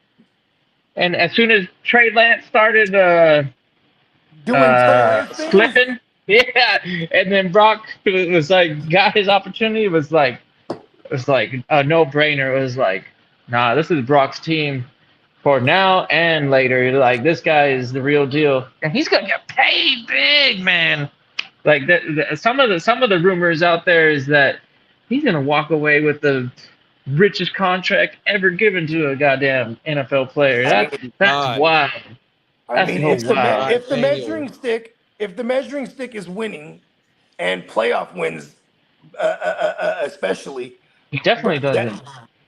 And as soon as Trey Lance started doing slipping, and then Brock was got his opportunity, it was like a no-brainer. It was like, nah, this is Brock's team for now and later. This guy is the real deal, and he's gonna get paid big, man. Some of the rumors out there is that he's gonna walk away with the richest contract ever given to a goddamn NFL player. That's wild. I mean, if the measuring stick is winning, and playoff wins, especially, he definitely doesn't.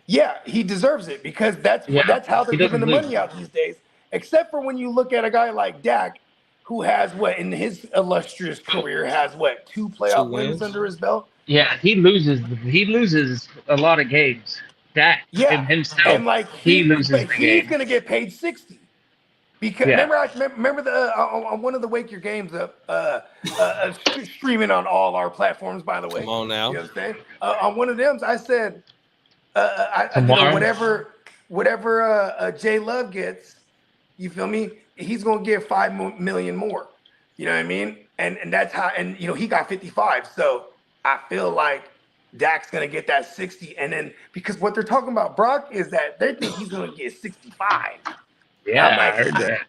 Yeah, he deserves it because that's how they're giving the money out these days. Except for when you look at a guy like Dak, who has in his illustrious career has 2 playoff wins under his belt. Yeah, he loses a lot of games. Dak himself, and he loses the game. He's gonna get paid 60. Because remember on one of the Wake Your Games up, streaming on all our platforms, by the way. Come on now. You understand? On one of them, I said, whatever J Love gets, you feel me? He's gonna get $5 million more. You know what I mean? And that's how. And he got 55. So I feel like Dak's gonna get that 60. And then because what they're talking about Brock is that they think he's gonna get 65. Yeah, I heard that.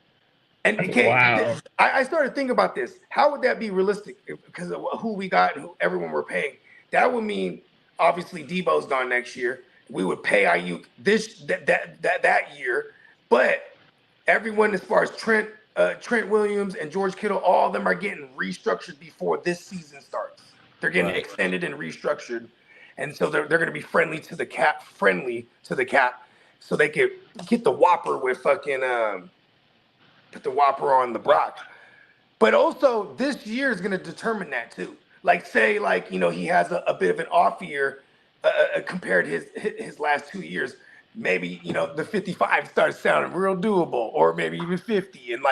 And wow. I started thinking about this. How would that be realistic? Because of who we got and who everyone we're paying. That would mean obviously Debo's gone next year. We would pay Ayuk that year, but everyone as far as Trent Williams and George Kittle, all of them are getting restructured before this season starts. They're getting extended and restructured, and so they're going to be friendly to the cap, so they could get the Whopper with fucking put the Whopper on the Brock. But also this year is going to determine that too. Say he has a bit of an off year compared to his last 2 years. Maybe the 55 starts sounding real doable, or maybe even 50, and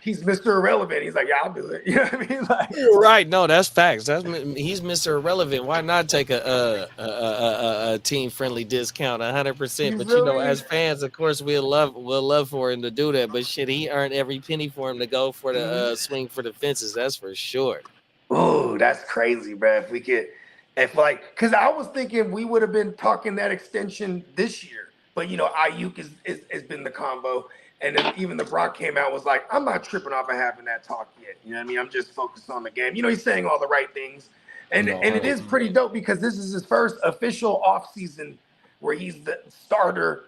he's Mr. Irrelevant. He's like, yeah, I'll do it. You know what I mean? You're right. No, that's facts. He's Mr. Irrelevant. Why not take a team friendly discount 100%? But as fans, of course, we'll love for him to do that. But shit, he earned every penny for him to go for the swing for the fences. That's for sure. Oh, that's crazy, bro. Because I was thinking we would have been talking that extension this year. But Ayuk has been the combo, and then even the Brock came out was like, I'm not tripping off of having that talk yet. You know what I mean? I'm just focused on the game. He's saying all the right things, and it is pretty dope because this is his first official offseason where he's the starter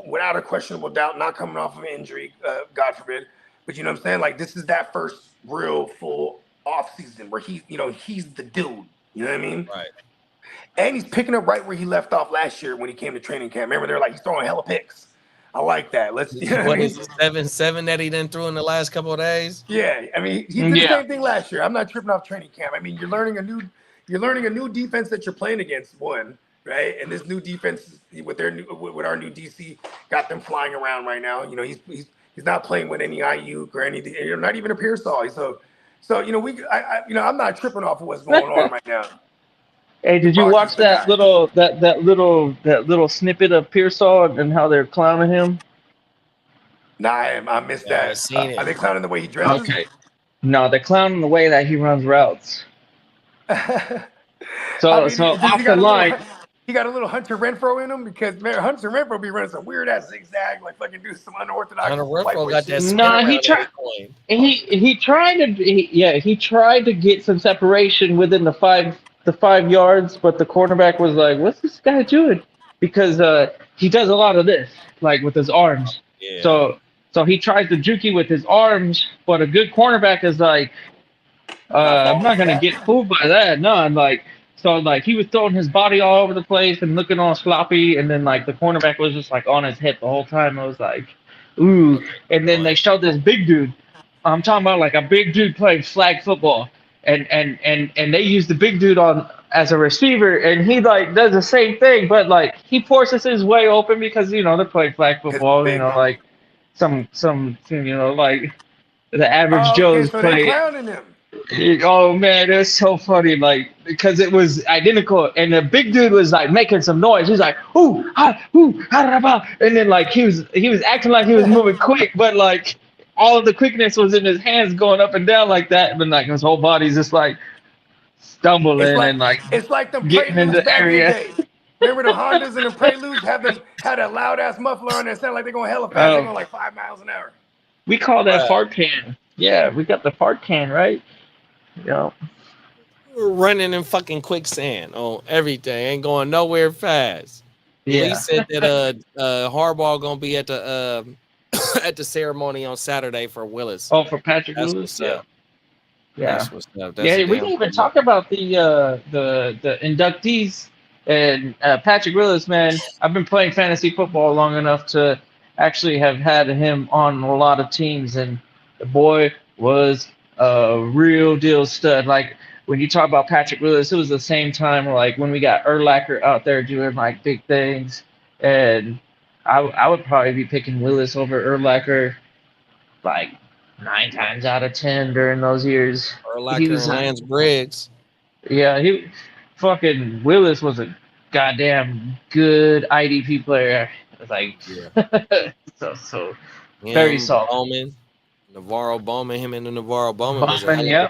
without a questionable doubt, not coming off of an injury, God forbid. But you know what I'm saying? This is that first real full offseason where he's the dude. You know what I mean? Right. And he's picking up right where he left off last year when he came to training camp. Remember, they're like, he's throwing hella picks. I like that. You know what is it, 7-7 that he done threw in the last couple of days? Yeah, I mean, he did the same thing last year. I'm not tripping off training camp. I mean, you're learning a new defense that you're playing against, one, right? And this new defense with our new DC got them flying around right now. You know, he's not playing with any Ayuk or anything. You're not even a Pearsall. So you know, I'm not tripping off of what's going on right now. Hey, did you watch that little snippet of Pearsall and how they're clowning him? Nah, I missed that. I've seen it. Are they clowning the way he dresses? Okay. No, they're clowning the way that he runs routes. So off the line. He got a little Hunter Renfro in him because man, Hunter Renfro be running some weird ass zigzag, like fucking do some unorthodox. Hunter Renfro got that. No, he tried. He tried to get some separation within the 5 yards, but the cornerback was like, "What's this guy doing?" Because he does a lot of this, like with his arms. Yeah. So he tries to juke you with his arms, but a good cornerback is like, I'm not gonna get fooled by that. No, I'm like. So, like, he was throwing his body all over the place and looking all sloppy, and then, like, the cornerback was just, like, on his hip the whole time. I was like, ooh. And then they showed this big dude. I'm talking about, like, a big dude playing flag football. And they used the big dude on as a receiver, and he, like, does the same thing, but, like, he forces his way open because, you know, they're playing flag football, you know, like, some you know, like, the average Joe's so play. they're clowning him. Oh man, it was so funny, like because it was identical, and the big dude was like making some noise. He's like, ooh, ha, da, ba. And then like he was acting like he was moving quick, but like all of the quickness was in his hands going up and down like that, but like his whole body's just like stumbling and like it's like the getting into the area. Remember the Hondas and the Preludes had a loud ass muffler on that sound like they're going hella fast. They're going like 5 miles an hour. We call that fart can. Yeah, we got the fart can, right? Yeah. We're running in fucking quicksand on everything. Ain't going nowhere fast. Yeah. Lee said that Harbaugh gonna be at the at the ceremony on Saturday for Willis. Oh, for Patrick That's Willis. What's up. Yeah. That's what's up. Yeah, we didn't even talk about the inductees and Patrick Willis, man. I've been playing fantasy football long enough to actually have had him on a lot of teams, and the boy was a real deal stud. Like when you talk about Patrick Willis, it was the same time like when we got Urlacher out there doing like big things, and I would probably be picking Willis over Urlacher like 9 times out of 10 during those years. Urlacher and Lance Briggs. Yeah, fucking Willis was a goddamn good IDP player. Like so very solid. Bowman. Navarro Bowman, him and the Navarro Bowman.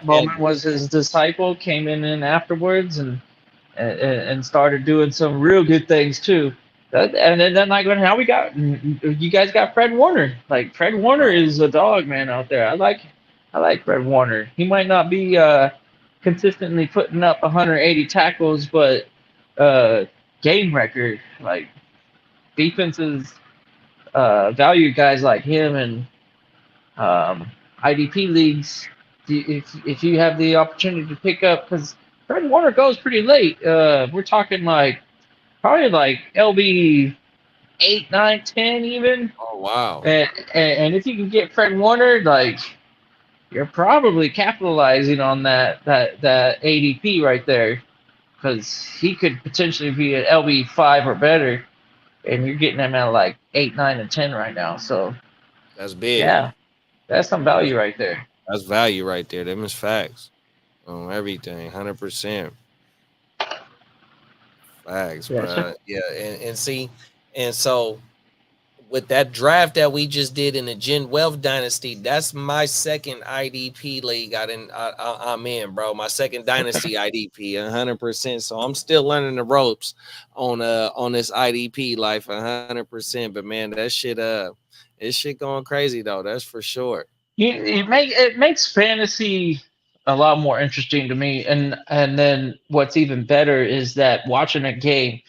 Bowman was his disciple, came in afterwards and started doing some real good things too. And then like now you guys got Fred Warner. Like Fred Warner is a dog man out there. I like Fred Warner. He might not be consistently putting up 180 tackles, but game record, like defenses value guys like him and IDP leagues, if you have the opportunity to pick up, because Fred Warner goes pretty late. We're talking like probably like LB 8, 9, 10 even. Oh wow! And if you can get Fred Warner, like you're probably capitalizing on that ADP right there, because he could potentially be an LB 5 or better, and you're getting him at like 8, 9, and 10 right now. So that's big. Yeah. That's some value right there. That's value right there. Them is facts on everything, 100%. Facts, Yeah, bro. sure. Yeah, and so with that draft that we just did in the Gen Wealth Dynasty, that's my second IDP league. I'm in, bro. My second Dynasty IDP, 100%. So I'm still learning the ropes on this IDP life, 100%. But man, that shit this shit going crazy though. That's for sure. It makes fantasy a lot more interesting to me, and then what's even better is that watching a game,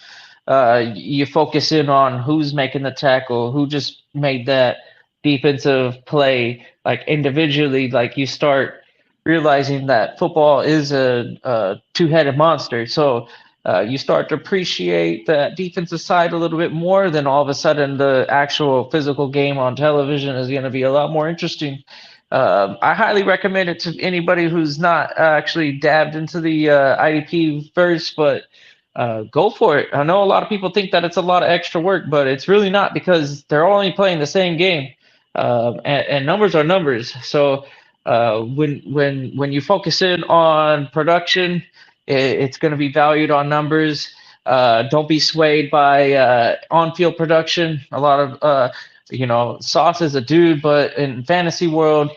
you focus in on who's making the tackle, who just made that defensive play, like individually, like you start realizing that football is a two-headed monster. So you start to appreciate the defensive side a little bit more. Then all of a sudden, the actual physical game on television is going to be a lot more interesting. I highly recommend it to anybody who's not actually dabbed into the IDP verse, but go for it. I know a lot of people think that it's a lot of extra work, but it's really not, because they're only playing the same game, and numbers are numbers. So when you focus in on production, it's going to be valued on numbers. Don't be swayed by on-field production. A lot of Sauce is a dude, but in fantasy world,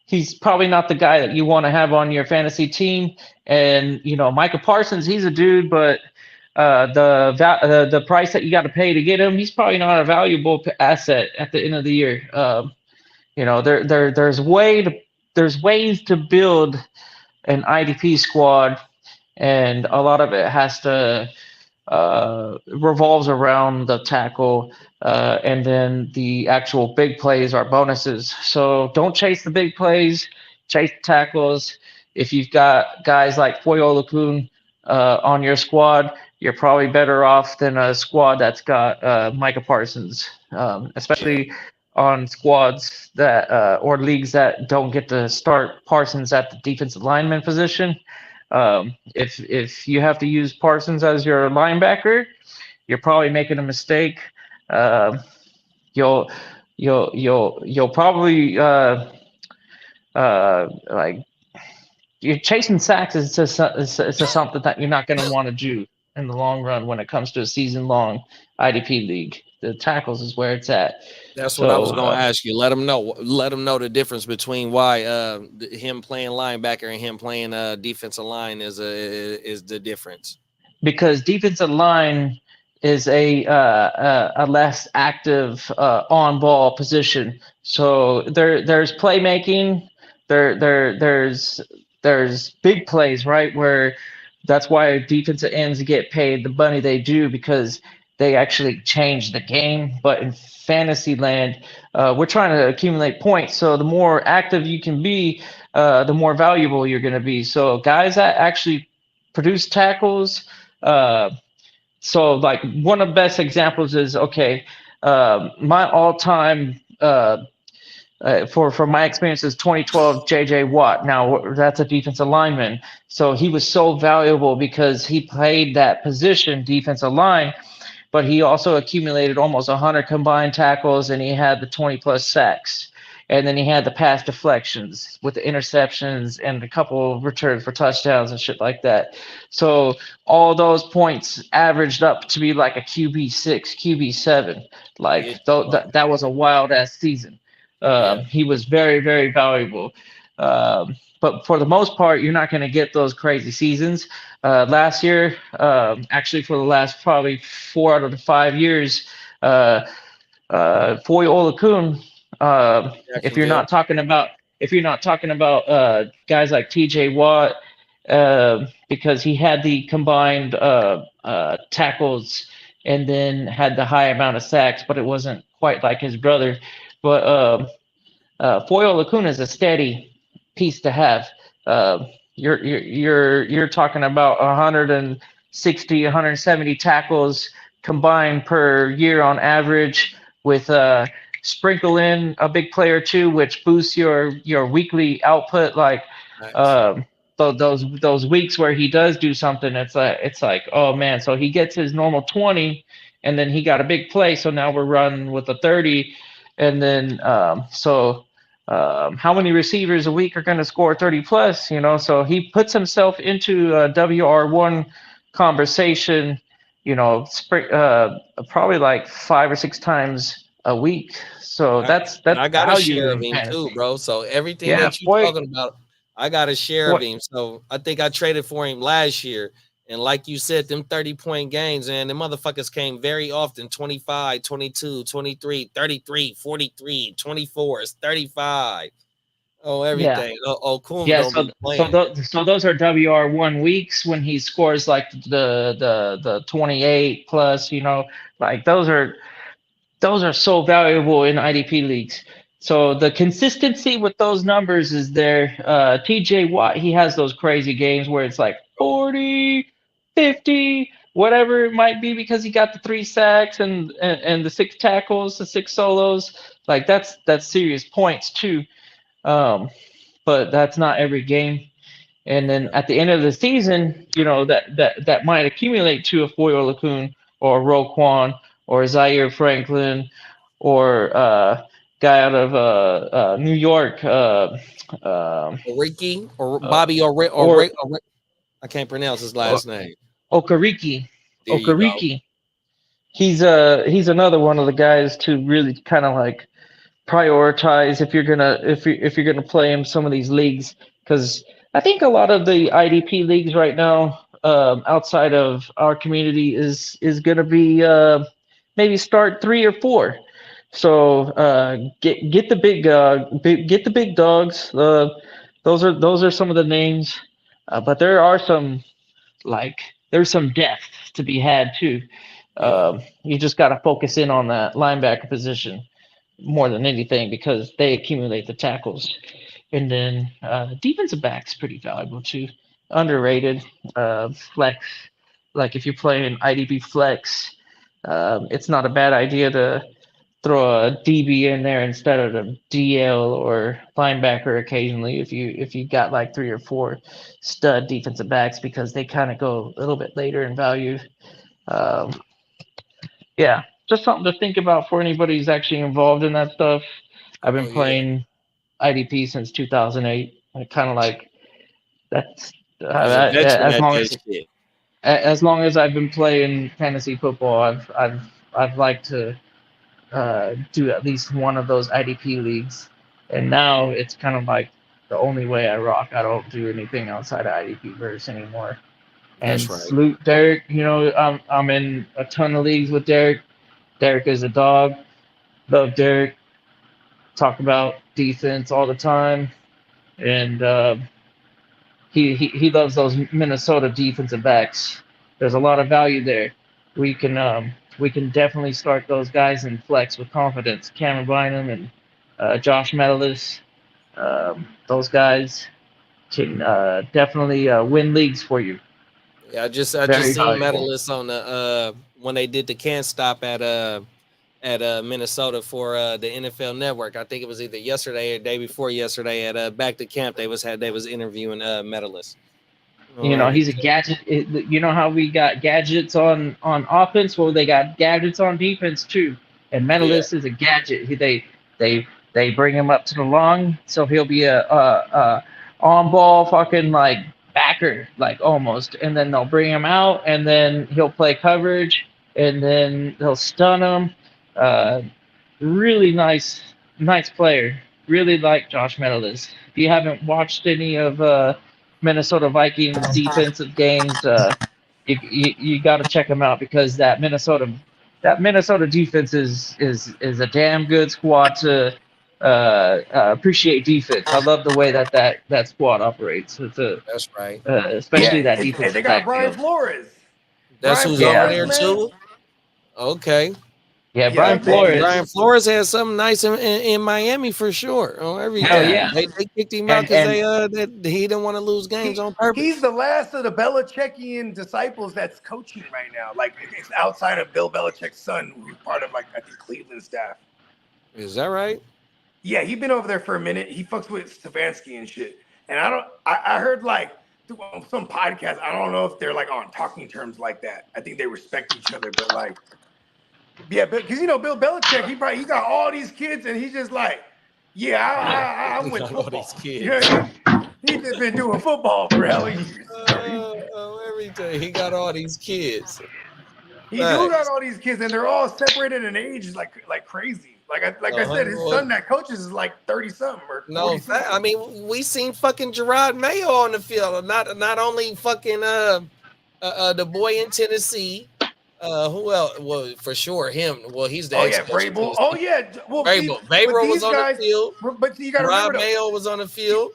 he's probably not the guy that you want to have on your fantasy team. And Micah Parsons, he's a dude, but the price that you got to pay to get him, he's probably not a valuable asset at the end of the year. There's ways to build an IDP squad, and a lot of it has to revolves around the tackle, and then the actual big plays are bonuses. So don't chase the big plays, chase the tackles. If you've got guys like Foye Oluokun on your squad, you're probably better off than a squad that's got Micah Parsons, especially on squads that or leagues that don't get to start Parsons at the defensive lineman position. If you have to use Parsons as your linebacker, you're probably making a mistake. You'll probably like, you're chasing sacks is just something that you're not going to want to do in the long run when it comes to a season-long IDP league. The tackles is where it's at. That's what I was going to ask you. Let them know the difference between why him playing linebacker and him playing defensive line is the difference. Because defensive line is a less active on-ball position. So there's playmaking. There's big plays, right, where that's why defensive ends get paid the money they do, because they actually change the game. But in fantasy land, we're trying to accumulate points. So the more active you can be, the more valuable you're going to be. So guys that actually produce tackles. So like one of the best examples is, my all-time for my experience is 2012 J.J. Watt. Now that's a defensive lineman. So he was so valuable because he played that position, defensive line, but he also accumulated almost 100 combined tackles, and he had the 20-plus sacks. And then he had the pass deflections with the interceptions and a couple of returns for touchdowns and shit like that. So all those points averaged up to be like a QB6, QB7. Like that was a wild-ass season. He was very, very valuable. But for the most part, you're not going to get those crazy seasons. Last year, actually for the last probably 4 out of the 5 years, Foye Oluokun, if you're not talking about guys like TJ Watt, because he had the combined tackles and then had the high amount of sacks, but it wasn't quite like his brother. But Foye Oluokun is a steady piece to have. You're talking about 160, 170 tackles combined per year on average, with sprinkle in a big play or two, which boosts your weekly output. Like those weeks where he does do something, it's like, oh man, so he gets his normal 20, and then he got a big play, so now we're running with a 30, and then how many receivers a week are going to score 30 plus? So he puts himself into a WR1 conversation, probably like 5 or 6 times a week. So that's I got a share of him too, bro. So everything that you're talking about, I got a share of him. So I think I traded for him last year. And like you said, them 30-point games, and the motherfuckers came very often: 25, 22, 23, 33, 43, 24, 35. Oh, everything. Yeah. Okun Yeah, don't be playing. so those are WR1 weeks when he scores like the 28 plus, like those are so valuable in IDP leagues. So the consistency with those numbers is there. TJ Watt, he has those crazy games where it's like 40, 50, whatever it might be, because he got the 3 sacks and the 6 tackles, the 6 solos. Like that's serious points too. But that's not every game. And then at the end of the season, that might accumulate to a Foyo Lacoon or a Roquan or a Zaire Franklin or guy out of New York, Ricky or Bobby or I can't pronounce his last name. Okariki. There you go. He's another one of the guys to really kind of like prioritize if you're gonna play in some of these leagues, because I think a lot of the IDP leagues right now, outside of our community, is gonna be maybe start 3 or 4. So get the big dogs. Those are some of the names, but there's some depth to be had too. You just got to focus in on that linebacker position more than anything, because they accumulate the tackles. And then defensive back's pretty valuable too. Underrated. Flex, like if you're playing IDB flex, it's not a bad idea to throw a DB in there instead of a DL or linebacker occasionally if you got like 3 or 4 stud defensive backs, because they kind of go a little bit later in value. Yeah, just something to think about for anybody who's actually involved in that stuff. I've been playing IDP since 2008. I kind of like that's as long as I've been playing fantasy football, I've liked to do at least one of those IDP leagues, and now it's kind of like the only way I rock. I don't do anything outside of IDP verse anymore. And salute Derek. I'm in a ton of leagues with Derek. Derek is a dog. Love Derek. Talk about defense all the time, and he loves those Minnesota defensive backs. There's a lot of value there. We can definitely start those guys in flex with confidence. Cameron Bynum and Josh Metellus. Those guys can definitely win leagues for you. Yeah, I just seen Metellus on the when they did the can't stop at Minnesota for the NFL Network. I think it was either yesterday or the day before yesterday at Back to Camp. They was interviewing Metellus. He's a gadget. You know how we got gadgets on offense? Well, they got gadgets on defense too. And Metellus is a gadget. They bring him up to the long, so he'll be a on ball fucking like backer, like almost. And then they'll bring him out, and then he'll play coverage, and then they'll stun him. Really nice player. Really like Josh Metellus. If you haven't watched any of Minnesota Vikings defensive games, you got to check them out, because that Minnesota defense is a damn good squad to appreciate defense. I love the way that squad operates. That's right. Especially that defense. They got Brian Flores. That's who's over there too. Okay. Yeah, Brian Flores. Brian Flores has something nice in Miami for sure. Oh, yeah. They kicked him out because he didn't want to lose games on purpose. He's the last of the Belichickian disciples that's coaching right now. Like, it's outside of Bill Belichick's son, who's part of, like, I think, Cleveland staff. Is that right? Yeah, he's been over there for a minute. He fucks with Stefanski and shit. And I heard, like, on some podcast, I don't know if they're, like, on talking terms like that. I think they respect each other, but, like, yeah, because Bill Belichick, he got all these kids, and he's just like, yeah, I'm with football. All these kids. He's just been doing football for hell of years. Everything. He got all these kids. He got all these kids, and they're all separated in age, like crazy. Like I said, his son that coaches is like 30-something or 40-something. I mean, we seen fucking Gerard Mayo on the field. Not only fucking the boy in Tennessee. Who else? Well, for sure him. Well, he's the Vrabel. Oh yeah, well, Vrabel was on the field. But you got to remember, Mayo was on the field.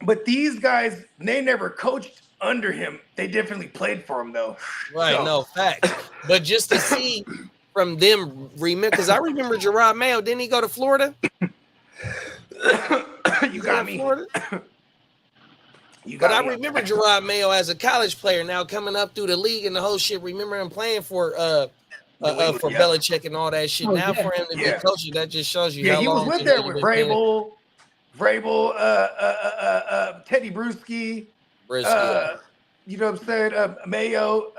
But these guys, they never coached under him. They definitely played for him, though. Right? No facts. But just to see from them, because I remember Gerard Mayo. Didn't he go to Florida? You got me. But I remember Gerard Mayo as a college player now coming up through the league and the whole shit. Remember him playing for Belichick and all that shit. Now for him to be coaching, that just shows you how he long was with there with Vrabel, Teddy Bruschi, you know what I'm saying? Mayo,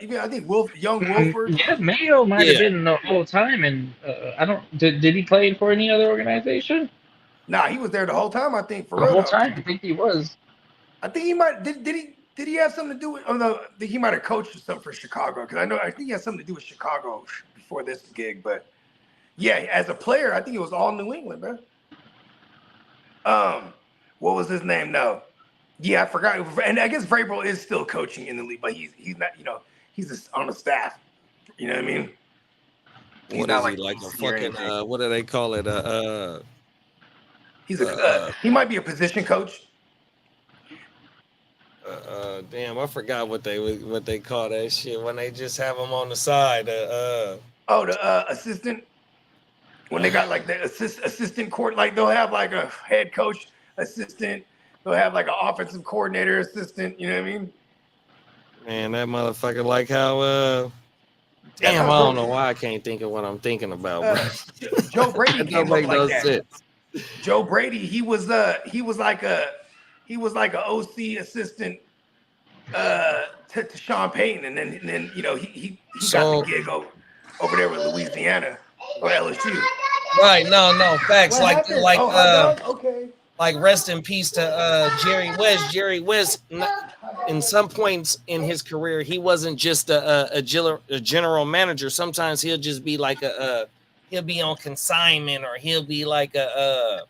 even I think young Wolford. Yeah, Mayo might have been the whole time, and I don't. Did he play for any other organization? Nah, he was there the whole time. I think for the whole time. I think he was. I think he might. Did he have something to do with? Oh no, he might have coached something for Chicago because I think he had something to do with Chicago before this gig. But yeah, as a player, I think it was all New England, man. What was his name? No. Yeah, I forgot. And I guess Vrabel is still coaching in the league, but he's not. You know, he's just on the staff. You know what I mean? What is he like a fucking? What do they call it? He's he might be a position coach. Damn, I forgot what they call that shit when they just have them on the side. The assistant. When they got like the assistant court, like they'll have like a head coach assistant. They'll have like an offensive coordinator assistant. You know what I mean? Man, that motherfucker like how damn, I don't know why I can't think of what I'm thinking about, bro. Joe Brady don't make no sense. Joe Brady, he was like a OC assistant to Sean Payton, and then you know he got the gig over there with Louisiana or LSU. Right, no, facts. What happened? Okay. Like rest in peace to Jerry West. Jerry West, in some points in his career, he wasn't just a general manager. Sometimes he'll just be like he'll be on consignment, or he'll be like an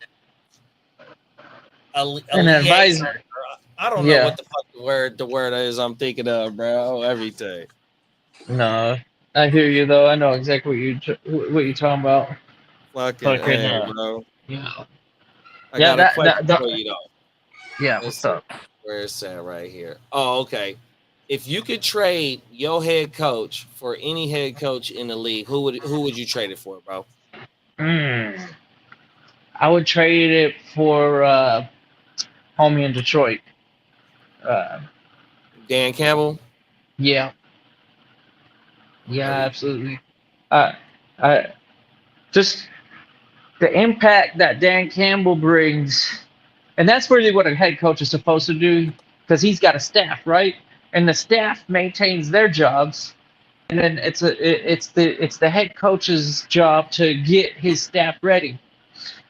advisor. I don't know what the fuck the word is I'm thinking of, bro. Everything. No, I hear you though. I know exactly what you're talking about. Fucking bro. Yeah. I got a question for you though. Yeah, what's up? Where is that right here? Oh, okay. If you could trade your head coach for any head coach in the league, who would you trade it for, bro? I would trade it for homie in Detroit. Dan Campbell? Yeah. Yeah, absolutely. I just the impact that Dan Campbell brings, and that's really what a head coach is supposed to do, because he's got a staff, right? And the staff maintains their jobs, and then it's the head coach's job to get his staff ready,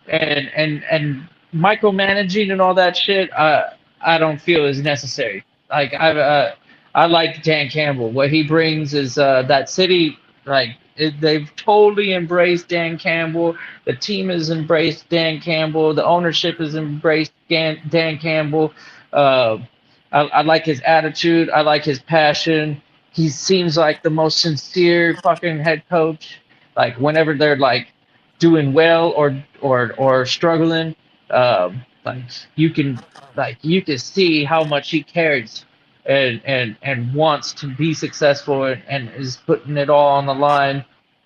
and micromanaging and all that shit. I don't feel is necessary. Like I like Dan Campbell. What he brings is that city. Like they've totally embraced Dan Campbell. The team has embraced Dan Campbell. The ownership has embraced Dan Campbell. I like his attitude. I like his passion. He seems like the most sincere fucking head coach. Like whenever they're like doing well or struggling, like you can see how much he cares and wants to be successful and is putting it all on the line,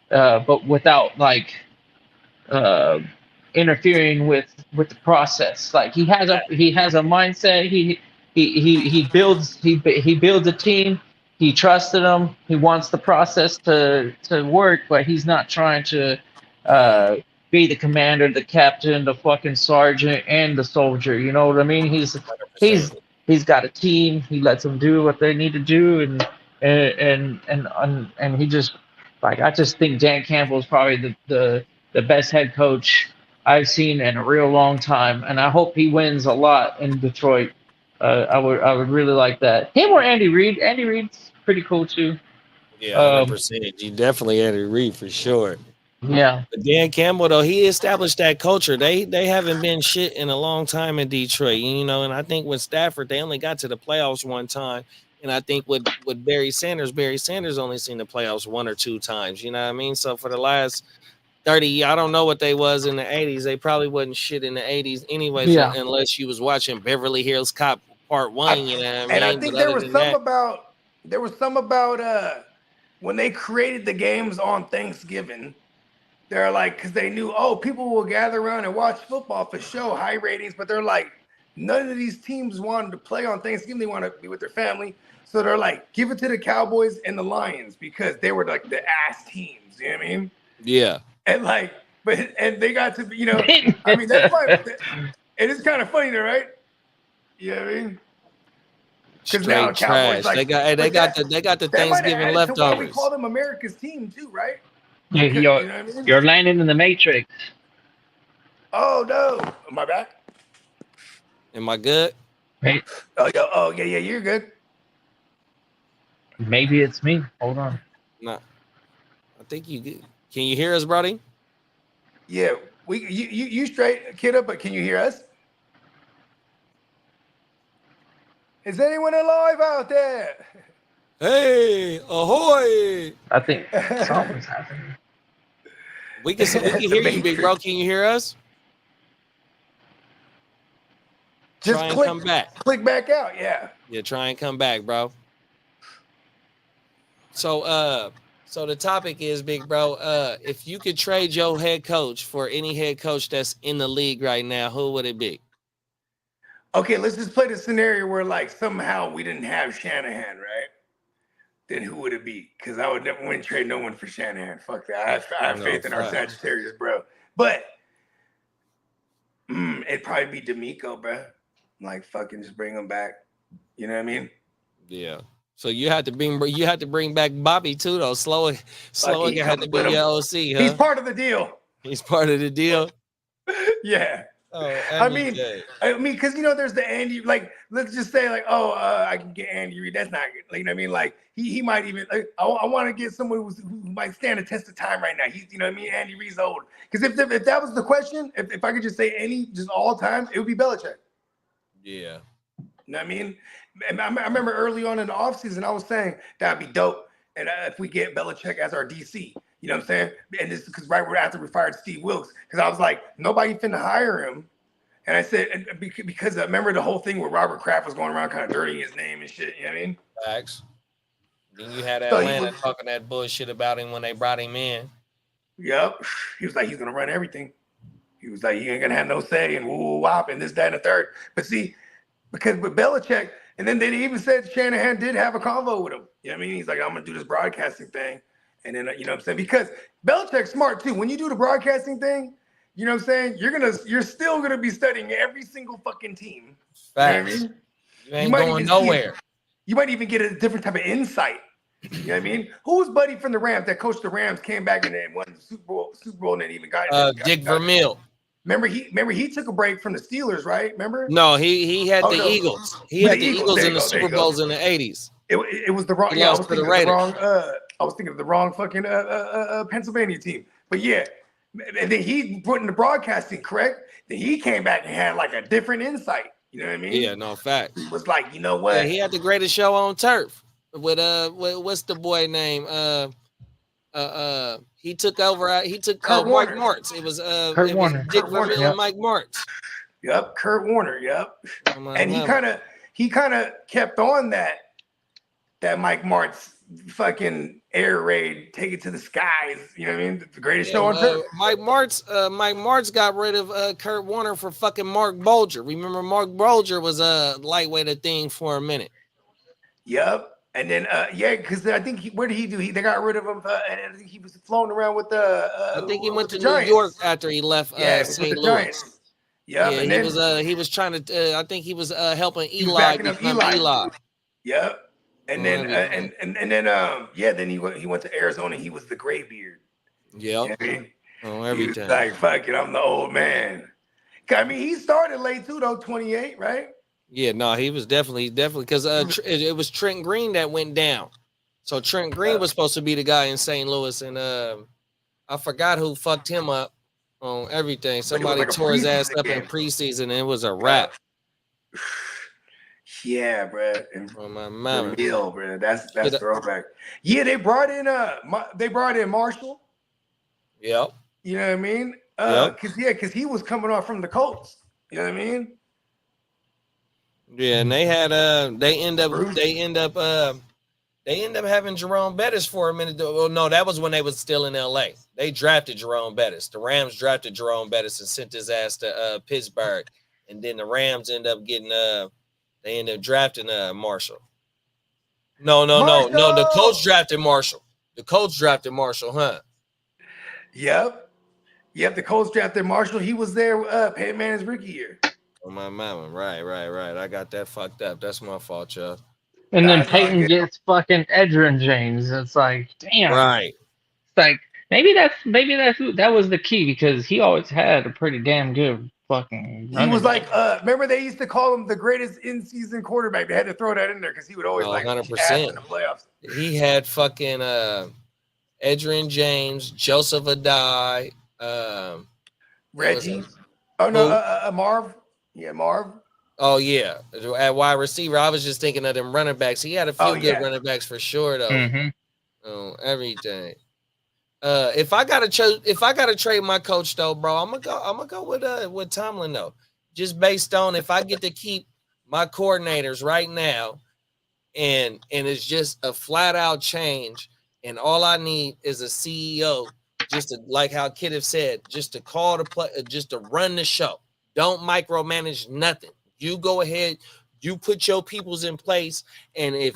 but without like interfering with the process. Like he has a mindset. He builds a team. He trusted them. He wants the process to work, but he's not trying to be the commander, the captain, the fucking sergeant, and the soldier. You know what I mean? He's got a team. He lets them do what they need to do, and he just like, I just think Dan Campbell is probably the best head coach I've seen in a real long time, and I hope he wins a lot in Detroit. I would really like that. Him or Andy Reid. Andy Reid's pretty cool too. Yeah, 100%. You definitely Andy Reid for sure. Yeah. But Dan Campbell though, he established that culture. They haven't been shit in a long time in Detroit, you know. And I think with Stafford, they only got to the playoffs one time. And I think with Barry Sanders only seen the playoffs one or two times. You know what I mean? So for the last 30, I don't know what they was in the 80s. They probably wasn't shit in the 80s anyways, unless you was watching Beverly Hills Cop Part 1, you know what I mean? And I think there was some about when they created the games on Thanksgiving, they're like, because they knew, people will gather around and watch football for show, high ratings, but they're like, none of these teams wanted to play on Thanksgiving. They want to be with their family. So they're like, give it to the Cowboys and the Lions because they were like the ass teams. You know what I mean? Yeah. And like, and they got to, I mean, that's why it is kind of funny though, right? You know what I mean? Straight trash. Like, they got the Thanksgiving leftovers. Why we call them America's team too, right? Yeah, you're landing in the Matrix. Oh no, am I back? Am I good? Right. Oh yeah, you're good. Maybe it's me. Hold on. No, I think you good. Can you hear us, Brody? Yeah, you straight, kiddo, but can you hear us? Is anyone alive out there? Hey, ahoy! I think something's happening. We can hear you, big bro. Can you hear us? Just try and come back. Click back out, yeah. Yeah, try and come back, bro. So the topic is, big bro, if you could trade your head coach for any head coach that's in the league right now, who would it be? Okay, let's just play the scenario where like somehow we didn't have Shanahan, right? Then who would it be? Because I wouldn't trade no one for Shanahan. Fuck that. I have faith in our Sagittarius, bro. But it'd probably be D'Amico, bro. Like fucking just bring him back. You know what I mean? Yeah. So you had to bring back Bobby too, though. Slow had to be your OC, huh? He's part of the deal. He's part of the deal. Yeah. Oh, I mean, because there's the Andy. Like, let's just say, like, I can get Andy Reid. That's not good. Like, you know what I mean? Like, he might even. Like, I want to get someone who might stand the test of time right now. He's, you know what I mean? Andy Reid's old. Because if that was the question, if I could just say just all time, it would be Belichick. Yeah. You know what I mean? And I remember early on in the offseason, I was saying that'd be dope. And if we get Belichick as our DC. You know what I'm saying? And this is because right after we fired Steve Wilkes, because I was like, nobody finna hire him. And I said, because I remember the whole thing where Robert Kraft was going around kind of dirtying his name and shit. You know what I mean? Facts. Then you had Atlanta talking that bullshit about him when they brought him in. Yep. He was like, he's going to run everything. He was like, he ain't going to have no say and wop and this, that, and the third. But see, because with Belichick, and then they even said Shanahan did have a convo with him. You know what I mean? He's like, I'm going to do this broadcasting thing. And then, you know what I'm saying? Because Belichick's smart too. When you do the broadcasting thing, you know what I'm saying? You're still going to be studying every single fucking team. Facts. You know what I mean? You ain't going nowhere. You might even get a different type of insight. You know what I mean? Who was Buddy from the Rams that coached the Rams, came back and then won the Super Bowl and then even got Dick Vermeil. Remember he took a break from the Steelers, right? Remember? No, he had the Eagles. He had the Eagles in the Super Bowls in the 80s. It was the wrong. Yeah, I was thinking of the wrong. I was thinking of the wrong fucking Pennsylvania team. But yeah, and then he put in the broadcasting, correct? Then he came back and had like a different insight. You know what I mean? Yeah, no facts. He was like, you know what? Yeah, he had the greatest show on turf with what's the boy name? He took over. He took Mike Martz. It was Kurt Warner. Dick Vermeil and Mike Martz. Yep, Kurt Warner. Yep. And he kind of kept on that Mike Martz fucking air raid, take it to the skies. You know what I mean? The greatest show on turf. Mike Martz got rid of Kurt Warner for fucking Mark Bolger. Remember, Mark Bolger was a lightweight a thing for a minute. Yep. And then because I think what did he do? They got rid of him, and I think he was flown around with the. I think he went to New York after he left St. Louis. Yeah, and then, he was trying to. I think he was helping Eli become Eli. Yep. And then then he went to Arizona. He was the graybeard. Yep. You know what I mean? Oh, everything. Like fuck it, I'm the old man. I mean, he started late too, though. 28, right? Yeah, no, he was definitely because it was Trent Green that went down. So Trent Green was supposed to be the guy in St. Louis, and I forgot who fucked him up on everything. Somebody tore his ass up in preseason, and it was a wrap. Yeah, bro. On my mama. Real, bro. That's throwback. Yeah, they brought in Marshall. Yep. You know what I mean? Because he was coming off from the Colts. You know what I mean? Yeah, and they had they end up having Jerome Bettis for a minute. Well, no, that was when they was still in LA. They drafted Jerome Bettis. The Rams drafted Jerome Bettis and sent his ass to Pittsburgh, and then the Rams end up getting they end up drafting Marshall. No. The Colts drafted Marshall. Huh? Yep. The Colts drafted Marshall. He was there Peyton Manning's rookie year. Oh, my mama. Right. I got that fucked up. That's my fault, y'all. And then Peyton gets fucking Edgerrin James. It's like, damn. Right. It's like maybe that was the key, because he always had a pretty damn good fucking. He was like, remember they used to call him the greatest in-season quarterback. They had to throw that in there because he would always 100%. in the playoffs. He had fucking Edgerrin James, Joseph Adai, Reggie. Oh no, Marv. Yeah, Marv. Oh yeah, at wide receiver. I was just thinking of them running backs. He had a few good running backs for sure, though. Mm-hmm. Oh, everything. If I gotta trade my coach though, bro, I'm gonna go with Tomlin though. Just based on if I get to keep my coordinators right now, and it's just a flat out change, and all I need is a CEO, just to, like how Kid have said, just to call the play, just to run the show. Don't micromanage nothing. You go ahead, you put your peoples in place, and if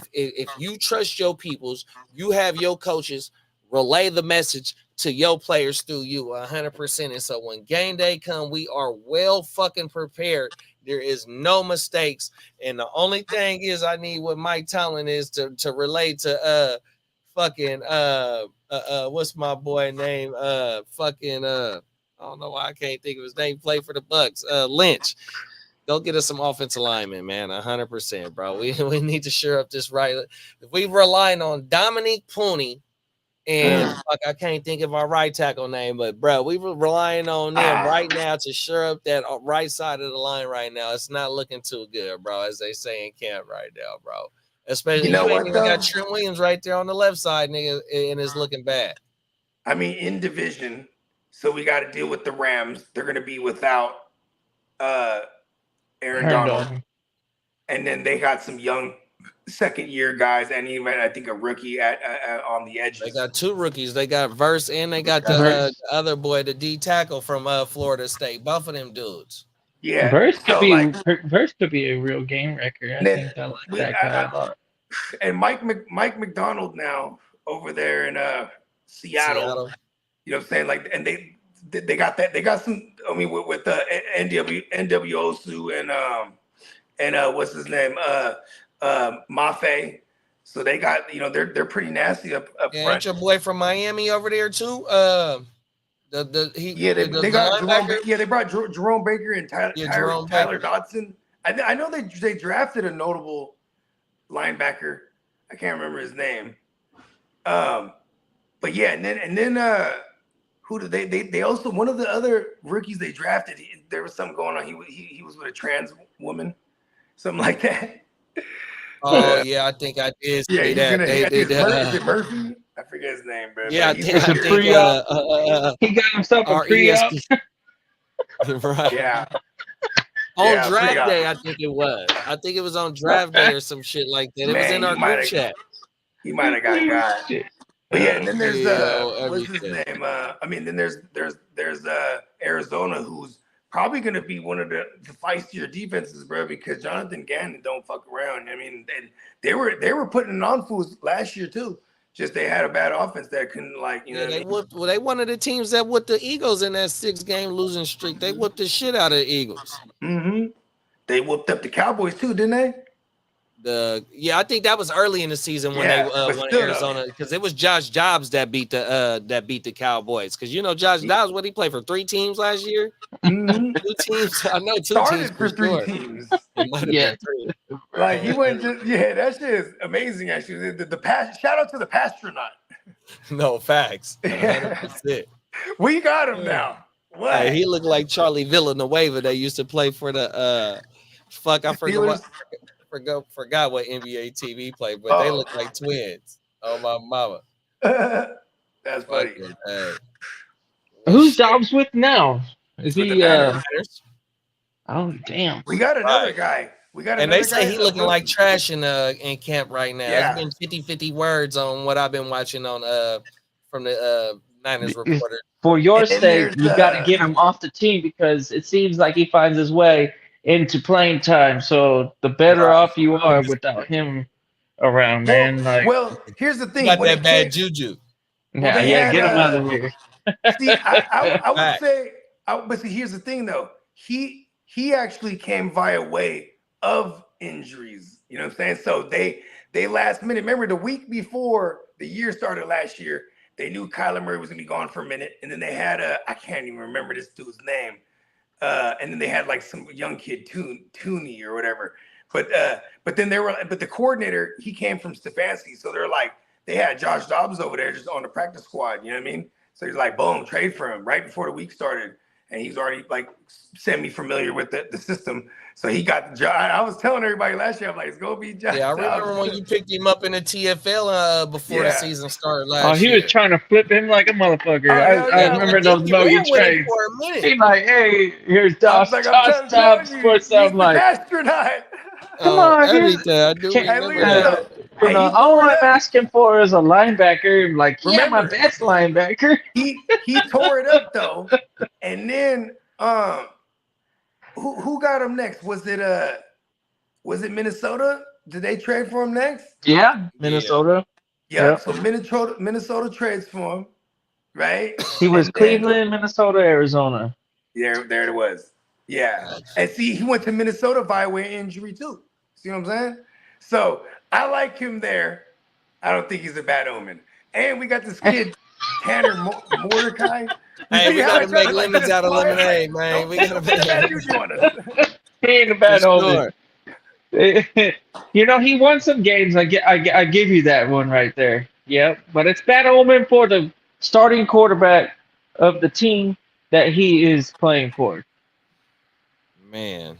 you trust your peoples, you have your coaches relay the message to your players through you 100%. And so when game day come, we are well fucking prepared. There is no mistakes. And the only thing is I need with Mike Tomlin is to relate to what's my boy name? I don't know why I can't think of his name. Play for the Bucks. Lynch. Go get us some offensive linemen, man. 100%, bro. We need to shore up this right. If we relying on Dominique Pooney and I can't think of our right tackle name, but bro, we were relying on them right now to shore up that right side of the line right now. It's not looking too good, bro, as they say in camp right now, bro. Especially you ain't even got Trent Williams right there on the left side, nigga, and it's looking bad. I mean, in division, so we got to deal with the Rams. They're going to be without Aaron Donald. And then they got some young second-year guys, and even I think a rookie on the edges. They got two rookies. They got Verse, and they got the other boy, the D tackle from Florida State. Both of them dudes. Yeah, Verse could be a real game wrecker. I think I like that guy a lot. And Mike McDonald now over there in Seattle. You know what I'm saying? Like, and they got that. They got some. I mean, with the NWOSU and what's his name? Mafe. So they got, they're pretty nasty up front. Ain't your boy from Miami over there too? They brought Jerome Baker and Tyler Dodson. I know they drafted a notable linebacker. I can't remember his name. But yeah, and then who did they also, one of the other rookies they drafted, there was something going on. He was with a trans woman, something like that. Oh yeah, I think I did see that. Is it Murphy? I forget his name, but yeah, I think he got himself a pre-op. Right. Yeah. On draft day, I think it was. I think it was on draft day or some shit like that. It was in our group chat. He might have got But yeah, and then there's what's his name? Then there's Arizona, who's probably going to be one of the feistier defenses, bro, because Jonathan Gannon don't fuck around. I mean, they were putting it on fools last year too. Just they had a bad offense that couldn't they whooped. Well, they one of the teams that whooped the Eagles in that 6-game losing streak. They whooped the shit out of the Eagles. Mm-hmm. They whooped up the Cowboys too, didn't they? I think that was early in the season when they won Arizona, because it was Josh Dobbs that beat the Cowboys. Because Josh Dobbs, what he played for 3 teams last year? Mm-hmm. 2 teams. I know 2 Started teams for 3 teams. Yeah, like he went just that shit is amazing. Actually, the shout out to the Pastronaut. No facts. 100%. We got him now. What? Hey, he looked like Charlie Villanueva that used to play for the I forgot what NBA TV played, but they look like twins. Oh my mama. That's funny. Who's Dobbs with now? Is he oh damn. We got another guy. And they say he looking like trash in camp right now. Yeah. It's been 50-50 words on what I've been watching on from the Niners reporter. For your And then sake, there's you got to get him off the team because it seems like he finds his way into playing time. So the better Right. off you are without him around, man. Like, well, here's the He thing. got When that it bad came, juju. well, they yeah, had get him out of here. see, I would Fact. say, but see, here's the thing though. He actually came via way of injuries. You know what I'm saying? So they last minute. Remember the week before the year started last year, they knew Kyler Murray was gonna be gone for a minute, and then they had I can't even remember this dude's name. And then they had like some young kid, Tooney or whatever. But then but the coordinator, he came from Stefanski, so they're like, they had Josh Dobbs over there just on the practice squad. You know what I mean? So he's like, boom, trade for him right before the week started, and he's already like semi-familiar with the system. So he got the job. I was telling everybody last year, I'm like, it's gonna be Josh Yeah, I Dobbs. remember when you picked him up in the TFL before the season started last he year. was trying to flip him like a motherfucker. Oh, I yeah, remember I think those he bogey ran with him trades. for a minute. He's like, hey, here's I was Josh like, I'm trying to Dobbs tell for you, some he's like. an astronaut. Come on, everything. I do Can't- remember look at that. this though. Hey, he all tore it I'm up. asking for is a linebacker. I'm like, yeah, my Remember, best linebacker. he tore it up though, and then who got him next? Was it Minnesota? Did they trade for him next? Yeah, Minnesota. Yep. So Minnesota trades for him, right? He was And then- Cleveland, Minnesota, Arizona. there it was. Yeah. And see, he went to Minnesota via way injury too. See what I'm saying? So I like him there. I don't think he's a bad omen. And we got this kid, Tanner Mordecai. Hey, we gotta make lemons out of Fire, lemonade, like, man. We don't gotta put make bad juju on us. He ain't a bad omen. sure. He won some games. I give you that one right there. Yep, but it's bad omen for the starting quarterback of the team that he is playing for. Man,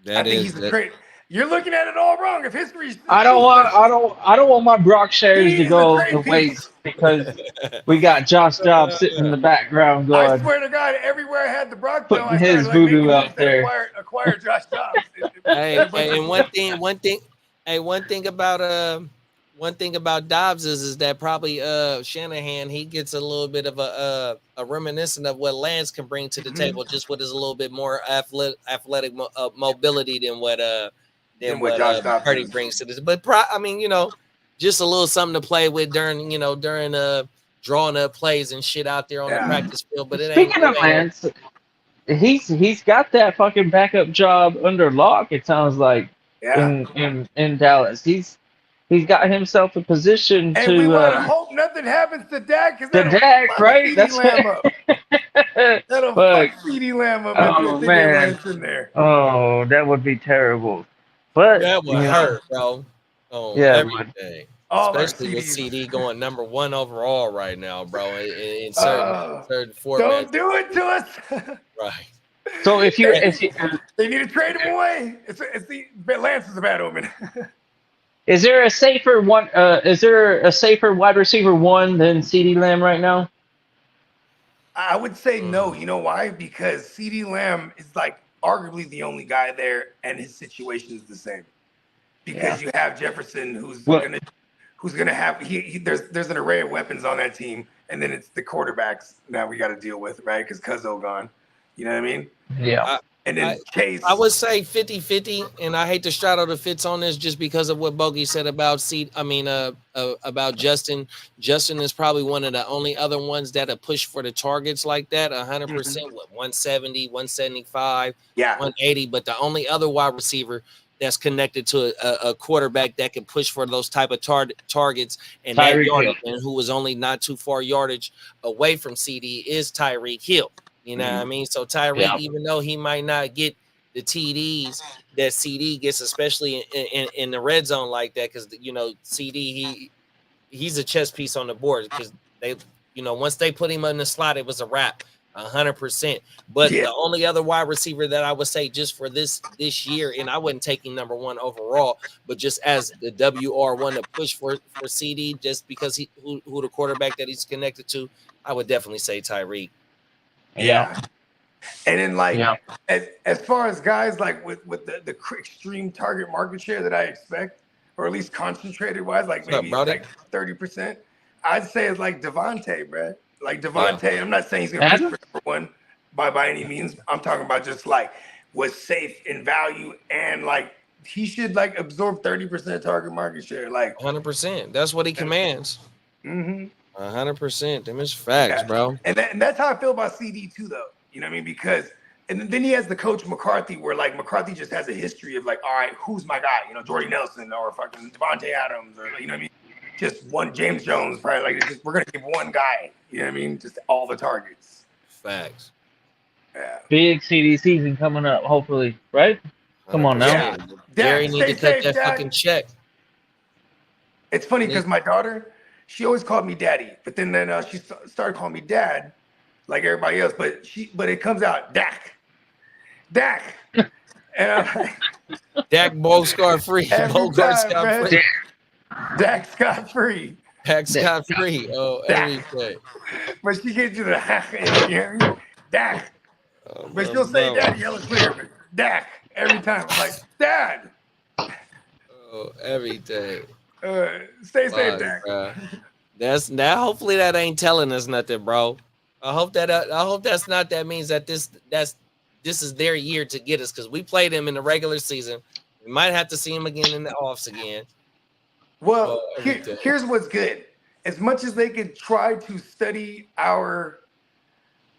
I think he's a trade. You're looking at it all wrong. If history, I don't want my Brock shares to go to waste because we got Josh Dobbs sitting in the background going. I swear to God, everywhere I had the Brock putting I his started voodoo making out there. Acquire Josh Dobbs. And one thing about Dobbs is that probably Shanahan, he gets a little bit of a reminiscent of what Lance can bring to the table, just with his a little bit more athletic mobility than what Josh Dobbs Purdy brings to this. But just a little something to play with during drawing up plays and shit out there on the practice field. But Speaking of Lance, he's got that fucking backup job under lock. It sounds like in Dallas. He's got himself a position and to. We want to hope nothing happens to Dak because Dak, right? That's Lamb up. That'll fuck CeeDee Lamb up. Oh man! In there. Oh, that would be terrible. But that would hurt, bro. Oh, yeah, everything. Especially with CD going number 1 overall right now, bro. In certain formats. Don't do it to us. Right. So if they need to trade him away. Lance is a bad omen. Is there a safer one? Is there a safer wide receiver 1 than CeeDee Lamb right now? I would say no. You know why? Because CeeDee Lamb is like arguably the only guy there, and his situation is the same. Because you have Jefferson, who's gonna have there's an array of weapons on that team, and then it's the quarterbacks now we got to deal with, right? Because Cuzzo gone. You know what I mean? Yeah. And then Chase. I would say 50-50, and I hate to straddle the fence on this just because of what Bogey said about about Justin. Justin is probably one of the only other ones that have pushed for the targets like that, 100%, with 170, 175, 180. But the only other wide receiver that's connected to a quarterback that can push for those type of targets and that yardage, and who was only not too far yardage away from CD is Tyreek Hill. You know what I mean? So Tyreek, even though he might not get the TDs that CD gets, especially in the red zone like that, because CD he's a chess piece on the board because they once they put him in the slot, it was a wrap, 100%. But the only other wide receiver that I would say just for this year, and I wouldn't take him number 1 overall, but just as the WR1 to push for CD, just because who the quarterback that he's connected to, I would definitely say Tyreek. Yeah. And then as far as guys like with the extreme target market share that I expect, or at least concentrated wise, like maybe like 30%. I'd say it's like Devontae, bro. Like Devontae, I'm not saying he's gonna reach for #1 by any means. I'm talking about just like was safe in value and like he should like absorb 30% target market share. Like 100%. That's what he commands. Mm-hmm. 100%. Them is facts, bro. And that's how I feel about CD too, though. You know what I mean? Because and then he has the coach McCarthy, where like McCarthy just has a history of like, all right, who's my guy? You know, Jordy Nelson or fucking Devontae Adams or you know what I mean? Just one James Jones, probably like just, we're gonna give one guy. You know what I mean? Just all the targets. Facts. Yeah. Big CD season coming up, hopefully, right? Come on now. Yeah. Jerry need to cut that fucking check. It's funny because my daughter, she always called me daddy, but then she started calling me dad, like everybody else. But it comes out Dak, and I'm like, Dak Bogart free, Bogart Scott free, Dak Scott free, Dak Scott free. Oh, everything. But she gets you the you hear me? Dak. But she'll say daddy hella clear, but Dak every time. I'm like, Dad. Oh, everything. Stay safe, Dak. That's now. Hopefully that ain't telling us nothing, bro. I hope that's not. That means that this is their year to get us because we played them in the regular season. We might have to see them again in the offs again. Well, here's what's good. As much as they could try to study our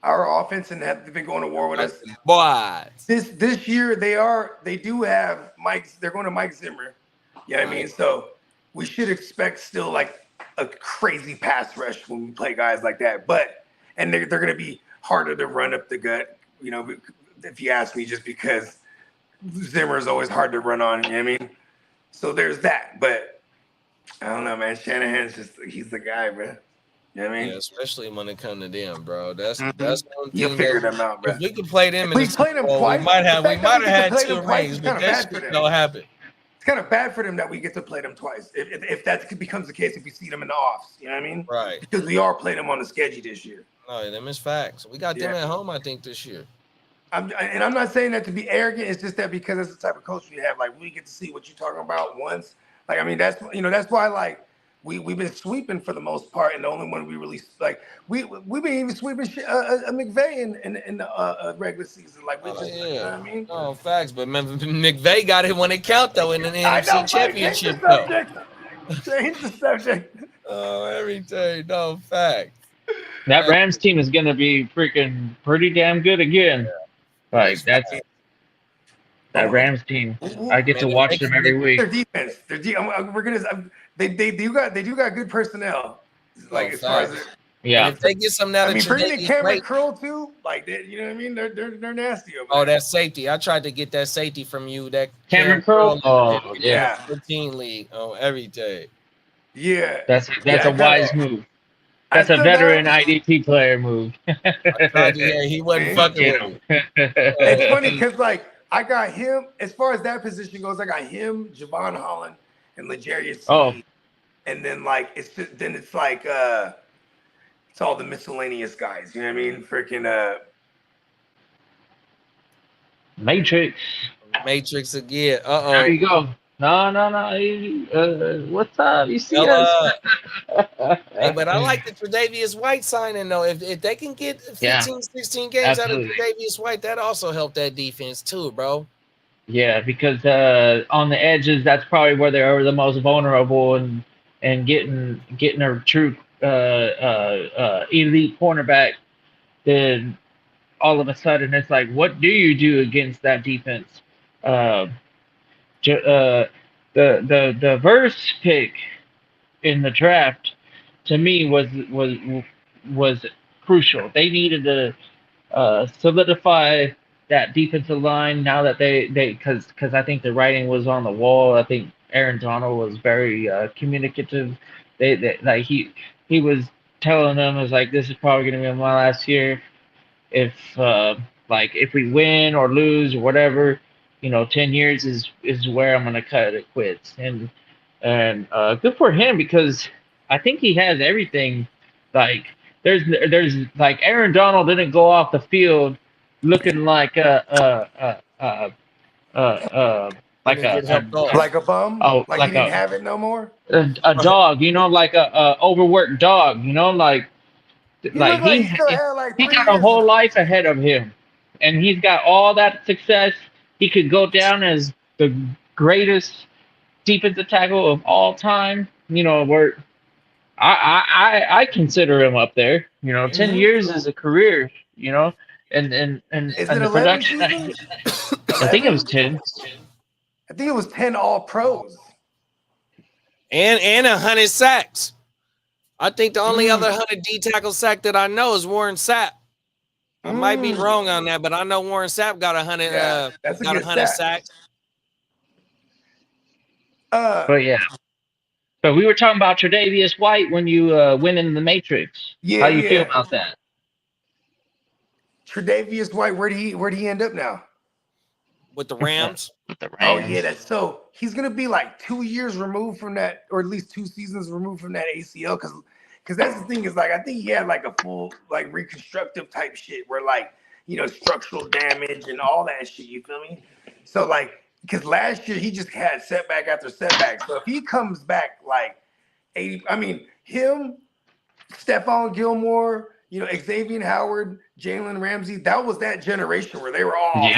offense and have been going to war with us, boy. This year they do have Mike. They're going to Mike Zimmer. You know what I mean? So we should expect still like a crazy pass rush when we play guys like that. And they're going to be harder to run up the gut. You know, if you ask me, just because Zimmer is always hard to run on. You know what I mean? So there's that. But I don't know, man. Shanahan's he's the guy, bro. You know what I mean? Yeah, especially when it comes to them, bro. That's one thing. You'll figure them out, bro. If we could play them, we played them twice. We might have had 2 rings, but that shit don't happen. It's kind of bad for them that we get to play them twice. If that becomes the case, if we see them in the offs, you know what I mean? Right. Because we are playing them on the schedule this year. No, them is facts. We got them at home, I think, this year. I'm not saying that to be arrogant. It's just that because that's the type of coach we have. Like we get to see what you're talking about once. Like I mean, that's why like we've been sweeping for the most part, and the only one we really like we've been even sweeping McVay in the regular season. Like we just, you know what I mean? No facts, but McVay got it when it count though in the NFC Championship though. Change the subject. Oh, everything. No facts. That Rams team is gonna be freaking pretty damn good again. Like that Rams team. I get to watch them every week. Their defense. They do got good personnel. Like as far as yeah. And if they get something out of bringing in Cameron Curl too, like you know what I mean? They're nasty over there. Oh, that safety. I tried to get that safety from you. That Cameron Curl. Oh yeah. 15 league. Oh, every day. Yeah. That's a wise move. That's a veteran IDP player move. He wasn't fucking with him. It's funny because like I got him as far as that position goes. I got him, Javon Holland, and L'Jarius. And then like it's all the miscellaneous guys. You know what I mean? Freaking Matrix again. There you go. No. What's up? You see us? Hey, but I like the Tre'Davious White signing, though. If they can get 15, 16 games out of Tre'Davious White, that also helped that defense, too, bro. Yeah, because on the edges, that's probably where they're the most vulnerable and getting a true elite cornerback, then all of a sudden it's like, what do you do against that defense? The verse pick in the draft to me was crucial. They needed to solidify that defensive line now that they because I think the writing was on the wall. I think Aaron Donald was very communicative. They like he was telling them, was like, this is probably going to be my last year. If we win or lose or whatever, 10 years is where I'm gonna cut it quits. And good for him, because I think he has everything. Like there's like Aaron Donald didn't go off the field looking like and then get helped off. Like a bum? oh, Like he didn't have it no more? a dog, like a overworked dog, He looked like he still he had like he 3 got a years whole in him. life ahead of him, and he's got all that success. He could go down as the greatest defensive tackle of all time. Where I consider him up there. 10 years is a career. And Is it the 11 production. seasons? I think it was 10. I think it was 10 all pros. And 100 sacks. I think the only other 100 D tackle sack that I know is Warren Sapp. I might be wrong on that, but I know Warren Sapp got 100. That's a got good 100 stat. sacks. But yeah. But we were talking about Tre'Davious White when you went in the Matrix. Yeah, How you feel about that? Tre'Davious White, where'd he end up now? With the Rams. With the Rams. Oh yeah, he's gonna be like 2 years removed from that, or at least 2 seasons removed from that ACL, because that's the thing is like I think he had like a full like reconstructive type shit where like structural damage and all that shit. You feel me? So like because last year he just had setback after setback. So if he comes back like 80, I mean him, Stephon Gilmore, Xavier Howard, Jalen Ramsey, that was that generation where they were all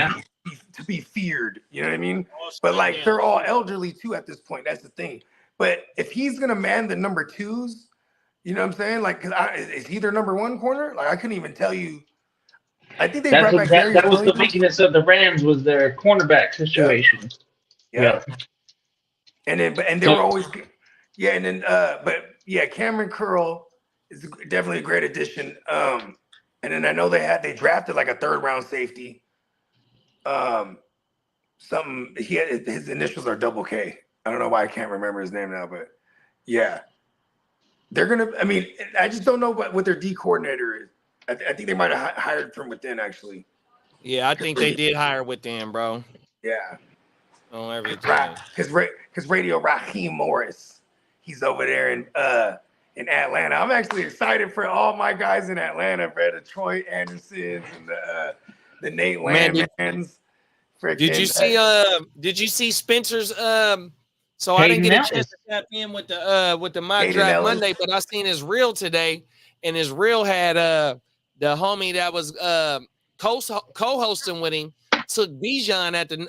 to be feared. You know what I mean? But like they're all elderly too at this point. That's the thing. But if he's gonna man the number twos, you know what I'm saying? Like, is he their number one corner? Like I couldn't even tell you. I think they brought back Darius that was Williams. the weakness of the Rams was their cornerback situation. Yeah. And they were always and then Cameron Curl is definitely a great addition. And then I know they drafted like a 3rd round safety. His initials are double K. I don't know why I can't remember his name now, but yeah. They're gonna I just don't know what their D coordinator is. I think they might have hired from within actually. Yeah, I think they did hire within, bro. Yeah. On everything. Because Radio Raheem Morris, he's over there in Atlanta. I'm actually excited for all my guys in Atlanta, bro. The Troy Andersons and the Nate Landmans. Did you see Spencer's so I didn't get a chance to tap in with the mock draft Monday, but I seen his reel today, and his reel had the homie that was co-hosting with him took Bijan at the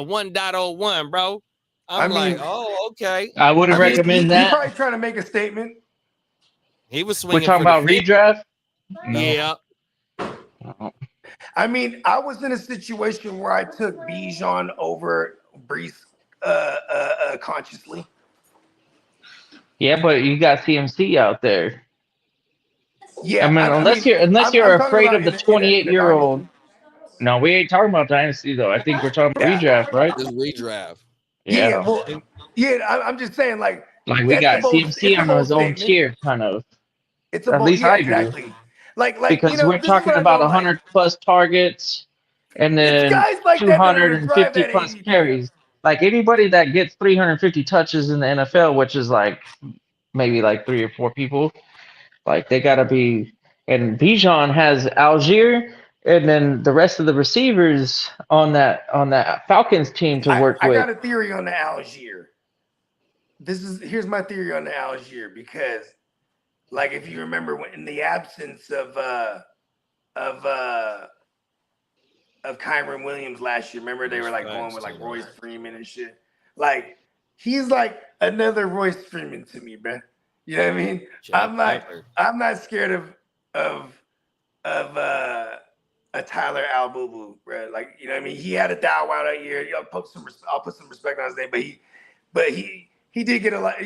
1.01, bro. I'm like, oh, okay. I wouldn't recommend that. He's probably trying to make a statement. He was swinging. We're talking about redraft? No. Yeah. I was in a situation where I took Bijan over Brees consciously. Yeah, but you got CMC out there. Yeah, unless you're afraid of the 28-year-old. No, we ain't talking about dynasty though. I think we're talking about redraft, right? This redraft. Yeah. I'm just saying, like we got CMC on his own tier, kind of. It's at least I do. Exactly. Like because we're talking about 100 plus targets and then 250 plus carries. Like anybody that gets 350 touches in the NFL, which is like maybe like 3 or 4 people, like they gotta be. And Bijan has Algier. And then the rest of the receivers on that Falcons team to work with. I got a theory on the Algier. Here's my theory on the Algier, because like if you remember when in the absence of Kyren Williams last year, remember they were like going with like Royce Freeman and shit. Like he's like another Royce Freeman to me, man. You know what I mean? I'm not scared of a Tyler Albubu, bro. Like, you know what I mean? He had a Dow Wow that year. I'll put some respect on his name, but he did get a lot,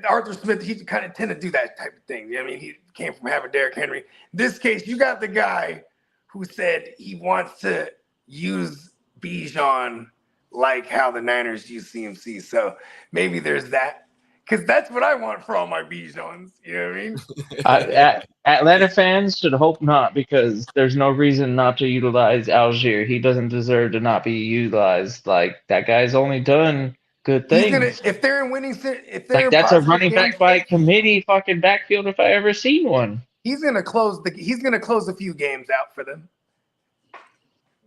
Arthur Smith, he kind of tend to do that type of thing. You know what I mean? He came from having Derrick Henry. In this case, you got the guy who said he wants to use Bijan like how the Niners use CMC. So maybe there's that. Because that's what I want for all my Bijans. You know what I mean? Atlanta fans should hope not, because there's no reason not to utilize Algier. He doesn't deserve to not be utilized. Like, that guy's only done good things. If they're in winning, that's a running back by committee fucking backfield if I ever seen one. He's gonna close a few games out for them.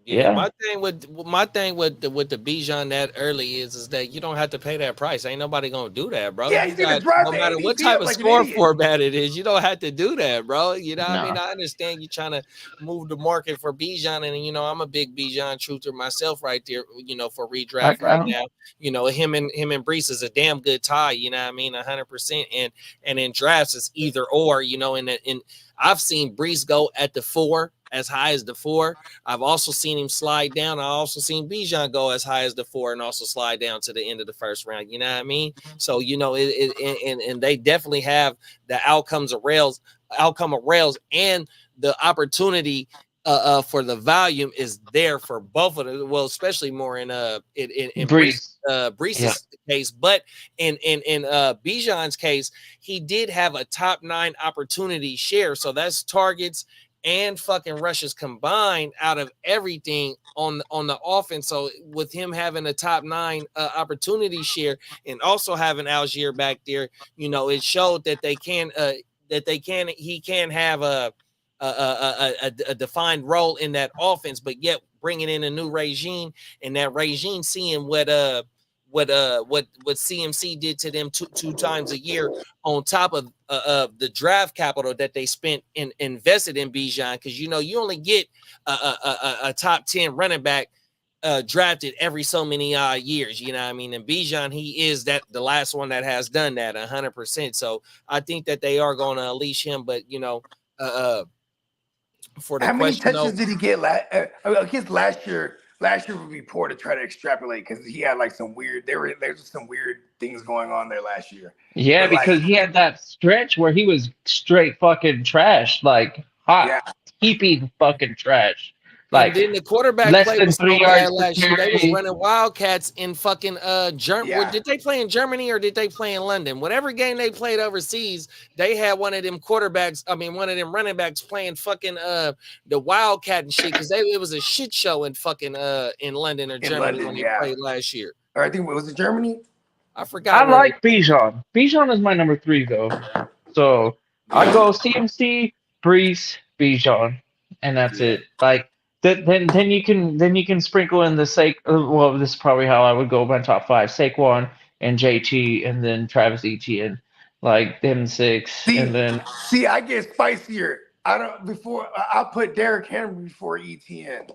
Yeah, my thing with the Bijan that early is that you don't have to pay that price. Ain't nobody gonna do that, bro. Yeah, You he's gonna got drive no the matter what ADP type up of like an score idiot. format it is, you don't have to do that, bro. You know what I mean? No. I understand you trying to move the market for Bijan, and I'm a big Bijan truther myself right there. For redraft right now. Him and Brees is a damn good tie. You know what I mean? 100%. And in drafts it's either or. In I've seen Brees go at the 4, as high as the 4. I've also seen him slide down. I also seen Bijan go as high as the 4 and also slide down to the end of the first round. You know what I mean? So and they definitely have the outcome of rails, and the opportunity for the volume is there for both of them. Well, especially more in Brees's case, but in Bijan's case, he did have a top 9 opportunity share. So that's targets and fucking rushes combined out of everything on the offense. So with him having a top 9 opportunity share and also having Algier back there, it showed that he can have a defined role in that offense, but yet bringing in a new regime, and that regime seeing what CMC did to them two times a year, on top of the draft capital that they spent and invested in Bijan, because you only get a top 10 running back drafted every so many years. You know what I mean? And Bijan, he is the last one that has done that 100%. So I think that they are going to unleash him, but for the how many question, touches did he get I guess last year? Last year would be poor to try to extrapolate because he had like some weird. There's some weird things going on there last year. Yeah, because he had that stretch where he was straight fucking trash, like hot, heaping fucking trash. Like, and then the quarterback less play than was 3 so bad yards per last year. They was carry. running Wildcats in fucking Germany. Did they play in Germany or did they play in London? Whatever game they played overseas, they had one of them quarterbacks. I mean, one of them running backs playing fucking the Wildcat and shit, because it was a shit show in fucking in London or Germany when they played last year. Or I think was it Germany? I forgot. I like Bijan. Bijan is my number 3 though. So I go CMC, Brees, Bijan, and that's it. Like then you can sprinkle in the well, this is probably how I would go my top 5: Saquon and JT, and then Travis Etienne, like them 6, and then I get spicier. I'll put Derrick Henry before Etienne.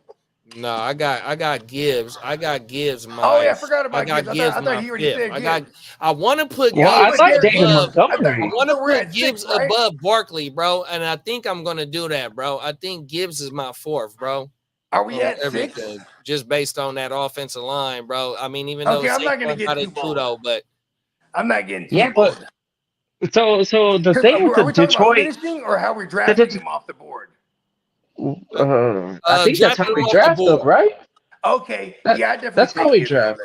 No, I got Gibbs. I got Gibbs. I forgot about Gibbs. I thought he already said Gibbs. I want to put. Well, I like David Montgomery. I want to put Gibbs above Barkley, bro, and I think I'm gonna do that, bro. I think Gibbs is my 4th, bro. Are we at 6? Just based on that offensive line, bro. I mean, even though I'm not gonna get too bold, but I'm not getting too bold. But so the thing with the Detroit, finishing or how we're drafting him off the board. I think that's how we draft them, right? Okay, I definitely. That's how we draft.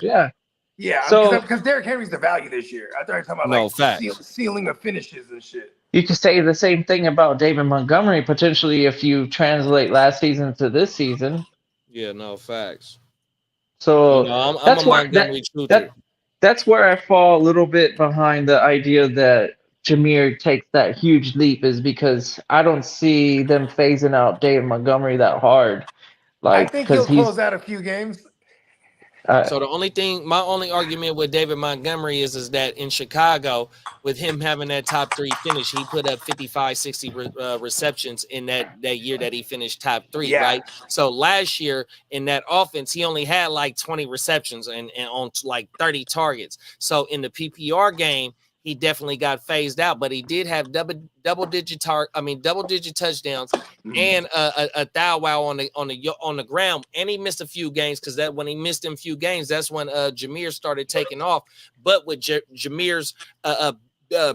Yeah. So because Derrick Henry's the value this year. I thought you were talking about ceiling of finishes and shit. You could say the same thing about David Montgomery potentially if you translate last season to this season. Yeah, no facts. So I'm a Montgomery truther. That's where I fall a little bit behind the idea that Jameer takes that huge leap, is because I don't see them phasing out David Montgomery that hard. I think he'll close out a few games. So my only argument with David Montgomery is that in Chicago, with him having that top 3 finish, he put up 55, 60 receptions in that year that he finished top 3, right? So last year in that offense, he only had like 20 receptions and on like 30 targets. So in the PPR game, he definitely got phased out, but he did have double digit touchdowns and a thou wow on the ground, and he missed a few games because when he missed them few games, that's when Jameer started taking off. But with Jameer's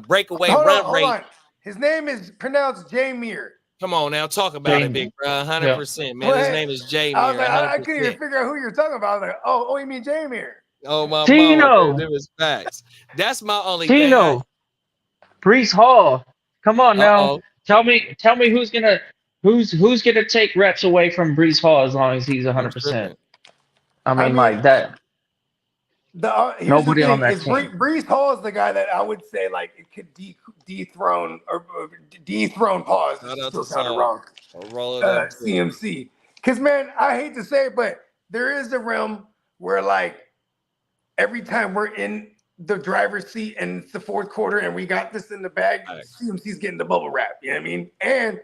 breakaway run rate, his name is pronounced Jameer. Come on now, talk about it, big bro. 100%, man. His name is Jameer. I couldn't even figure out who you're talking about. I was like, oh, you mean Jameer? Oh my Tino. There was facts. That's my only Tino. Brees Hall. Come on now. Tell me who's gonna take reps away from Brees Hall as long as he's 100%. I mean like that. Nobody on that team. Brees Hall is the guy that I would say like it could dethrone pause. Still kind of wrong. Roll it up. CMC. Because, man, I hate to say it, but there is a realm where, like, every time we're in the driver's seat and it's the fourth quarter and we got this in the bag, CMC's getting the bubble wrap. You know what I mean? And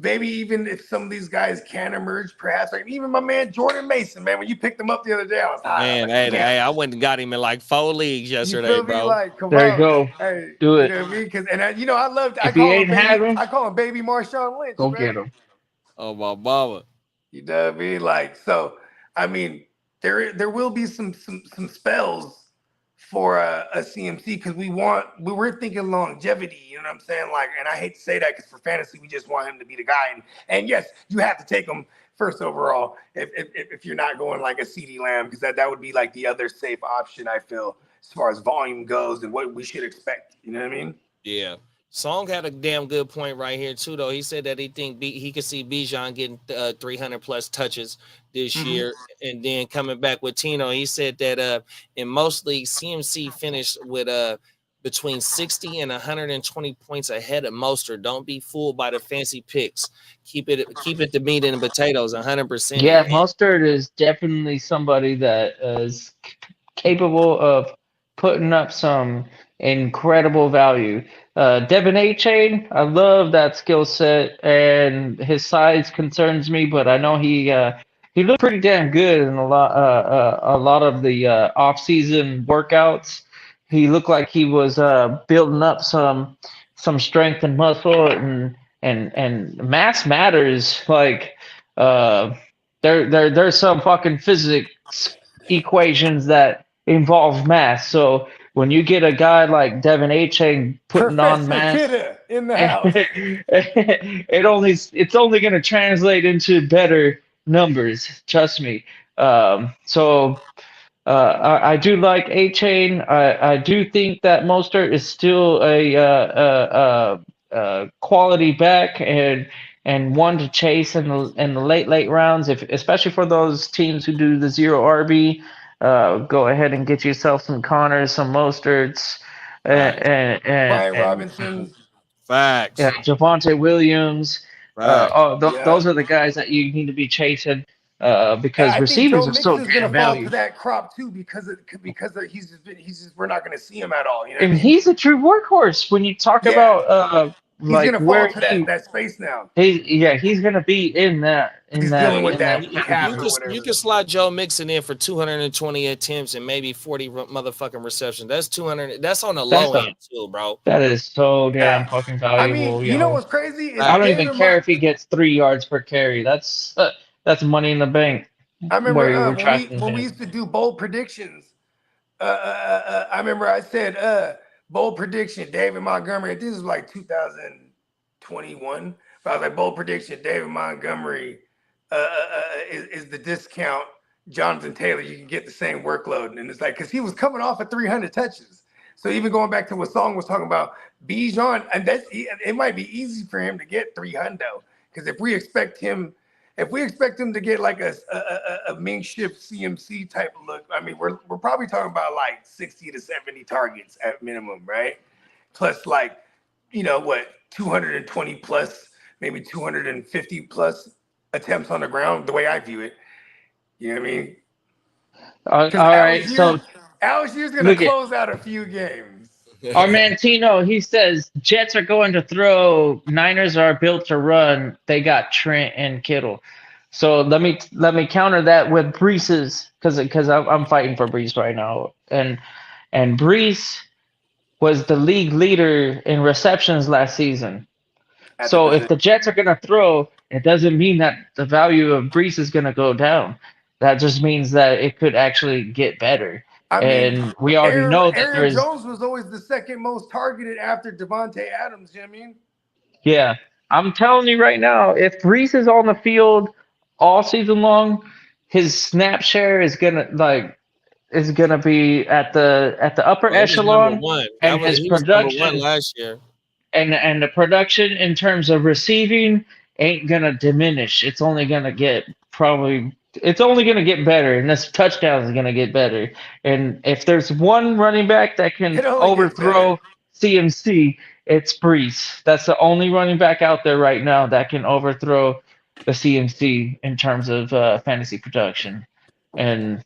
maybe even if some of these guys can emerge, perhaps, like even my man Jordan Mason, man, when you picked him up the other day, I was hot. Man, like, hey, I went and got him in like 4 leagues yesterday, you feel me? bro. Like, come there on. you go. Hey, Do it. You know what I mean? Because, and you know, I love. If he ain't have him, I call him Baby Marshawn Lynch. go man. get him. Oh my mama. You know what I mean? Like, so, I mean, there will be some spells for a CMC because we were thinking longevity, you know what I'm saying? Like, and I hate to say that because for fantasy, we just want him to be the guy. And yes, you have to take him first overall if you're not going like a CeeDee Lamb, because that would be like the other safe option, I feel, as far as volume goes and what we should expect. You know what I mean? Yeah. Song had a damn good point right here too, though. He said that he could see Bijan getting 300 plus touches this year, and then coming back with Tino. He said that in most leagues, CMC finished with between 60 and 120 points ahead of Mostert. Don't be fooled by the fancy picks. Keep it the meat and the potatoes, 100%. Yeah, Mostert is definitely somebody that is capable of putting up some incredible value. Devin A-Chain, I love that skill set, and his size concerns me, but I know he looked pretty damn good in a lot of the off-season workouts. He looked like he was building up some strength and muscle, and mass matters. Like there's some fucking physics equations that involve mass. So when you get a guy like Devin A-Chain putting Professor on mass, Kidda in the house. it's only going to translate into better numbers. Trust me. I do like A-Chain. I do think that Mostert is still a quality back and one to chase in the late rounds, especially for those teams who do the zero RB. Go ahead and get yourself some Connors, some Mosterts, and Brian Robinson. Facts. Yeah, Javonte Williams. Facts. Those are the guys that you need to be chasing because I receivers are think so Joe Mixon's damn gonna fall valued. to that crop too because he's just we're not gonna see him at all. You know And what I mean? he's a true workhorse when you talk Yeah. about He's like gonna where fall to that space now. he's gonna be in that He's dealing with that cap or You whatever. can slot Joe Mixon in for 220 attempts and maybe 40 motherfucking receptions. That's 200. That's on the low end too, bro. That is so damn fucking valuable. I mean, you know what's crazy? Is I don't even care if he gets 3 yards per carry. That's money in the bank. I remember when we used to do bold predictions. I remember I said bold prediction, David Montgomery. This is like 2021. But I was like, bold prediction, David Montgomery is the discount Jonathan Taylor. You can get the same workload. And it's like, because he was coming off of 300 touches. So even going back to what Song was talking about, Bijan, and it might be easy for him to get 300. Because if we expect him to get like a Ming Shift CMC type of look, I mean, we're probably talking about like 60 to 70 targets at minimum, right? Plus like, 220 plus, maybe 250 plus attempts on the ground, the way I view it. You know what I mean? All right, so Algier's going to close out a few games. Our man Tino, he says Jets are going to throw. Niners are built to run. They got Trent and Kittle. So let me counter that with Brees's because I'm fighting for Brees right now, and Brees was the league leader in receptions last season. So if the Jets are going to throw, it doesn't mean that the value of Brees is going to go down. That just means that it could actually get better. And we already know that Aaron Jones was always the second most targeted after Devontae Adams. You know what I mean? Yeah, I'm telling you right now, if Brees is on the field all season long, his snap share is gonna be at the upper echelon, and his production last year, and the production in terms of receiving ain't gonna diminish. It's only gonna get better, and this touchdown is gonna get better. And if there's one running back that can overthrow CMC, it's Brees. That's the only running back out there right now that can overthrow the CMC in terms of fantasy production, and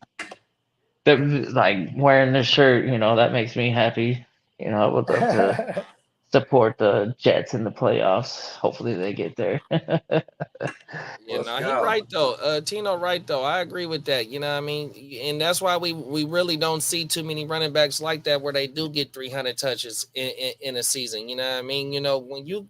that like wearing this shirt, that makes me happy. I would love to support the Jets in the playoffs. Hopefully they get there. Yeah, Let's no, he go. right though. Tino right though. I agree with that. You know what I mean? And that's why we really don't see too many running backs like that where they do get 300 touches in a season. You know what I mean?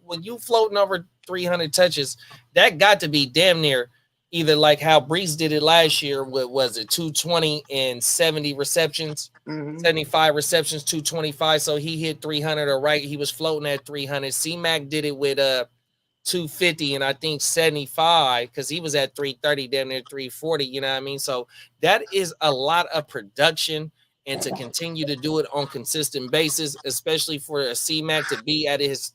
When you floating over 300 touches, that got to be damn near either like how Brees did it last year. What was it? 220 and 70 receptions. 75 receptions, 225. So he hit 300 or right. He was floating at 300. C-Mac did it with 250 and I think 75 because he was at 330 down there 340. You know what I mean? So that is a lot of production, and to continue to do it on consistent basis, especially for a C-Mac to be at his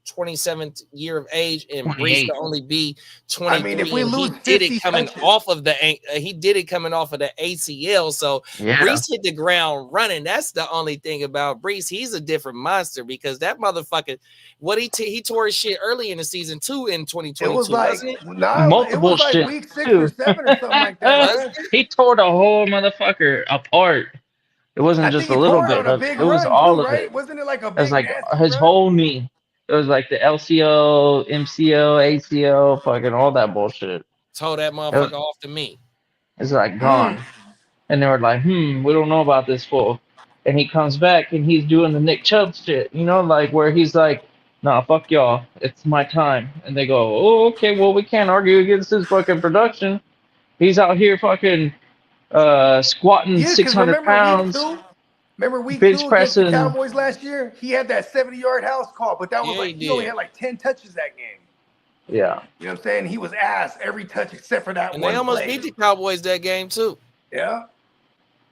27th year of age and Brees 28. to only be I mean, 23, if we and lose he did 50 it coming touches, off of the ACL. So Yeah. Brees hit the ground running. That's the only thing about Brees. He's a different monster because that motherfucker, he tore his shit early in the season too in 2022. it was like, wasn't it? no, it Multiple was like shit week 6 too. or 7 or something like that. Was Man. it? He tore the whole motherfucker apart. It wasn't I just think a he little tore it bit on a of big it. Was run all too, of right? it. Wasn't it like a It was big like nasty his run? whole knee. It was like the LCO, MCO, ACO, fucking all that bullshit. Tore that It was, motherfucker off to me. it's like Mm. gone. And they were like, we don't know about this fool. And he comes back and he's doing the Nick Chubb shit, like where he's like, nah, fuck y'all. It's my time. And they go, oh, okay, well, we can't argue against his fucking production. He's out here fucking squatting Yeah, because 600 remember week pounds, 2? Remember week bench 2 against the pressing. Cowboys last year? He had that 70-yard house call, but that was Yeah, like he he only did. had like 10 touches that game. Yeah. You know what I'm saying? He was ass every touch except for that And they one almost play. beat the Cowboys that game too. Yeah.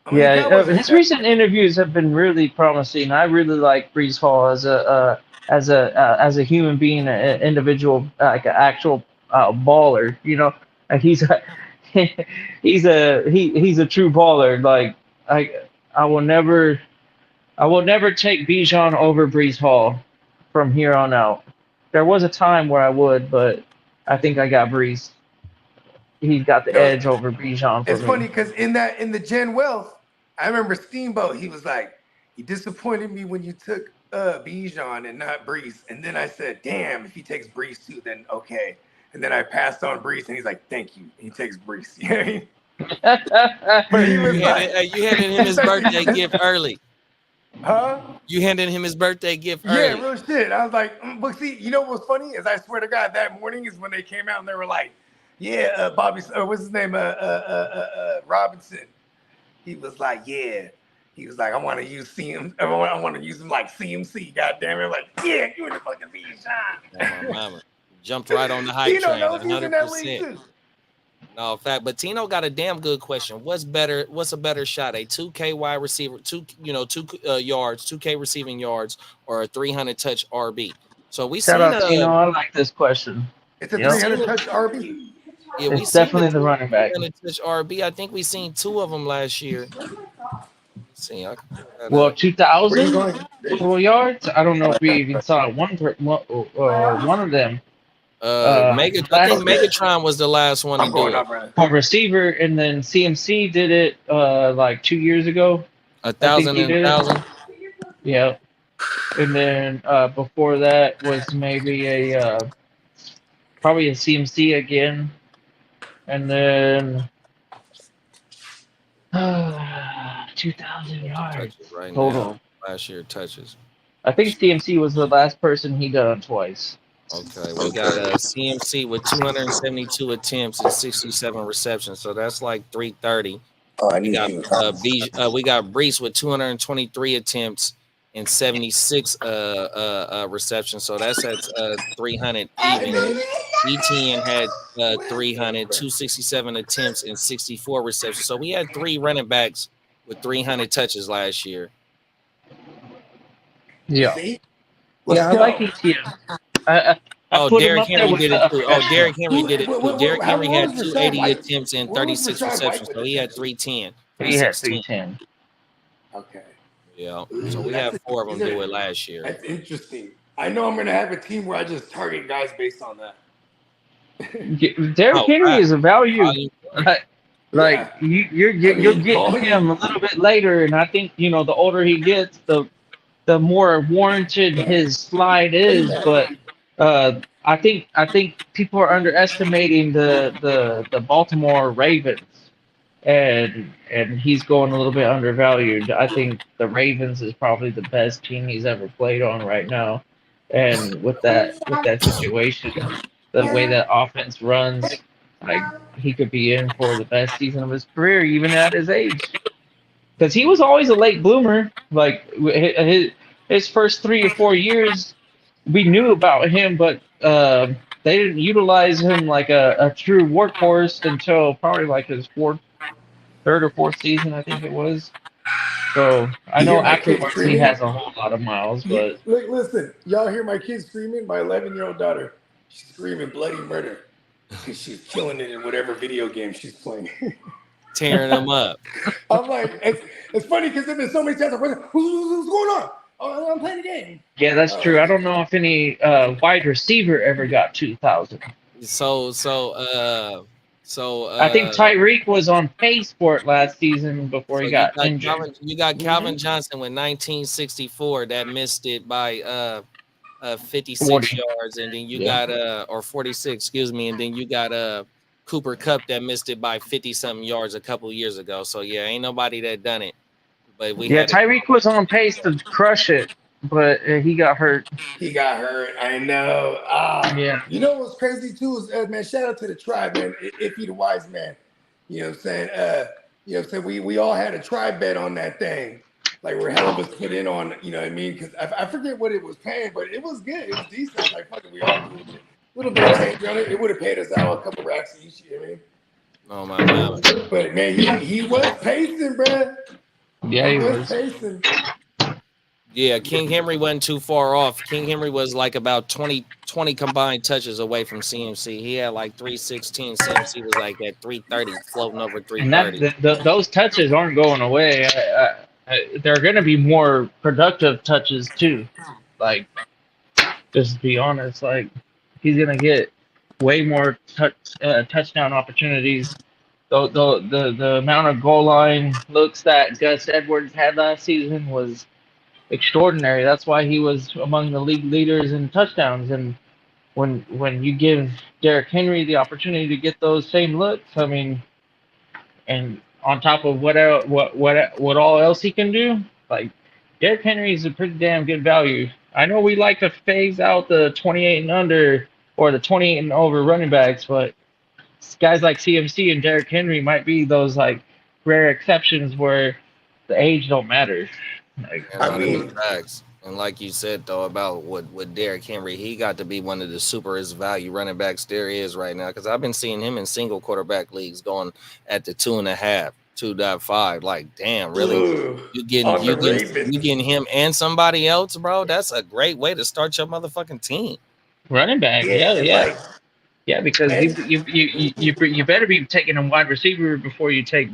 I mean, the Yeah, Cowboys his recent interviews have been really promising. I really like Brees Hall as a human being, an individual, like an actual baller. Like he's a he's a true baller. Like I I will never take Bijan over Brees Hall from here on out. There was a time where I would, but I think I got Brees. He's got the You know, edge over Bijan for it's me. funny because in the Gen Wealth, I remember Steamboat. He was like, "You disappointed me when you took Bijan and not Brees." And then I said, "Damn, if he takes Brees too, then okay." And then I passed on Brees, and he's like, "Thank you." And he takes Brees. You know what I mean? But he was You handed him his birthday gift early. Huh? You handed him his birthday gift Yeah, early. real shit. I was like, but see, you know what's funny is I swear to God, that morning is when they came out and they were like, "Yeah, Bobby, what's his name? Robinson." He was like, "Yeah." He was like, "I want to use CM. I want to use him like CMC." God damn it! Like, yeah, you in the fucking lead, Oh, my mama. Jumped right on the hype Tino train, knows he's in that league 100%. too. No, fact, but Tino got a damn good question. What's a better shot? A 2K wide receiver, 2 yards, 2K receiving yards, or a 300 touch RB? So we Shout seen out Tino. I like this question. It's a Yep. 300 touch RB. yeah, we It's seen the definitely the running back. 300 touch RB. I think we seen 2 of them last year. Let's see, I can pull that Well, up. 2,000 total yards. I don't know if we even saw one of them. I Last think Megatron was the last one to I'm do going it. up, brother. for receiver, and then CMC did it like 2 years ago. I think 1,000 he and did it. 1,000. Yeah. And then before that was maybe probably a CMC again, and then 2,000 yards Touches right total. now. Last year touches. I think CMC was the last person he done twice. Okay, we got a CMC with 272 attempts and 67 receptions, so that's like 330. Oh, I We need got you. we got Brees with 223 attempts and 76 receptions, so that's at 300 even. ETN had 300, 267 attempts and 64 receptions. So we had 3 running backs with 300 touches last year. Yeah. See? Yeah, I like ETN. I put him Derrick up there Henry with did it too. Oh, Derrick Henry did it too. What- Derrick how Henry long had was Rashad 280 White? attempts and What was 36 Rashad White receptions, with so he had attempts? 310. He had 316. 310. Okay. Yeah. So we had 4 of them do it last year. That's interesting. I know I'm gonna have a team where I just target guys based on that. Derrick Henry is a value. Value. Like Yeah. you're I you're mean, getting him a volume. little bit later, and I think the older he gets, the more warranted his slide is. But I think people are underestimating the Baltimore Ravens, and he's going a little bit undervalued. I think the Ravens is probably the best team he's ever played on right now, and with that situation, the way that offense runs, like he could be in for the best season of his career, even at his age, because he was always a late bloomer. Like his first 3 or 4 years, we knew about him, but they didn't utilize him like a true workhorse until probably like his third or fourth season, I think it was. So I You know hear my kid afterwards he screaming? has a whole lot of miles, but Look, listen, y'all hear my kid screaming? My 11-year-old daughter, she's screaming bloody murder because she's killing it in whatever video game she's playing. Tearing them up. I'm like, it's funny because there's been so many times. What's going on? Oh, I'm playing a game. yeah, that's true. I don't know if any wide receiver ever got 2,000. So I think Tyreek was on pace for it last season before he got injured. You got Calvin Johnson with 1964 that missed it by 56 40. yards, and then you Yeah. got or 46, excuse me, and then you got Cooper Kupp that missed it by 50 something yards a couple years ago. So yeah, ain't nobody that done it. But we Yeah, had Tyreek was on pace to crush it, but he got hurt. He got hurt. I know. Yeah. You know what's crazy too is man, shout out to the tribe, man. If he the wise man, you know what I'm saying? You know what I'm saying? We all had a tribe bet on that thing. Like where hell of us put in on, you know what I mean? Because I forget what it was paying, but it was good. It was decent. Like fucking we all do a little bit of change on it. It would have paid us out a couple racks each, you know what I mean? oh my God. But man, he was pacing, bro. Yeah, he was. Pacing. Yeah, King Henry wasn't too far off. King Henry was like about 20 combined touches away from CMC. He had like 316. CMC was like at 330, floating over 330. And those touches aren't going away. They're going to be more productive touches too. Like, just to be honest, like he's going to get way more touchdown opportunities. The amount of goal line looks that Gus Edwards had last season was extraordinary. That's why he was among the league leaders in touchdowns. And when you give Derrick Henry the opportunity to get those same looks, I mean, and on top of what all else he can do, like Derrick Henry is a pretty damn good value. I know we like to phase out the 28 and under or the 28 and over running backs, but guys like CMC and Derrick Henry might be those like rare exceptions where the age don't matter. Like, I mean, facts. And like you said though about with Derrick Henry, he got to be one of the superest value running backs there is right now. Because I've been seeing him in single quarterback leagues going at the 2.5, 2.5. Like, damn, really? You getting him and somebody else, bro? That's a great way to start your motherfucking team. Running back, yeah. Yeah, because you better be taking a wide receiver before you take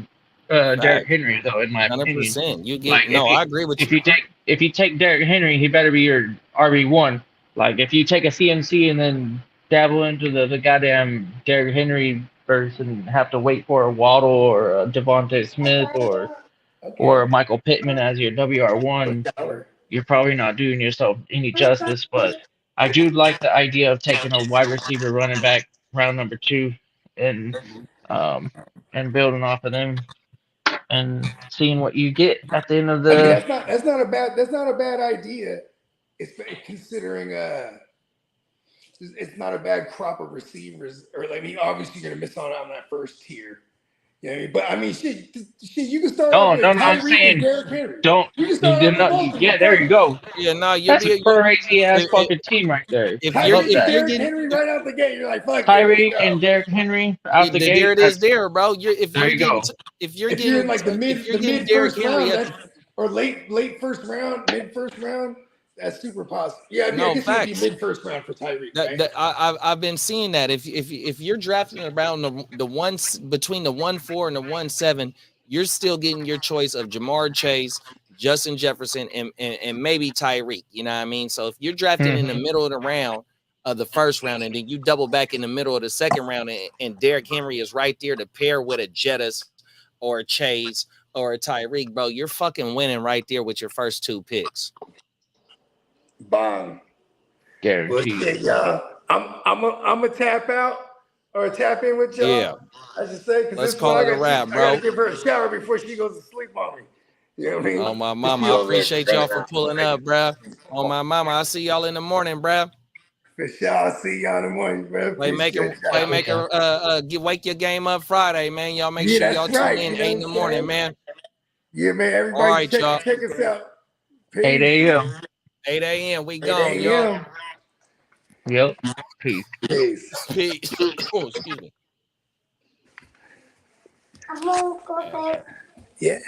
Derrick Henry, though. In my 100%. opinion, You get I agree with you. If you take Derrick Henry, he better be your RB1. Like if you take a CMC and then dabble into the goddamn Derrick Henry first and have to wait for a Waddle or a Devontae Smith or a Michael Pittman as your WR1, you're probably not doing yourself any justice. But I do like the idea of taking a wide receiver running back round number 2 and building off of them and seeing what you get at the end of the. I mean, that's not a bad idea. It's considering it's not a bad crop of receivers. Or I mean, obviously you're gonna miss out on that first tier. You know what I mean? But I mean, shit, you can start. No, I'm saying don't. Yeah, there you go. Yeah, no, that's a crazy ass fucking team right there. If you're getting Henry right out the gate, you're like, fuck. Tyreek and Derrick Henry out the gate. There it is, there, bro. If you're in like the mid first round, or late first round, mid first round. That's super positive. Yeah, I guess it'd be mid first round for Tyreek. Right? I've been seeing that. If you're drafting around the ones between the 1.4 and the 1.7, you're still getting your choice of Jamar Chase, Justin Jefferson, and maybe Tyreek. You know what I mean? So if you're drafting in the middle of the round, of the first round, and then you double back in the middle of the second round, and Derrick Henry is right there to pair with a Jettis or a Chase or a Tyreek, bro, you're fucking winning right there with your first 2 picks. Bang. Guaranteed. Well, y'all, I'm a tap out or tap in with y'all. Yeah. I should say, because Let's this call one it a wrap, I bro. gotta give her a shower before she goes to sleep on me. You know what I mean? Oh, my mama, I appreciate y'all for pulling up, bro. Oh, my mama, I'll see y'all in the morning, bro. For sure, I'll see y'all in the morning, bro. Playmaker, wake your game up Friday, man. Y'all make sure y'all tune in 8 in the morning, man. Yeah, man. Everybody, all right, check y'all. us out. Peace. 8 a.m. 8 a.m. We gone, y'all. Yep. Peace. Peace. Oh, excuse me. Yeah.